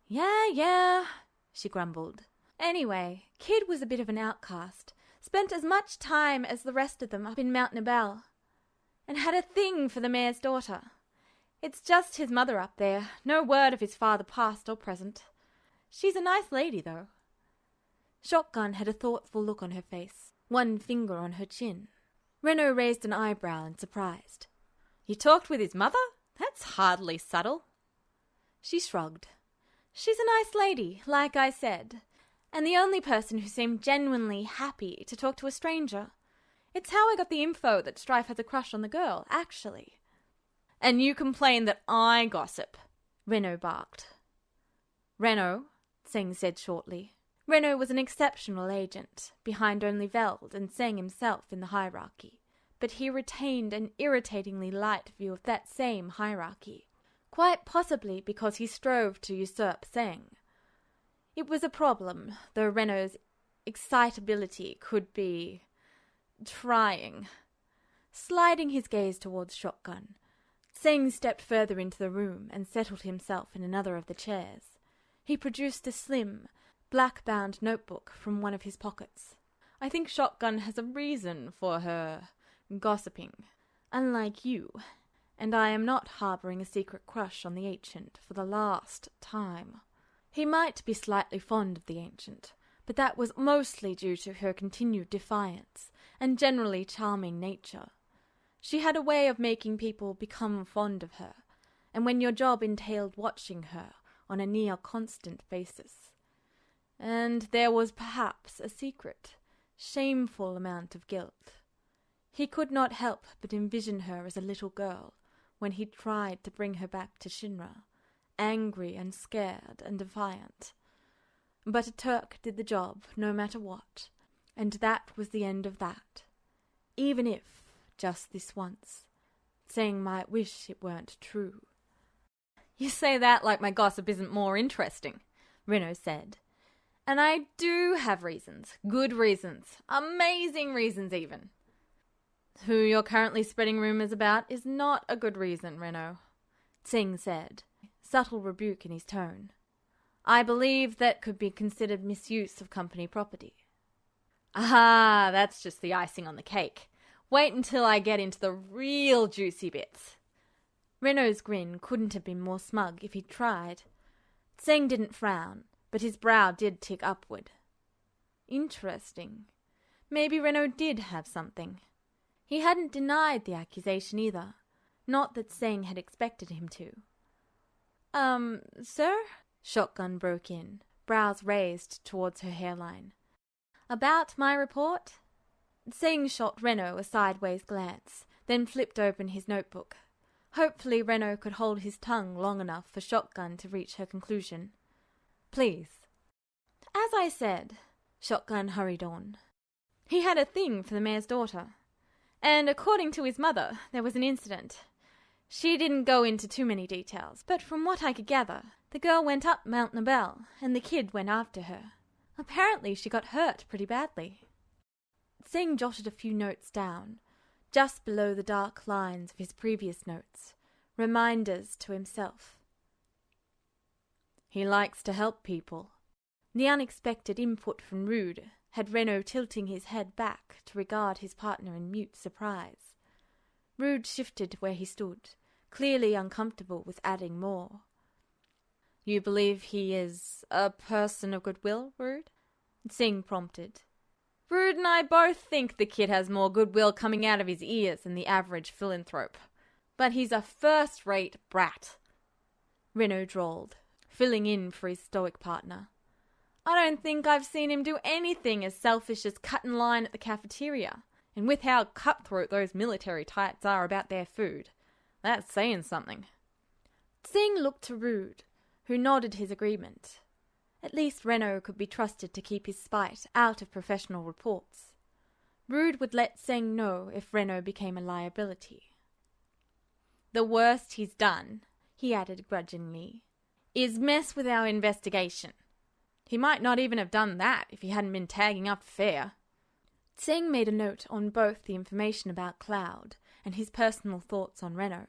Yeah, she grumbled. Anyway, Kid was a bit of an outcast, spent as much time as the rest of them up in Mount Nibel, and had a thing for the mayor's daughter. It's just his mother up there, no word of his father past or present. She's a nice lady, though. Shotgun had a thoughtful look on her face, one finger on her chin. Renault raised an eyebrow in surprise. You talked with his mother? That's hardly subtle. She shrugged. She's a nice lady, like I said, and the only person who seemed genuinely happy to talk to a stranger. It's how I got the info that Strife has a crush on the girl, actually. And you complain that I gossip, Renault barked. Renault, Tseng said shortly. Renault was an exceptional agent, behind only Veld and Tseng himself in the hierarchy, but he retained an irritatingly light view of that same hierarchy, quite possibly because he strove to usurp Tseng. It was a problem, though Renault's excitability could be... trying. Sliding his gaze towards Shotgun, Tseng stepped further into the room and settled himself in another of the chairs. He produced a slim, black-bound notebook from one of his pockets. I think Shotgun has a reason for her gossiping, unlike you, and I am not harbouring a secret crush on the Ancient for the last time. He might be slightly fond of the Ancient, but that was mostly due to her continued defiance and generally charming nature. She had a way of making people become fond of her, and when your job entailed watching her on a near-constant basis. And there was perhaps a secret, shameful amount of guilt. He could not help but envision her as a little girl when he tried to bring her back to Shinra, angry and scared and defiant. But a Turk did the job no matter what, and that was the end of that. Even if, just this once, Tseng might wish it weren't true. You say that like my gossip isn't more interesting, Renault said. And I do have reasons, good reasons, amazing reasons even. Who you're currently spreading rumours about is not a good reason, Renault, Tseng said, subtle rebuke in his tone. I believe that could be considered misuse of company property. Ah, that's just the icing on the cake. Wait until I get into the real juicy bits. Renault's grin couldn't have been more smug if he'd tried. Tseng didn't frown, but his brow did tick upward. Interesting. Maybe Renault did have something. He hadn't denied the accusation either. Not that Tseng had expected him to. Sir? Shotgun broke in, brows raised towards her hairline. About my report? Tseng shot Renault a sideways glance, then flipped open his notebook. Hopefully Renault could hold his tongue long enough for Shotgun to reach her conclusion. Please. As I said, Shotgun hurried on. He had a thing for the mayor's daughter. And according to his mother, there was an incident. She didn't go into too many details, but from what I could gather, the girl went up Mount Nibel, and the kid went after her. Apparently she got hurt pretty badly. Tseng jotted a few notes down, just below the dark lines of his previous notes, reminders to himself. He likes to help people. The unexpected input from Rude had Renault tilting his head back to regard his partner in mute surprise. Rude shifted where he stood, clearly uncomfortable with adding more. You believe he is a person of goodwill, Rude? Tsing prompted. Rude and I both think the kid has more goodwill coming out of his ears than the average philanthrope. But he's a first-rate brat, Renaud drawled, filling in for his stoic partner. I don't think I've seen him do anything as selfish as cut in line at the cafeteria, and with how cutthroat those military types are about their food, that's saying something. Tsing looked to Rude, who nodded his agreement. At least Renaud could be trusted to keep his spite out of professional reports. Rude would let Tsing know if Renaud became a liability. The worst he's done, he added grudgingly, is mess with our investigation. He might not even have done that if he hadn't been tagging up fair. Tsing made a note on both the information about Cloud and his personal thoughts on Renaud.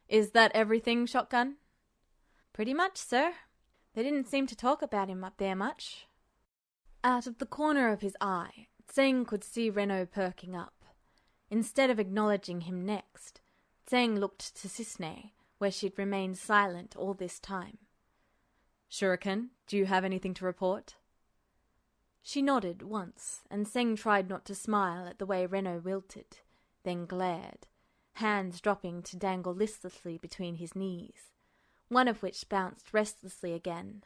Is that everything, Shotgun? Pretty much, sir. They didn't seem to talk about him up there much. Out of the corner of his eye, Tsing could see Renaud perking up. Instead of acknowledging him next, Tsing looked to Cisne, where she'd remained silent all this time. Shuriken, do you have anything to report? She nodded once, and Tsing tried not to smile at the way Renaud wilted, then glared, hands dropping to dangle listlessly between his knees, one of which bounced restlessly again.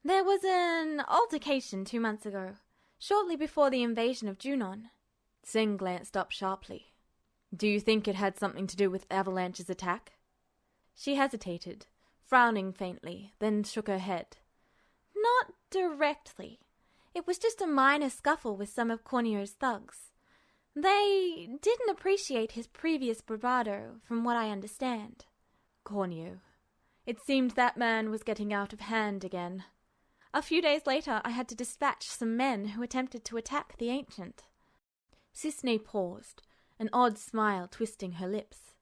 There was an altercation 2 months ago, shortly before the invasion of Junon. Tsing glanced up sharply. Do you think it had something to do with Avalanche's attack? She hesitated, frowning faintly, then shook her head. Not directly. It was just a minor scuffle with some of Cornier's thugs. They didn't appreciate his previous bravado, from what I understand. Cornier. It seemed that man was getting out of hand again. A few days later I had to dispatch some men who attempted to attack the Ancient. Cisne paused, an odd smile twisting her lips,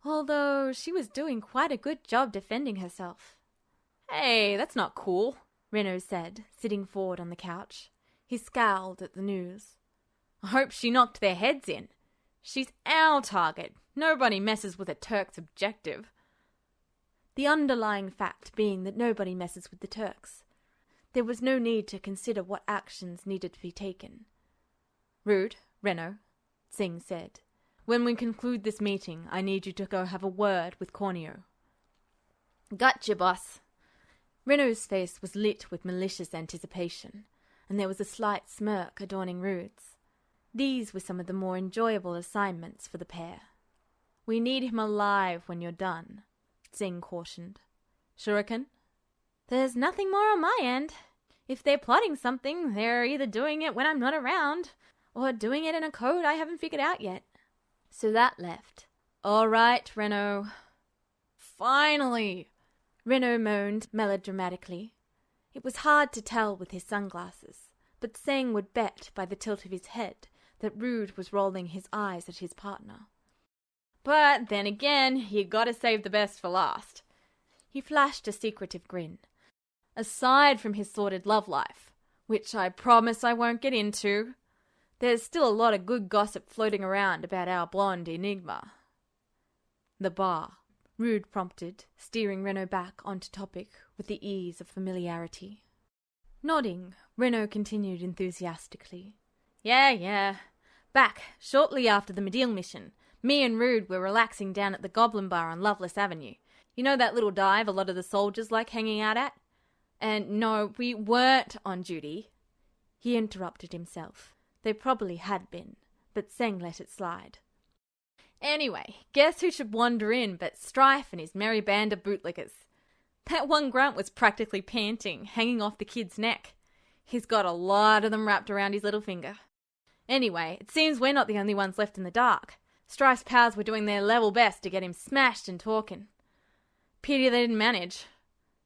although she was doing quite a good job defending herself. Hey, that's not cool, Renaud said, sitting forward on the couch. He scowled at the news. I hope she knocked their heads in. She's our target. Nobody messes with a Turk's objective. The underlying fact being that nobody messes with the Turks. There was no need to consider what actions needed to be taken. Rude, Renaud, Tsing said. When we conclude this meeting, I need you to go have a word with Cornio. Gotcha, boss. Renaud's face was lit with malicious anticipation, and there was a slight smirk adorning Rude's. These were some of the more enjoyable assignments for the pair. We need him alive when you're done, Tsing cautioned. Shuriken? There's nothing more on my end. If they're plotting something, they're either doing it when I'm not around, or doing it in a code I haven't figured out yet. So that left. All right, Renaud. Finally! Renaud moaned melodramatically. It was hard to tell with his sunglasses, but Tsing would bet by the tilt of his head that Rude was rolling his eyes at his partner. But then again, you gotta save the best for last. He flashed a secretive grin. Aside from his sordid love life, which I promise I won't get into, there's still a lot of good gossip floating around about our blonde enigma. The bar, Rude prompted, steering Renaud back onto topic with the ease of familiarity. Nodding, Renaud continued enthusiastically. Yeah. Back, shortly after the Medill mission, me and Rude were relaxing down at the Goblin Bar on Loveless Avenue. You know that little dive a lot of the soldiers like hanging out at? And no, we weren't on duty. He interrupted himself. They probably had been, but Tseng let it slide. Anyway, guess who should wander in but Strife and his merry band of bootlickers? That one grunt was practically panting, hanging off the kid's neck. He's got a lot of them wrapped around his little finger. Anyway, it seems we're not the only ones left in the dark. Strife's pals were doing their level best to get him smashed and talking. Pity they didn't manage.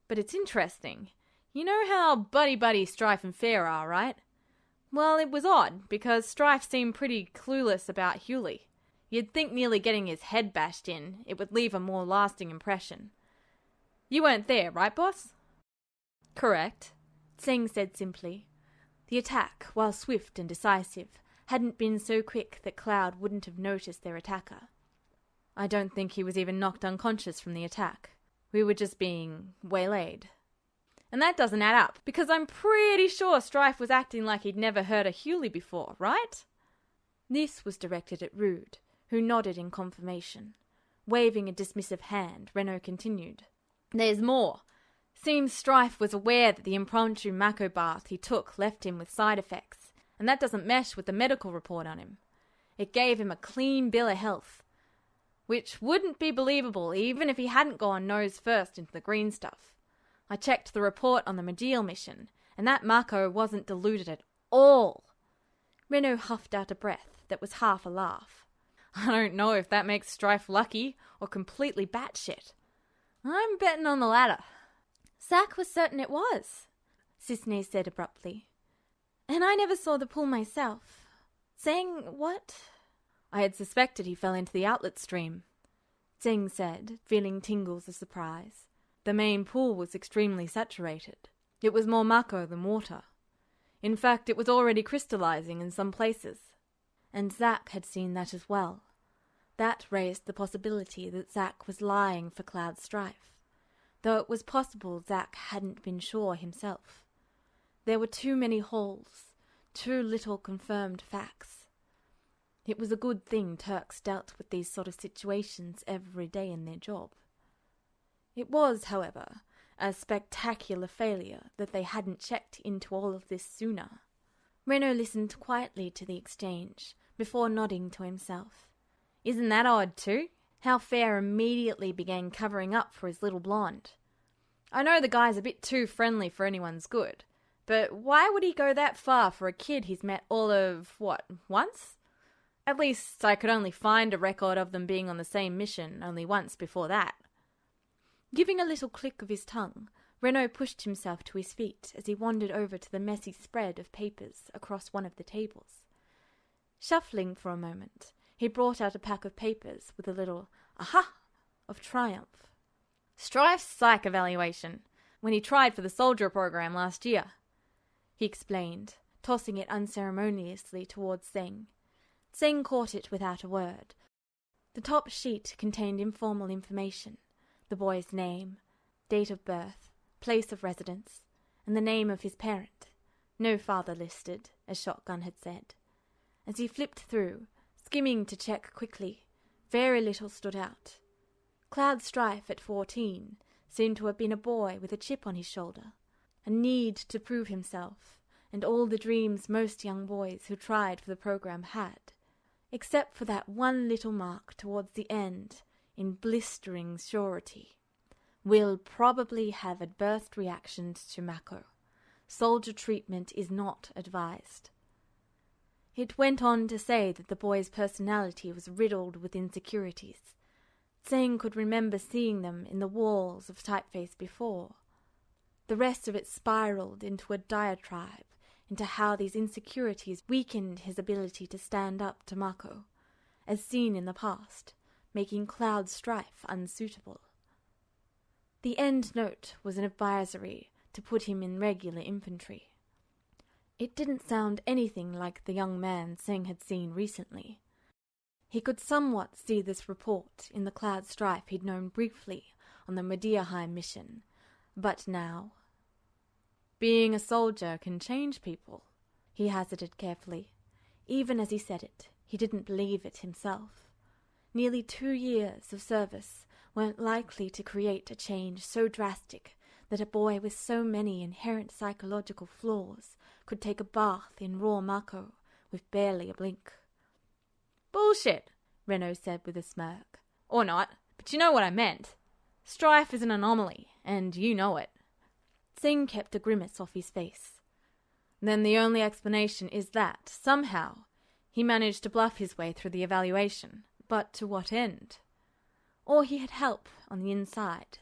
But it's interesting. You know how buddy-buddy Strife and Fair are, right? Well, it was odd, because Strife seemed pretty clueless about Hewley. You'd think nearly getting his head bashed in, it would leave a more lasting impression. You weren't there, right, boss? Correct, Tseng said simply. The attack, while swift and decisive, hadn't been so quick that Cloud wouldn't have noticed their attacker. I don't think he was even knocked unconscious from the attack. We were just being waylaid. And that doesn't add up, because I'm pretty sure Strife was acting like he'd never heard a Hewley before, right? This was directed at Rude, who nodded in confirmation. Waving a dismissive hand, Renault continued. There's more. Seems Strife was aware that the impromptu Mako bath he took left him with side effects, and that doesn't mesh with the medical report on him. It gave him a clean bill of health, which wouldn't be believable even if he hadn't gone nose first into the green stuff. I checked the report on the Medial mission, and that Mako wasn't diluted at all. Renault huffed out a breath that was half a laugh. I don't know if that makes Strife lucky or completely batshit. I'm betting on the latter. Zack was certain it was, Cisne said abruptly. And I never saw the pool myself. Saying what? I had suspected he fell into the outlet stream, Tseng said, feeling tingles of surprise. The main pool was extremely saturated. It was more Mako than water. In fact, it was already crystallizing in some places. And Zack had seen that as well. That raised the possibility that Zack was lying for Cloud Strife, though it was possible Zack hadn't been sure himself. There were too many holes, too little confirmed facts. It was a good thing Turks dealt with these sort of situations every day in their job. It was, however, a spectacular failure that they hadn't checked into all of this sooner. Renault listened quietly to the exchange, before nodding to himself. Isn't that odd, too? How Fair immediately began covering up for his little blonde. I know the guy's a bit too friendly for anyone's good, but why would he go that far for a kid he's met all of, once? At least I could only find a record of them being on the same mission only once before that. Giving a little click of his tongue, Renault pushed himself to his feet as he wandered over to the messy spread of papers across one of the tables. Shuffling for a moment, he brought out a pack of papers with a little aha of triumph. Strife's psych evaluation, when he tried for the soldier program last year, he explained, tossing it unceremoniously towards Tseng. Tseng caught it without a word. The top sheet contained informal information, the boy's name, date of birth, place of residence, and the name of his parent. No father listed, as Shotgun had said. As he flipped through, skimming to check quickly, very little stood out. Cloud Strife at 14 seemed to have been a boy with a chip on his shoulder, a need to prove himself, and all the dreams most young boys who tried for the program had, except for that one little mark towards the end, in blistering surety. Will probably have adverse reactions to Mako. Soldier treatment is not advised. It went on to say that the boy's personality was riddled with insecurities. Tseng could remember seeing them in the walls of typeface before. The rest of it spiraled into a diatribe into how these insecurities weakened his ability to stand up to Mako, as seen in the past, making Cloud Strife unsuitable. The end note was an advisory to put him in regular infantry. It didn't sound anything like the young man Tseng had seen recently. He could somewhat see this report in the Cloud Strife he'd known briefly on the Mediaheim mission, but now... Being a soldier can change people, he hazarded carefully. Even as he said it, he didn't believe it himself. Nearly 2 years of service weren't likely to create a change so drastic that a boy with so many inherent psychological flaws could take a bath in raw Mako with barely a blink. Bullshit, Renault said with a smirk. Or not, but you know what I meant. Strife is an anomaly, and you know it. Tseng kept a grimace off his face. Then the only explanation is that, somehow, he managed to bluff his way through the evaluation. But to what end? Or he had help on the inside.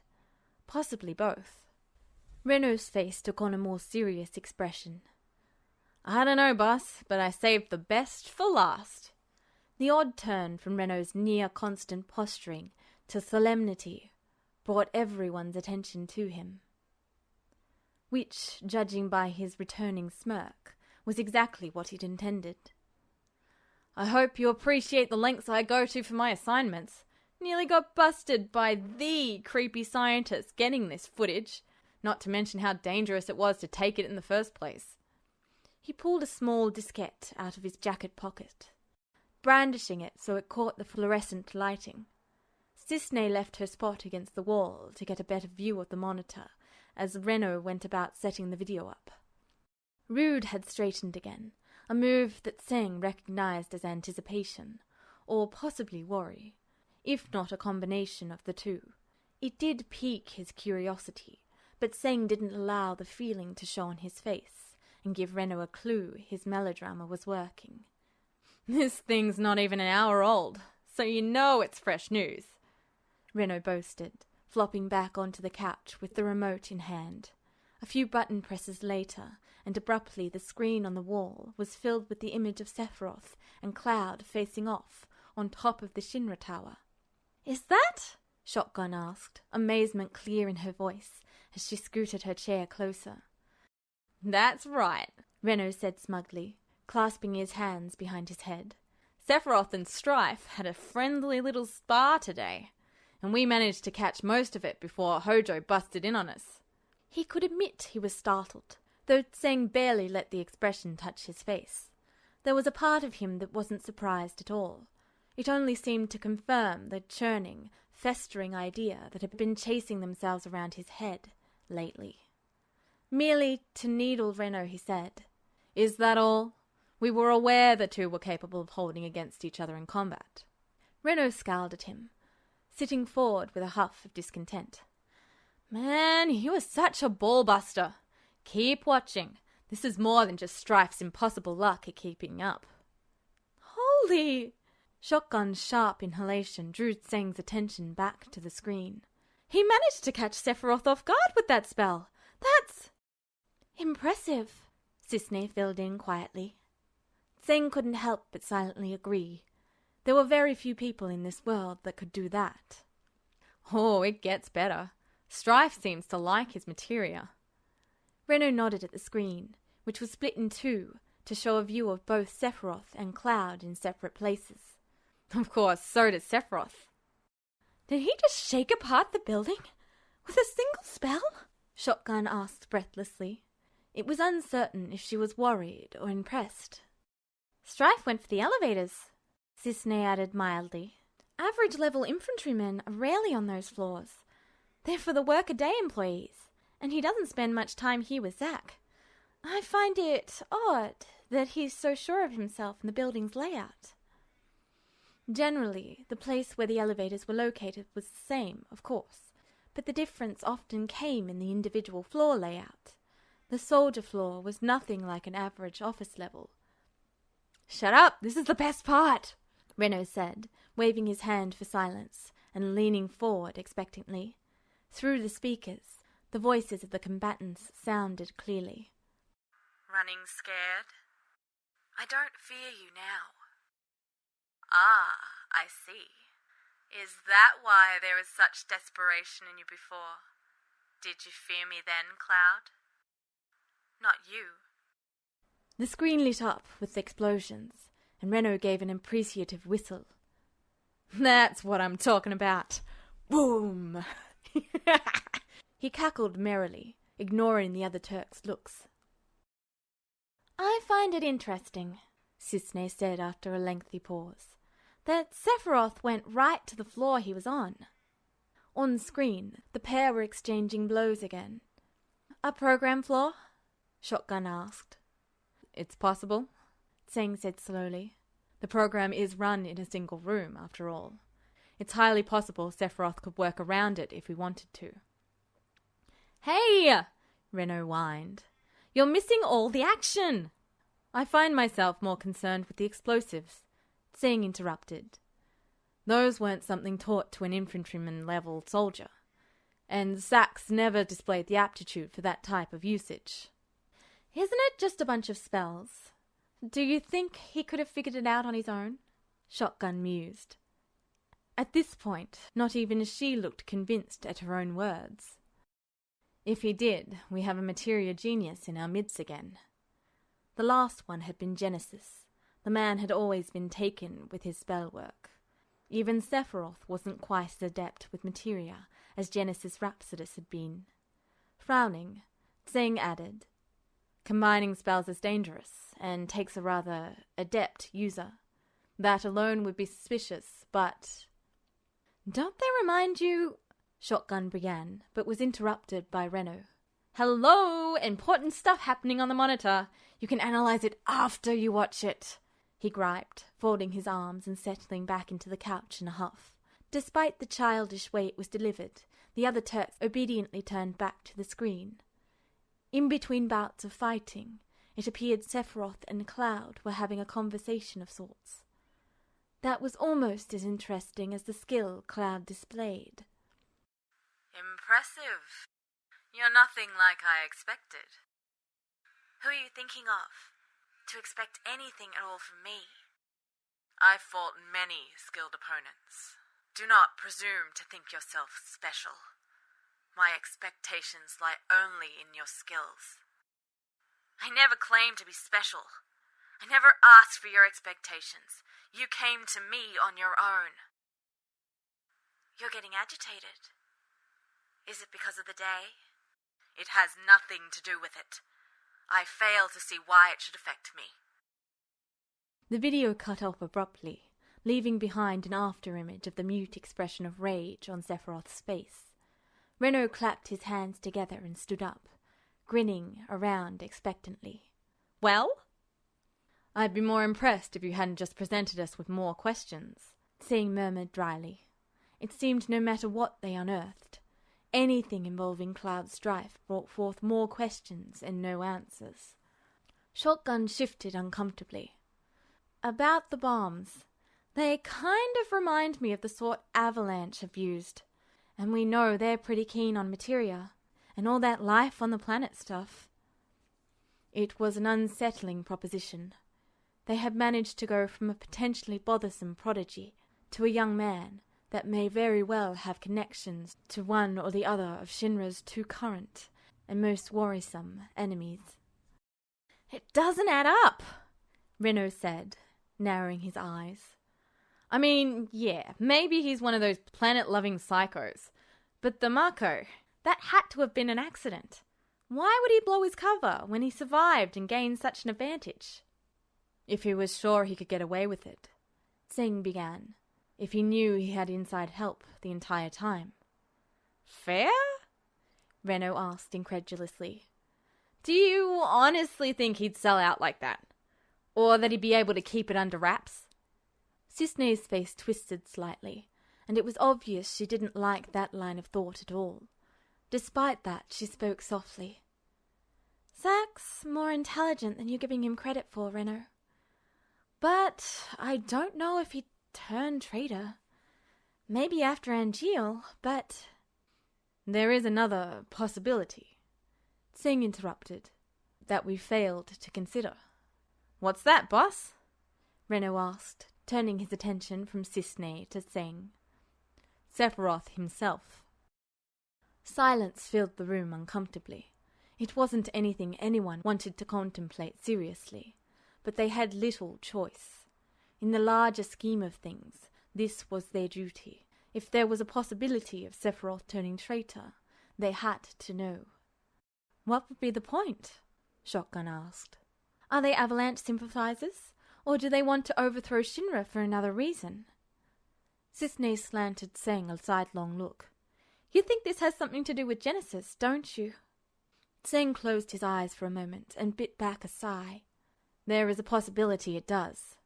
Possibly both. Renault's face took on a more serious expression. I don't know, boss, but I saved the best for last. The odd turn from Renault's near-constant posturing to solemnity brought everyone's attention to him. Which, judging by his returning smirk, was exactly what he'd intended. I hope you appreciate the lengths I go to for my assignments. Nearly got busted by the creepy scientist getting this footage, not to mention how dangerous it was to take it in the first place. He pulled a small diskette out of his jacket pocket, brandishing it so it caught the fluorescent lighting. Cisne left her spot against the wall to get a better view of the monitor as Renault went about setting the video up. Rude had straightened again, a move that Tseng recognized as anticipation, or possibly worry, if not a combination of the two. It did pique his curiosity, but Tseng didn't allow the feeling to show on his face and give Renault a clue his melodrama was working. "This thing's not even an hour old, so you know it's fresh news," Renault boasted, flopping back onto the couch with the remote in hand. A few button presses later, and abruptly the screen on the wall was filled with the image of Sephiroth and Cloud facing off on top of the Shinra Tower. "Is that?" Shotgun asked, amazement clear in her voice as she scooted her chair closer. "That's right," Renault said smugly, clasping his hands behind his head. "Sephiroth and Strife had a friendly little spar today, and we managed to catch most of it before Hojo busted in on us." He could admit he was startled, though Tseng barely let the expression touch his face. There was a part of him that wasn't surprised at all. It only seemed to confirm the churning, festering idea that had been chasing themselves around his head lately. Merely to needle Renault, he said, "Is that all? We were aware the two were capable of holding against each other in combat." Renault scowled at him, sitting forward with a huff of discontent. "Man, he was such a ball-buster. Keep watching. This is more than just Strife's impossible luck at keeping up." "Holy!" Shotgun's sharp inhalation drew Tseng's attention back to the screen. "He managed to catch Sephiroth off guard with that spell. That's impressive," Cisne filled in quietly. Tseng couldn't help but silently agree. There were very few people in this world that could do that. "Oh, it gets better. Strife seems to like his materia." Renault nodded at the screen, which was split in two to show a view of both Sephiroth and Cloud in separate places. "Of course, so does Sephiroth." "Did he just shake apart the building with a single spell?" Shotgun asked breathlessly. It was uncertain if she was worried or impressed. "Strife went for the elevators," Cisne added mildly. "Average-level infantrymen are rarely on those floors. They're for the work-a-day employees, and he doesn't spend much time here with Zack. I find it odd that he's so sure of himself in the building's layout." Generally, the place where the elevators were located was the same, of course, but the difference often came in the individual floor layout. The soldier floor was nothing like an average office level. "Shut up, this is the best part," Renault said, waving his hand for silence and leaning forward expectantly. Through the speakers, the voices of the combatants sounded clearly. "Running scared? I don't fear you now." "Ah, I see. Is that why there was such desperation in you before? Did you fear me then, Cloud? Not you." The screen lit up with explosions, and Renault gave an appreciative whistle. "That's what I'm talking about. Boom!" He cackled merrily, ignoring the other Turk's looks. "I find it interesting," Cisne said after a lengthy pause, "that Sephiroth went right to the floor he was on." On screen, the pair were exchanging blows again. "A program floor?" Shotgun asked. "It's possible," Tseng said slowly. "The program is run in a single room, after all. It's highly possible Sephiroth could work around it if he wanted to." "Hey!" Renault whined. "You're missing all the action!" "I find myself more concerned with the explosives," Tseng interrupted. "Those weren't something taught to an infantryman-level soldier, and Zack's never displayed the aptitude for that type of usage." "Isn't it just a bunch of spells? Do you think he could have figured it out on his own?" Shotgun mused. At this point, not even she looked convinced at her own words. "If he did, we have a materia genius in our midst again." The last one had been Genesis. The man had always been taken with his spell work. Even Sephiroth wasn't quite as adept with materia as Genesis Rhapsodus had been. Frowning, Tseng added, "Combining spells is dangerous, and takes a rather adept user. That alone would be suspicious, but—" "Don't they remind you—" Shotgun began, but was interrupted by Reno. "Hello! Important stuff happening on the monitor. You can analyze it after you watch it," he griped, folding his arms and settling back into the couch in a huff. Despite the childish way it was delivered, the other Turks obediently turned back to the screen. In between bouts of fighting, it appeared Sephiroth and Cloud were having a conversation of sorts. That was almost as interesting as the skill Cloud displayed. Impressive. You're nothing like I expected. Who are you thinking of? To expect anything at all from me? I've fought many skilled opponents. Do not presume to think yourself special. My expectations lie only in your skills. I never claimed to be special. I never asked for your expectations. You came to me on your own. You're getting agitated. Is it because of the day? It has nothing to do with it. I fail to see why it should affect me. The video cut off abruptly, leaving behind an afterimage of the mute expression of rage on Sephiroth's face. Reno clapped his hands together and stood up, grinning around expectantly. "Well?" "I'd be more impressed if you hadn't just presented us with more questions," Tseng murmured dryly. It seemed no matter what they unearthed, anything involving Cloud's strife brought forth more questions and no answers. Shotgun shifted uncomfortably. "About the bombs. They kind of remind me of the sort Avalanche have used. And we know they're pretty keen on materia, and all that life on the planet stuff." It was an unsettling proposition. They had managed to go from a potentially bothersome prodigy to a young man that may very well have connections to one or the other of Shinra's two current and most worrisome enemies. "It doesn't add up," Reno said, narrowing his eyes. "I mean, yeah, maybe he's one of those planet-loving psychos. But the Mako, that had to have been an accident. Why would he blow his cover when he survived and gained such an advantage?" "If he was sure he could get away with it," Tseng began. "If he knew he had inside help the entire time." "Fair?" Reno asked incredulously. "Do you honestly think he'd sell out like that? Or that he'd be able to keep it under wraps?" Cisne's face twisted slightly, and it was obvious she didn't like that line of thought at all. Despite that, she spoke softly. "Zack's more intelligent than you're giving him credit for, Reno. But I don't know if he'd turn traitor. Maybe after Angeal, but—" "There is another possibility," Tseng interrupted, "that we failed to consider." "What's that, boss?" Reno asked, turning his attention from Cisne to Tseng. "Sephiroth himself." Silence filled the room uncomfortably. It wasn't anything anyone wanted to contemplate seriously, but they had little choice. In the larger scheme of things, this was their duty. If there was a possibility of Sephiroth turning traitor, they had to know. "What would be the point?" Shotgun asked. "Are they Avalanche sympathizers, or do they want to overthrow Shinra for another reason?" Cisne slanted Tseng a sidelong look. "You think this has something to do with Genesis, don't you?" Tseng closed his eyes for a moment and bit back a sigh. "There is a possibility it does.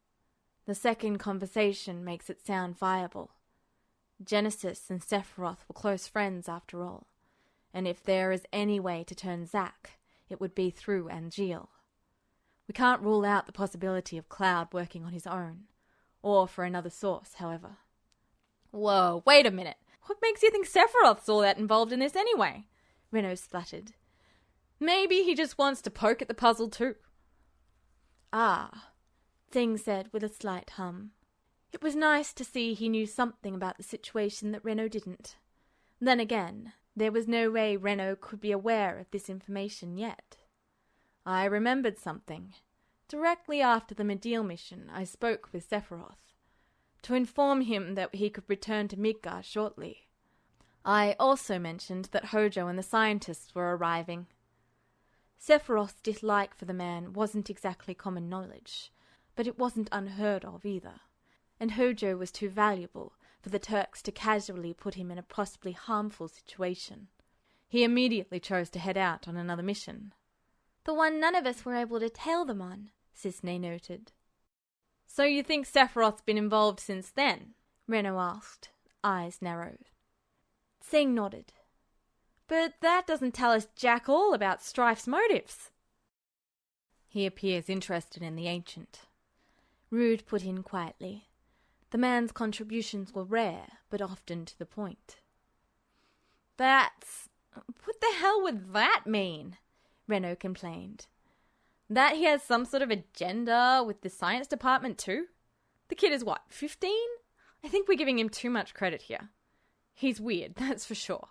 The second conversation makes it sound viable. Genesis and Sephiroth were close friends after all, and if there is any way to turn Zack, it would be through Angeal. We can't rule out the possibility of Cloud working on his own, or for another source, however." "Whoa, wait a minute. What makes you think Sephiroth's all that involved in this anyway?" Reno spluttered. "Maybe he just wants to poke at the puzzle too." "Ah," Tseng said with a slight hum. It was nice to see he knew something about the situation that Reno didn't. Then again, there was no way Reno could be aware of this information yet. "I remembered something. Directly after the Medeal mission, I spoke with Sephiroth. to inform him that he could return to Midgar shortly. I also mentioned that Hojo and the scientists were arriving. Sephiroth's dislike for the man wasn't exactly common knowledge, but it wasn't unheard of either, and Hojo was too valuable for the Turks to casually put him in a possibly harmful situation. He immediately chose to head out on another mission. The one none of us were able to tail them on, Cisne noted. So you think Sephiroth's been involved since then? Reno asked, eyes narrowed. Tseng nodded. But that doesn't tell us jack all about Strife's motives. He appears interested in the Ancient. Rude put in quietly. The man's contributions were rare, but often to the point. What the hell would that mean? Reno complained. That he has some sort of agenda with the science department too? The kid is what, 15? I think we're giving him too much credit here. He's weird, that's for sure.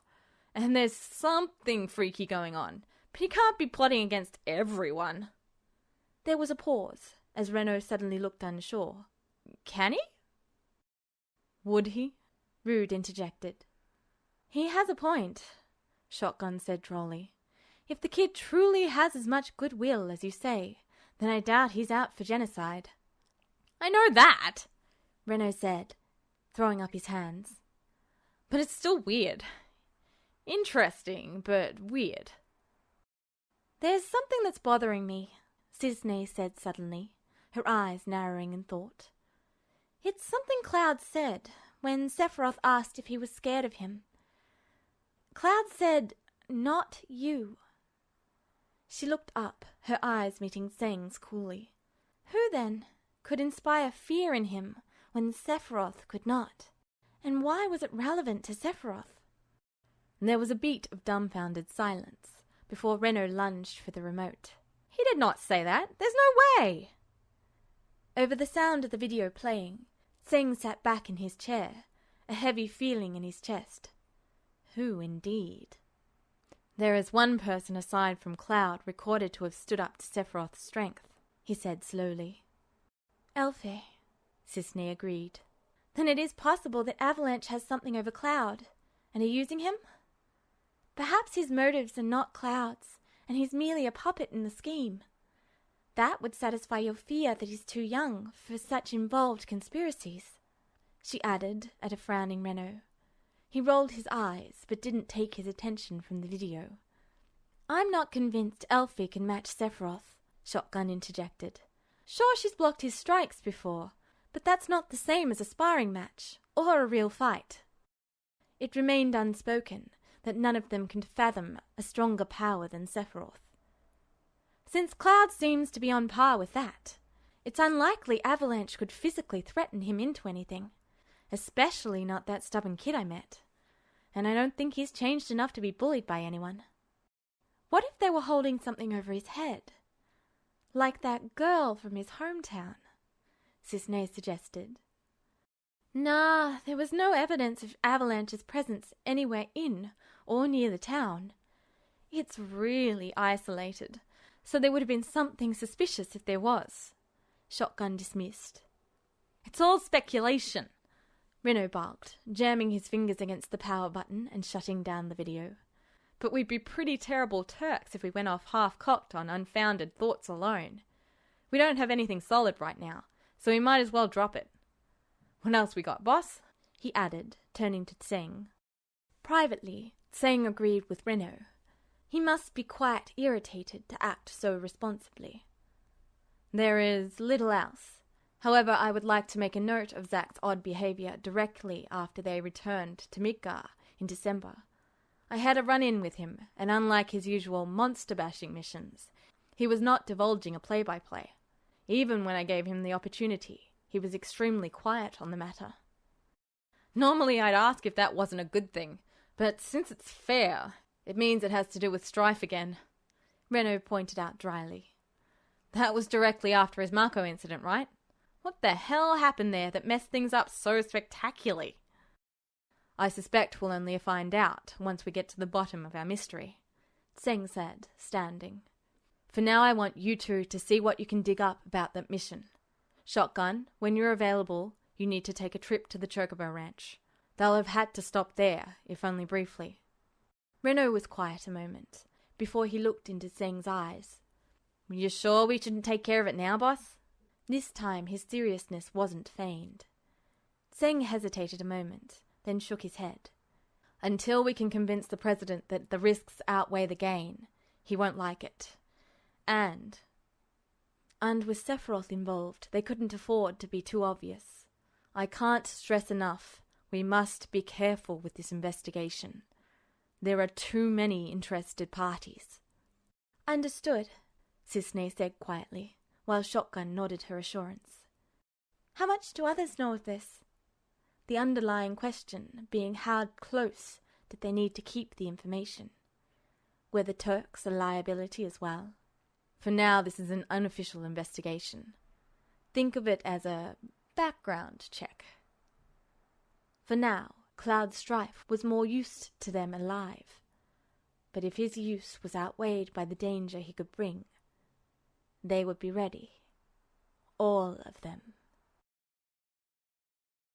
And there's something freaky going on, but he can't be plotting against everyone. There was a pause, as Reno suddenly looked unsure. Can he? Would he? Rude interjected. He has a point, Shotgun said drolly. If the kid truly has as much goodwill as you say, then I doubt he's out for genocide. I know that, Reno said, throwing up his hands. But it's still weird. Interesting, but weird. There's something that's bothering me, Cisne said suddenly, her eyes narrowing in thought. It's something Cloud said when Sephiroth asked if he was scared of him. Cloud said, "Not you." She looked up, her eyes meeting Tseng's coolly. Who, then, could inspire fear in him when Sephiroth could not? And why was it relevant to Sephiroth? There was a beat of dumbfounded silence before Reno lunged for the remote. He did not say that. There's no way. Over the sound of the video playing, Tseng sat back in his chair, a heavy feeling in his chest. Who indeed? There is one person aside from Cloud recorded to have stood up to Sephiroth's strength, he said slowly. Elfie, Cisne agreed. Then it is possible that Avalanche has something over Cloud, and are using him? Perhaps his motives are not Cloud's, and he's merely a puppet in the scheme. That would satisfy your fear that he's too young for such involved conspiracies, she added at a frowning Reno. He rolled his eyes, but didn't take his attention from the video. I'm not convinced Elfie can match Sephiroth, Shotgun interjected. Sure, she's blocked his strikes before, but that's not the same as a sparring match, or a real fight. It remained unspoken that none of them can fathom a stronger power than Sephiroth. Since Cloud seems to be on par with that, it's unlikely Avalanche could physically threaten him into anything. Especially not that stubborn kid I met. And I don't think he's changed enough to be bullied by anyone. What if they were holding something over his head? Like that girl from his hometown, Cisne suggested. Nah, there was no evidence of Avalanche's presence anywhere in or near the town. It's really isolated, so there would have been something suspicious if there was, Shotgun dismissed. It's all speculation, Reno barked, jamming his fingers against the power button and shutting down the video. But we'd be pretty terrible Turks if we went off half-cocked on unfounded thoughts alone. We don't have anything solid right now, so we might as well drop it. What else we got, boss? He added, turning to Tseng. Privately, Tseng agreed with Reno. He must be quite irritated to act so responsibly. There is little else. However, I would like to make a note of Zack's odd behavior directly after they returned to Midgar in December. I had a run-in with him, and unlike his usual monster-bashing missions, he was not divulging a play-by-play. Even when I gave him the opportunity, he was extremely quiet on the matter. Normally I'd ask if that wasn't a good thing, but since it's fair, it means it has to do with Strife again, Reno pointed out dryly. That was directly after his Mako incident, right? What the hell happened there that messed things up so spectacularly? I suspect we'll only find out once we get to the bottom of our mystery, Tseng said, standing. For now I want you two to see what you can dig up about that mission. Shotgun, when you're available, you need to take a trip to the Chocobo Ranch. They'll have had to stop there, if only briefly. Renault was quiet a moment, before he looked into Zeng's eyes. You sure we shouldn't take care of it now, boss? This time his seriousness wasn't feigned. Zeng hesitated a moment, then shook his head. Until we can convince the president that the risks outweigh the gain, he won't like it. And with Sephiroth involved, they couldn't afford to be too obvious. I can't stress enough, we must be careful with this investigation. There are too many interested parties. Understood, Cissnei said quietly, while Shotgun nodded her assurance. How much do others know of this? The underlying question being how close did they need to keep the information? Were the Turks a liability as well? For now, this is an unofficial investigation. Think of it as a background check. For now, Cloud Strife was more used to them alive. But if his use was outweighed by the danger he could bring, they would be ready. All of them.